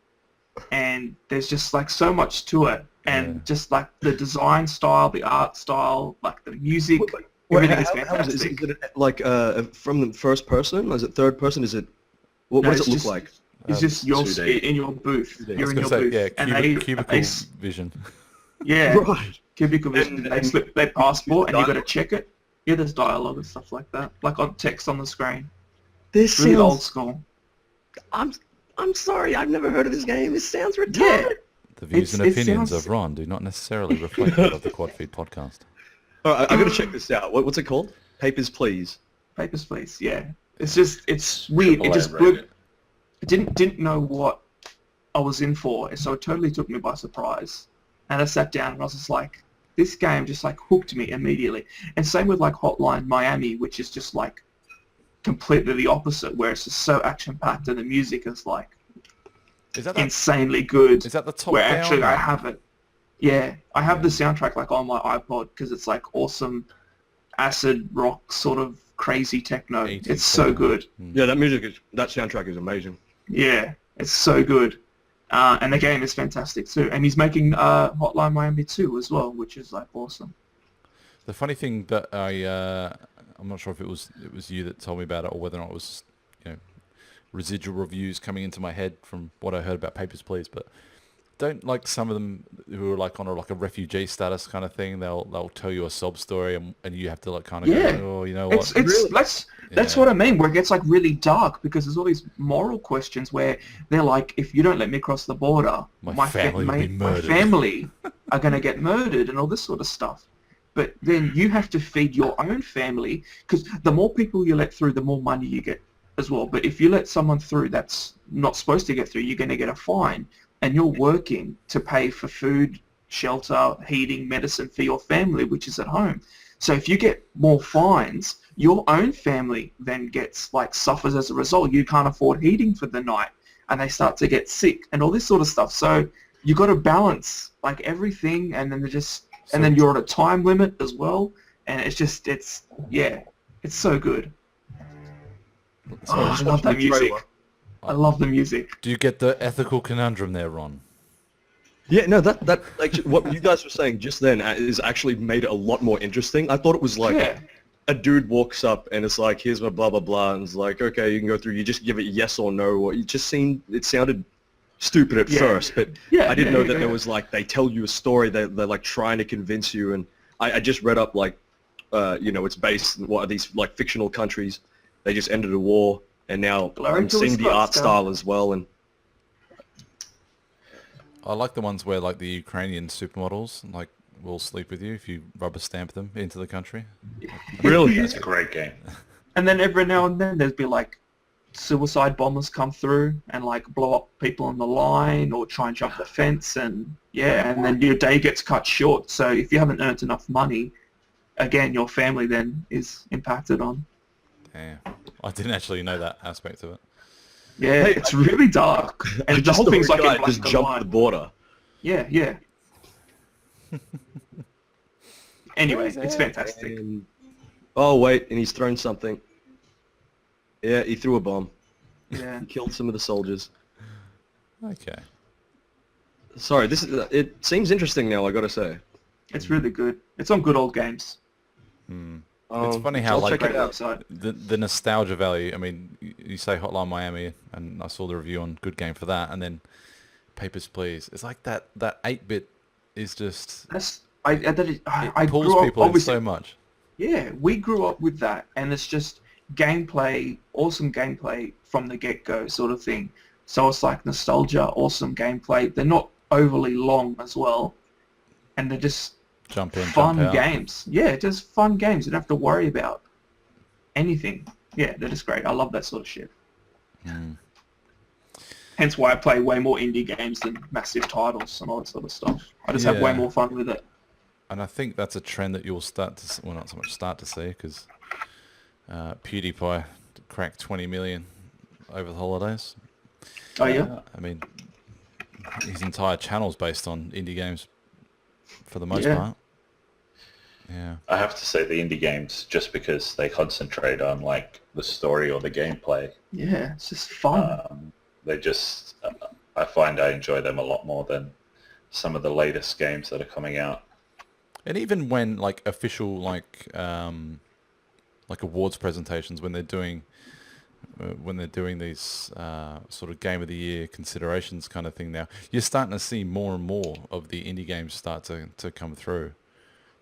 and there's just like so much to it, and Yeah. just like the design style, the art style, like the music, Wait, everything is how is fantastic. it like from the first person? Is it third person? Is it what No, does it's it look just- like? It's just your 2D. in your booth. I was You're in I was your gonna booth, say, and yeah, they cubicle they vision. yeah, Right. cubicle vision. They And- slip their passport, and you got to dialogue. check it. Yeah, there's dialogue and stuff like that, like on text on the screen. This Really old sounds. school. I'm sorry. I've never heard of this game. It sounds Yeah. retarded. The views and it opinions sounds- of Ron do not necessarily reflect that of the QuadFeed podcast. All right, I got to check this out. What's it called? Papers, Please. Papers, Please. Yeah, it's weird. It just blew. Elaborate. I didn't know what I was in for, so it totally took me by surprise. And I sat down and I was just like, this game just like hooked me immediately. And same with like Hotline Miami, which is just like completely the opposite, where it's just so action packed and the music is like Is that insanely good. is that the top Where down? actually I one? have it. Yeah, I have the soundtrack like on my iPod because it's like awesome acid rock sort of crazy techno. 80s It's so techno. good. Yeah, that soundtrack is amazing. Yeah, it's so good. And the game is fantastic too. And he's making Hotline Miami 2 as well, which is like awesome. The funny thing that I'm not sure if it was you that told me about it or whether or not it was, you know, residual reviews coming into my head from what I heard about Papers, Please, but don't like some of them who are like on a refugee status kind of thing. They'll tell you a sob story and you have to like kind of Yeah. go, oh, you know what? It's that's Yeah. what I mean, where it gets like really dark because there's all these moral questions where they're like, if you don't let me cross the border, My family will be my murdered. family are going to get murdered and all this sort of stuff. But then you have to feed your own family because the more people you let through, the more money you get as well. But if you let someone through that's not supposed to get through, you're going to get a fine. And you're working to pay for food, shelter, heating, medicine for your family, which is at home. So if you get more fines, your own family then gets like suffers as a result. You can't afford heating for the night and they start to get sick and all this sort of stuff. So you got to balance like everything, and then and then you're on a time limit as well. And it's so good. I love that music. I love the music. Do you get the ethical conundrum there, Ron? Yeah, no, that like what you guys were saying just then is actually made it a lot more interesting. I thought it was like Yeah. a dude walks up and it's like, here's my blah blah blah, and it's like, okay, you can go through. You just give it yes or no, or it sounded stupid at first, but Yeah, I didn't yeah, know that yeah. there was like they tell you a story. They're like trying to convince you, and I just read up like it's based in what are these like fictional countries. They just ended a war, and now Glory I'm to seeing the Scots, art go. style as well, and I like the ones where like the Ukrainian supermodels like will sleep with you if you rubber stamp them into the country. really, That's a great game. And then every now and then there'd be like suicide bombers come through and like blow up people on the line or try and jump the fence, and and then your day gets cut short. So if you haven't earned enough money, again, your family then is impacted on. Damn. I didn't actually know that aspect of it. Yeah, it's really dark. I And the just whole saw thing's a like guy in black just and jumped white. the border. Yeah. Anyway, it's fantastic. And, oh wait, and he's thrown something. Yeah, he threw a bomb. Yeah. He killed some of the soldiers. Okay. Sorry, it seems interesting now. I gotta say. It's really good. It's on Good Old Games. It's funny how I'll like check it out. Website. the nostalgia value. I mean, you say Hotline Miami, and I saw the review on Good Game for that, and then Papers, Please. It's like that 8-bit is just I pulls grew up people in obviously. so much. Yeah, we grew up with that, and it's just gameplay, awesome gameplay from the get-go sort of thing. So it's like nostalgia, awesome gameplay. They're not overly long as well, and they're just Jump in, fun jump out. games. Yeah, just fun games. You don't have to worry about anything. Yeah, they're just great. I love that sort of shit. Hence why I play way more indie games than massive titles and all that sort of stuff. I just have way Yeah. more fun with it. And I think that's a trend that you'll start to, well, not so much start to see, because PewDiePie cracked 20 million over the holidays. Oh yeah? I mean, his entire channel's based on indie games for the most Yeah. part. Yeah. I have to say the indie games, just because they concentrate on like the story or the gameplay, Yeah, it's just fun. they just, I find I enjoy them a lot more than some of the latest games that are coming out. And even when like official like awards presentations, when they're doing these sort of game of the year considerations kind of thing, now you're starting to see more and more of the indie games start to come through.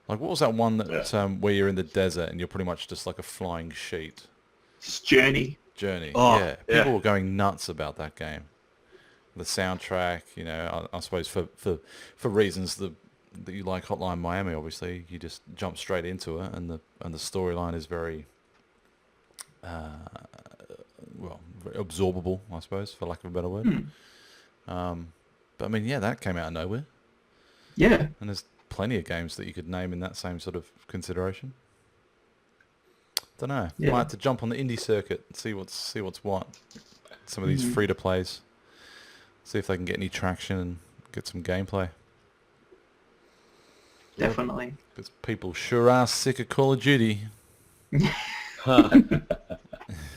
Like what was that one that where you're in the desert and you're pretty much just like a flying sheet? It's Journey. Journey. Oh, yeah, yeah. people were going nuts about that game. The soundtrack, I suppose for reasons that you like Hotline Miami, obviously, you just jump straight into it, and the storyline is very, very absorbable, I suppose, for lack of a better word. But I mean, yeah, that came out of nowhere, Yeah. and there's plenty of games that you could name in that same sort of consideration. Don't know. Yeah. Might have to jump on the indie circuit and see what's what. Some of these free to plays. See if they can get any traction and get some gameplay. Definitely. Because people sure are sick of Call of Duty.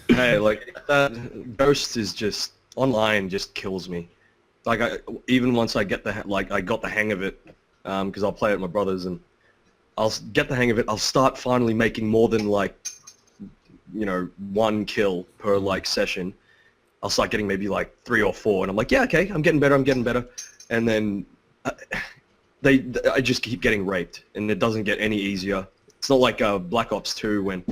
Hey, like that Ghost is just online, just kills me. Like even once I get I got the hang of it, because I'll play it with my brothers, and I'll get the hang of it. I'll start finally making more than like, one kill per like session. I'll start getting maybe like 3 or 4, and I'm like, yeah, okay, I'm getting better. And then I just keep getting raped, and it doesn't get any easier. It's not like Black Ops 2 when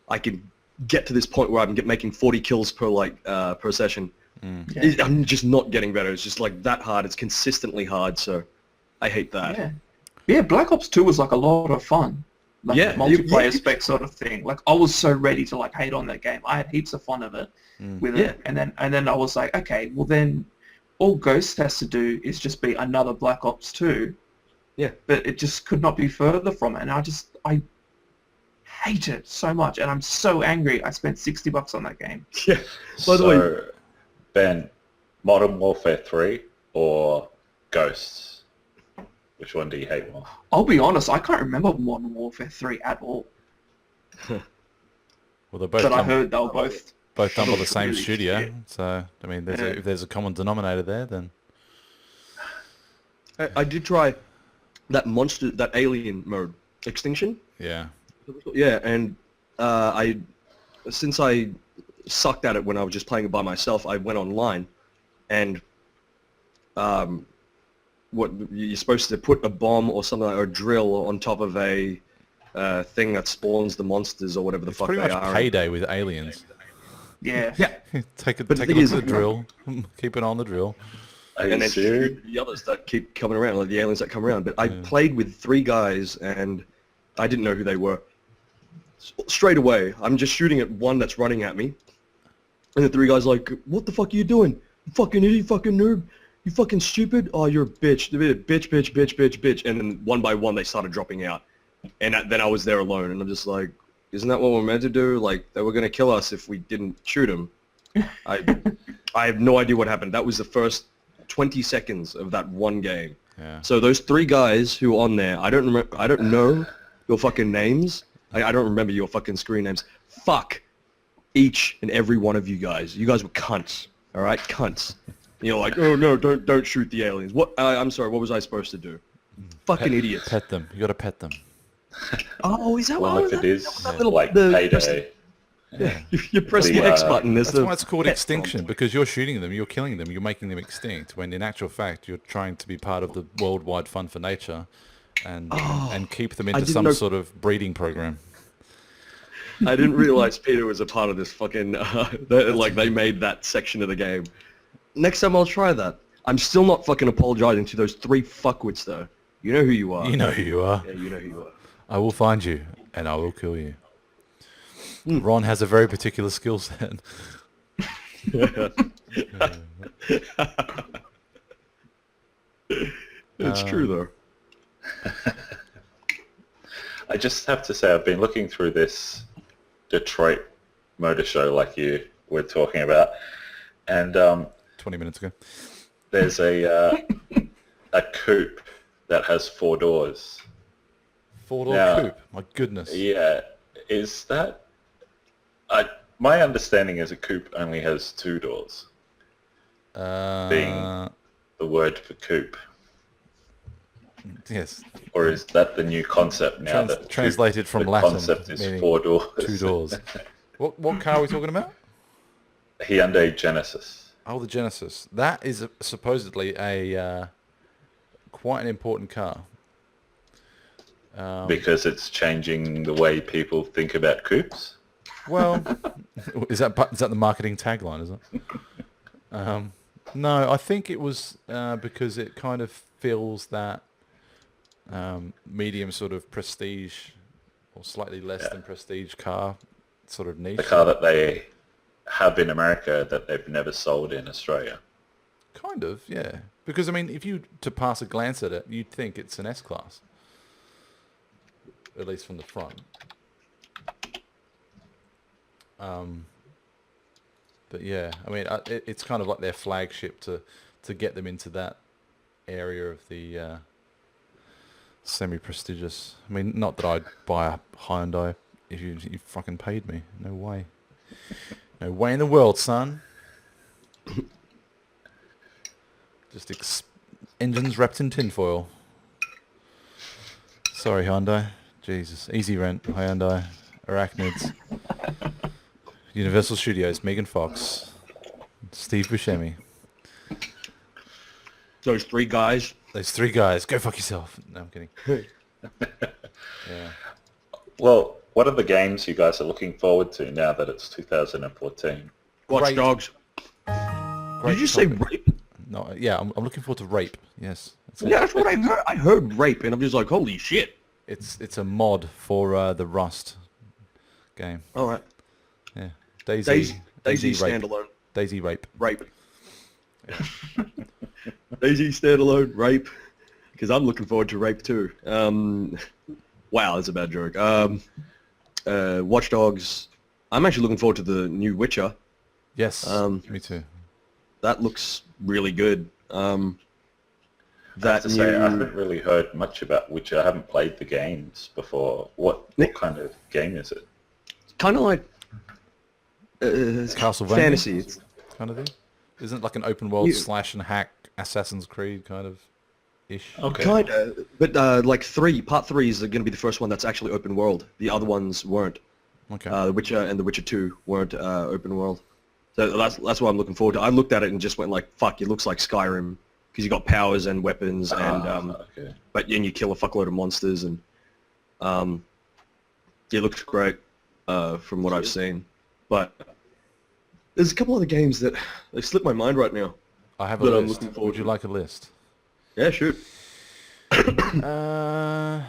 I can get to this point where I'm making 40 kills per session. Yeah. I'm just not getting better. It's just like that hard. It's consistently hard, so I hate that. Yeah. Yeah, Black Ops 2 was like a lot of fun. Like Yeah, multiplayer spec sort of thing. Like I was so ready to like hate on that game. I had heaps of fun of it with it. And then I was like, okay, well then all Ghost has to do is just be another Black Ops 2. Yeah. But it just could not be further from it. And I hate it so much, and I'm so angry. I spent $60 on that game. Yeah. By the way, So, Ben, Modern Warfare 3 or Ghosts? Which one do you hate more? I'll be honest, I can't remember Modern Warfare 3 at all. Well, they're both But I done, heard they were both both done by the same really studio. shit. So, I mean, Yeah. if there's a common denominator there, then... I did try that alien mode, Extinction. Yeah. Yeah, and since I sucked at it when I was just playing it by myself, I went online, and what you're supposed to put a bomb or something like, or a drill on top of a thing that spawns the monsters or whatever the It's fuck pretty they much are. Payday with aliens. Yeah. take But the a thing look is- at the drill. Keep it on the drill. Are you And then serious? shoot the others that keep coming around, like the aliens that come around. But I played with 3 guys, and I didn't know who they were. Straight away, I'm just shooting at one that's running at me, and the 3 guys like, "What the fuck are you doing? You fucking idiot, fucking noob, you fucking stupid. Oh, you're a bitch, bitch." And then one by one, they started dropping out, and then I was there alone, and I'm just like, "Isn't that what we're meant to do? Like, they were gonna kill us if we didn't shoot them." I have no idea what happened. That was the first 20 seconds of that one game. Yeah. So those 3 guys who are on there, I don't know your fucking names. I don't remember your fucking screen names. Fuck each and every one of you guys. You guys were cunts. All right, cunts. You're like, oh no, don't shoot the aliens. What? I'm sorry. What was I supposed to do? Fucking idiots. Pet them. You got to pet them. Oh, is that Well, what if was it that? is That little- like the- Payday, Yeah, you press the The, X button. There's That's the why it's called pet extinction, because you're shooting them, you're killing them, you're making them extinct, when in actual fact you're trying to be part of the worldwide fund for nature and keep them into didn't some know- sort of breeding program. I didn't realize Peter was a part of this fucking, like they made that section of the game. Next time I'll try that. I'm still not fucking apologizing to those 3 fuckwits though. You know who you are. You know who you are. Yeah, you know who you are. I will find you, and I will kill you. Ron has a very particular skill set. It's true though. I just have to say I've been looking through this Detroit motor show like you were talking about, and 20 minutes ago. there's a coupe that has 4 doors. 4-door Now- coupe. My goodness. Yeah, is that? My understanding is a coupe only has 2 doors, being the word for coupe. Yes. Or is that the new concept now? that coupe- Translated from the Latin, concept is meaning 4 doors. 2 doors. What car are we talking about? Hyundai Genesis. Oh, the Genesis. That is supposedly a quite an important car. Because it's changing the way people think about coupes. Well, is that the marketing tagline? Is it? No, I think it was because it kind of fills that medium sort of prestige or slightly less than prestige car sort of niche. The car that they have in America that they've never sold in Australia. Kind of, yeah. Because I mean, if you to pass a glance at it, you'd think it's an S-Class, at least from the front. But yeah, I mean, it's kind of like their flagship to get them into that area of the semi-prestigious. I mean, not that I'd buy a Hyundai if you fucking paid me. No way. No way in the world, son. Just engines wrapped in tinfoil. Sorry, Hyundai. Jesus. Easy Rent, Hyundai, Arachnids. Universal Studios, Megan Fox, Steve Buscemi. Those 3 guys. Those 3 guys. Go fuck yourself. No, I'm kidding. Yeah. Well, what are the games you guys are looking forward to now that it's 2014? Watch Great. Dogs. Great Did you say topic. rape? No, yeah, I'm looking forward to Rape. Yes. That's it. Yeah, that's what I heard. I heard rape, and I'm just like, holy shit. It's a mod for the Rust game. All right. Yeah. Daisy Rape. standalone. Daisy Rape. Rape. Daisy standalone rape. Because I'm looking forward to rape too. Wow, that's a bad joke. Watch Dogs. I'm actually looking forward to the new Witcher. Yes. Me too. That looks really good. I have That to say, I new haven't really heard much about Witcher. I haven't played the games before. What kind of game is it? kind of like Castlevania fantasy. It's, kind of thing. Isn't it like an open world You- slash and hack Assassin's Creed kind of ish? Okay. kind of, but like part 3 is going to be the first one that's actually open world. The other ones weren't. Okay. The Witcher and The Witcher 2 weren't open world. So that's what I'm looking forward to. I looked at it and just went like, fuck, it looks like Skyrim because you got powers and weapons, and Okay. but you kill a fuckload of monsters, and it looks great from what I've seen. But there's a couple other games that they slipped my mind right now. I have a That I'm list. looking forward Would you to. like a list? Yeah, shoot. Okay,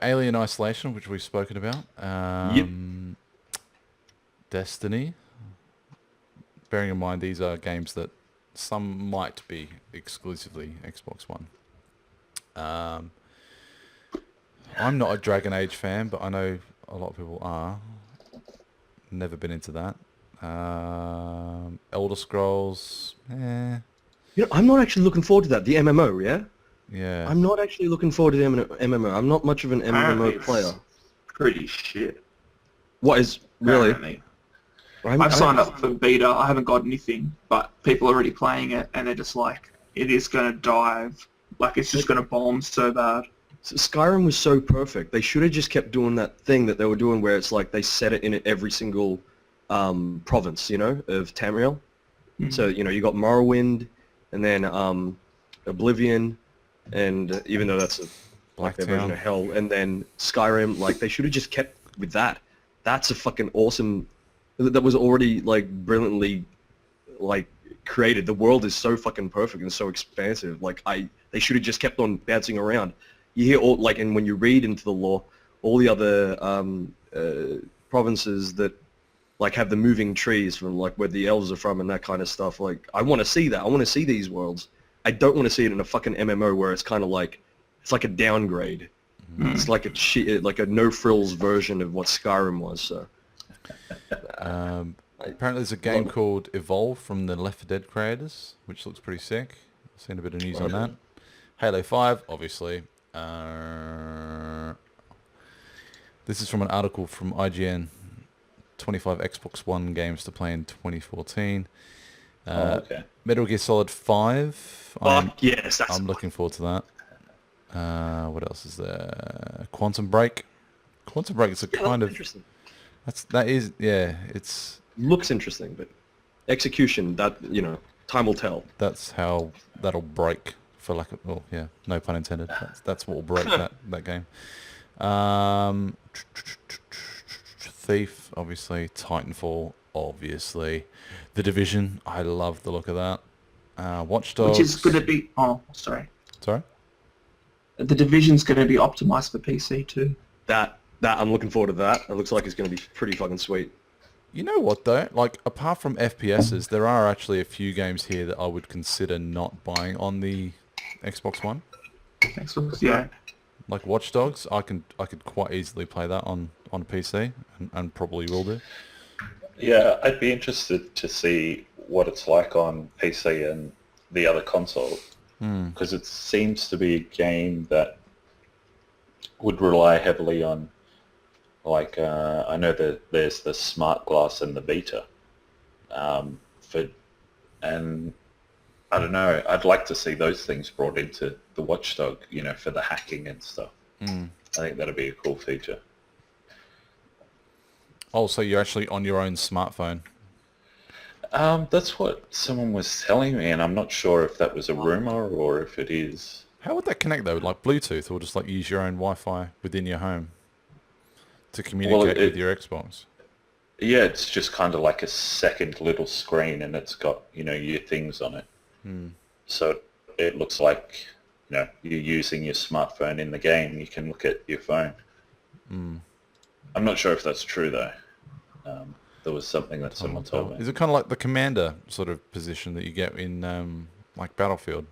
Alien Isolation, which we've spoken about. Yep. Destiny. Bearing in mind these are games that some might be exclusively Xbox One. I'm not a Dragon Age fan, but I know a lot of people are. Never been into that. Elder Scrolls. I'm not actually looking forward to that. The MMO, yeah? Yeah. I'm not actually looking forward to the MMO. I'm not much of an Apparently MMO it's player. pretty shit. What is really? Apparently. I've signed up for beta. I haven't got anything, but people are already playing it, and they're just like, it is going to dive. Like, it's just going to bomb so bad. Skyrim was so perfect. They should have just kept doing that thing that they were doing where it's like they set it in every single province, of Tamriel. Mm-hmm. So, you got Morrowind, and then Oblivion, and even though that's like their version of Hell, and then Skyrim, like, they should have just kept with that. That's a fucking awesome... That was already, like, brilliantly, like, created. The world is so fucking perfect and so expansive. Like, they should have just kept on bouncing around. You hear all, like, and when you read into the lore, all the other provinces that, like, have the moving trees from, like, where the elves are from and that kind of stuff. Like, I want to see that. I want to see these worlds. I don't want to see it in a fucking MMO where it's kind of like, it's like a downgrade. Mm. It's like a no-frills version of what Skyrim was, so... Apparently there's a game called Evolve from the Left 4 Dead creators, which looks pretty sick. I've seen a bit of news on that. Halo 5, obviously. This is from an article from IGN. 25 Xbox One games to play in 2014. Okay. Metal Gear Solid 5. Yes, I'm looking forward to that. What else is there? Quantum Break. Quantum Break is a kind of... interesting. It's... Looks interesting, but execution, time will tell. That's how that'll break, for lack of... Well, yeah, no pun intended. That's what will break that game. Thief, obviously. Titanfall, obviously. The Division, I love the look of that. Watch Dogs... Which is going to be... Oh, sorry. Sorry? The Division's going to be optimized for PC too. That I'm looking forward to that. It looks like it's going to be pretty fucking sweet. You know what though? Like, apart from FPSs, there are actually a few games here that I would consider not buying on the Xbox One. Xbox, yeah. Like Watch Dogs, I could quite easily play that on a PC, and probably will do. Yeah, I'd be interested to see what it's like on PC and the other console, because it seems to be a game that would rely heavily on, like, I know that there's the Smart Glass and the Vita, and I don't know, I'd like to see those things brought into the Watchdog, for the hacking and stuff. I think that'd be a cool feature. Oh, so you're actually on your own smartphone? That's what someone was telling me, and I'm not sure if that was a rumor or if it is. How would that connect though? Like Bluetooth, or just like use your own Wi-Fi within your home to communicate with your Xbox? Yeah, it's just kind of like a second little screen, and it's got your things on it. So it looks like you're using your smartphone in the game. You can look at your phone. I'm not sure if that's true though. There was something that someone told me. Is it kind of like the commander sort of position that you get in like Battlefield?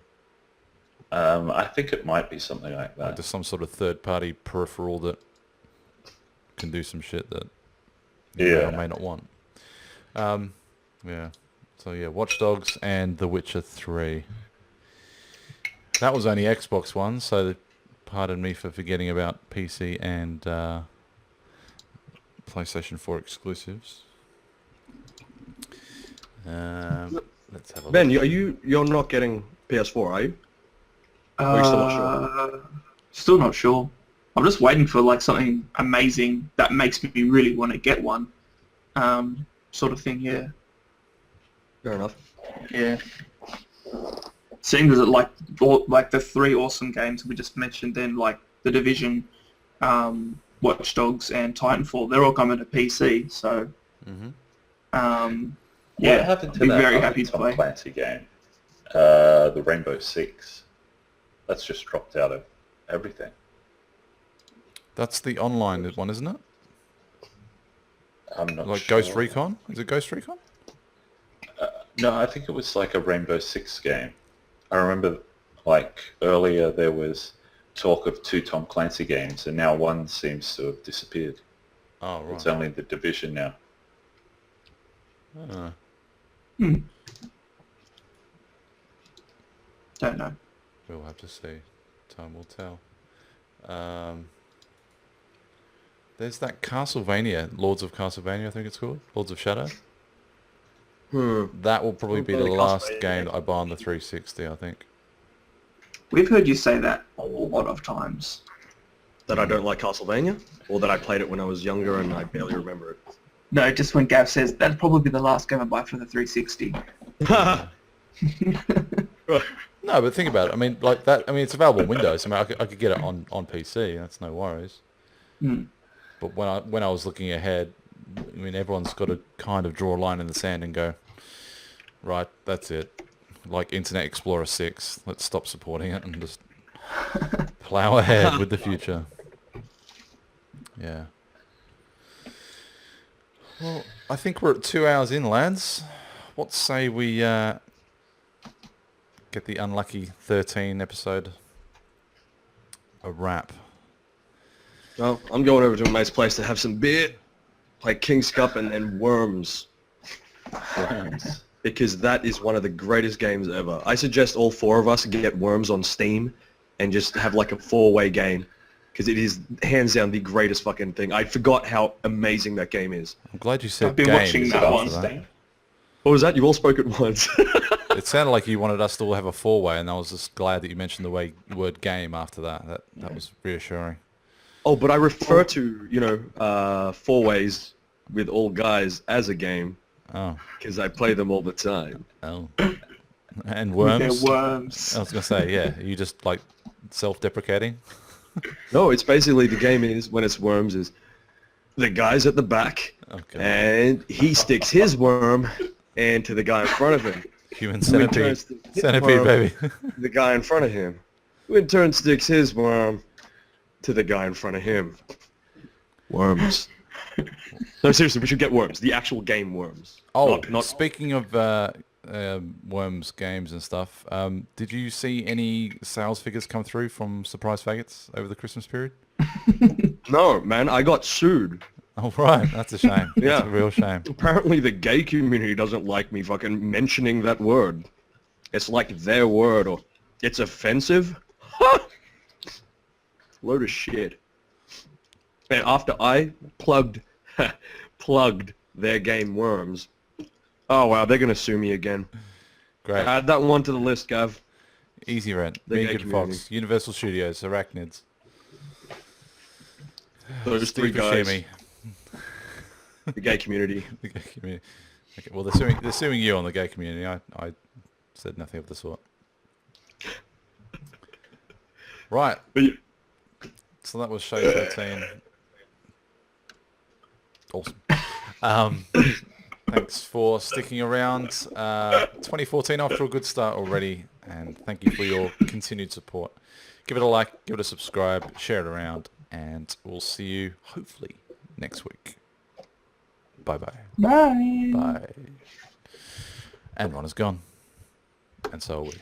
I think it might be something like that. Like there's some sort of third-party peripheral that can do some shit that you may or may not want. Yeah. So yeah, Watch Dogs and The Witcher 3. That was only Xbox One, so pardon me for forgetting about PC and PlayStation 4 exclusives. Let's have a Ben, look. you're not getting PS4, are you? Or are you still not sure? Still not sure. I'm just waiting for like something amazing that makes me really want to get one, sort of thing. Yeah. Fair enough. Yeah. seeing as it like the three awesome games we just mentioned, then like The Division, Watch Dogs, and Titanfall, they're all coming to PC. So, What happened to be that very other happy to Tom play. Clancy game? The Rainbow Six. That's just dropped out of everything. That's the online one, isn't it? I'm not Like sure. Ghost Recon? Is it Ghost Recon? No, I think it was like a Rainbow Six game. I remember, like, earlier there was talk of 2 Tom Clancy games, and now one seems to have disappeared. Oh, right. It's only The Division now. Don't know. We'll have to see. Time will tell. There's that Castlevania, Lords of Castlevania, I think it's called. Lords of Shadow. That will probably be the last game that I buy on the 360, I think. We've heard you say that a lot of times. That I don't like Castlevania, or that I played it when I was younger and I barely remember it. No, just when Gav says that'd probably be the last game I buy for the 360. No, but think about it. I mean, like that. I mean, it's available on Windows. I mean, I could get it on PC. That's no worries. But when I was looking ahead, I mean, everyone's got to kind of draw a line in the sand and go, right, that's it. Like Internet Explorer 6, let's stop supporting it and just plow ahead with the future. Yeah. Well, I think we're at 2 hours in, lads. What say we get the unlucky 13 episode a wrap? Well, I'm going over to a mate's place to have some beer, play King's Cup, and then Worms. Worms. Because that is one of the greatest games ever. I suggest all 4 of us get Worms on Steam and just have like a 4-way game. Because it is hands down the greatest fucking thing. I forgot how amazing that game is. I'm glad you said I've been game. watching that one. What was that? You all spoke at once. It sounded like you wanted us to all have a 4-way, and I was just glad that you mentioned the word game after that. That was reassuring. Oh, but I refer to, 4 ways with all guys as a game. Oh. Because I play them all the time. Oh. And Worms? They're Worms. I was going to say, yeah. Are you just, like, self-deprecating? No, it's basically the game is, when it's Worms, is the guy's at the back, and he sticks his worm into the guy in front of him. Human centipede. Centipede, baby. The guy in front of him, who in turn sticks his worm to the guy in front of him. Worms. No, seriously, we should get Worms. The actual game Worms. Oh, not speaking of Worms games and stuff, did you see any sales figures come through from Surprise Faggots over the Christmas period? No, man, I got sued. Oh, right. That's a shame. Yeah. That's a real shame. Apparently the gay community doesn't like me fucking mentioning that word. It's like their word, or it's offensive. Load of shit. And after I plugged their game Worms, oh wow, they're gonna sue me again. Great. Add that one to the list, Gav. Easy rent. The Me gay and Good community. Fox. Universal Studios. Arachnids. Those Steve 3 guys. Buscemi. The gay community. The gay community. Okay, well, they're suing you on the gay community. I said nothing of the sort. Right. But you- So that was show 13. Awesome. Thanks for sticking around. 2014 off to a good start already, and thank you for your continued support. Give it a like, give it a subscribe, share it around, and we'll see you hopefully next week. Bye-bye. Bye. Bye. And Ron is gone. And so are we.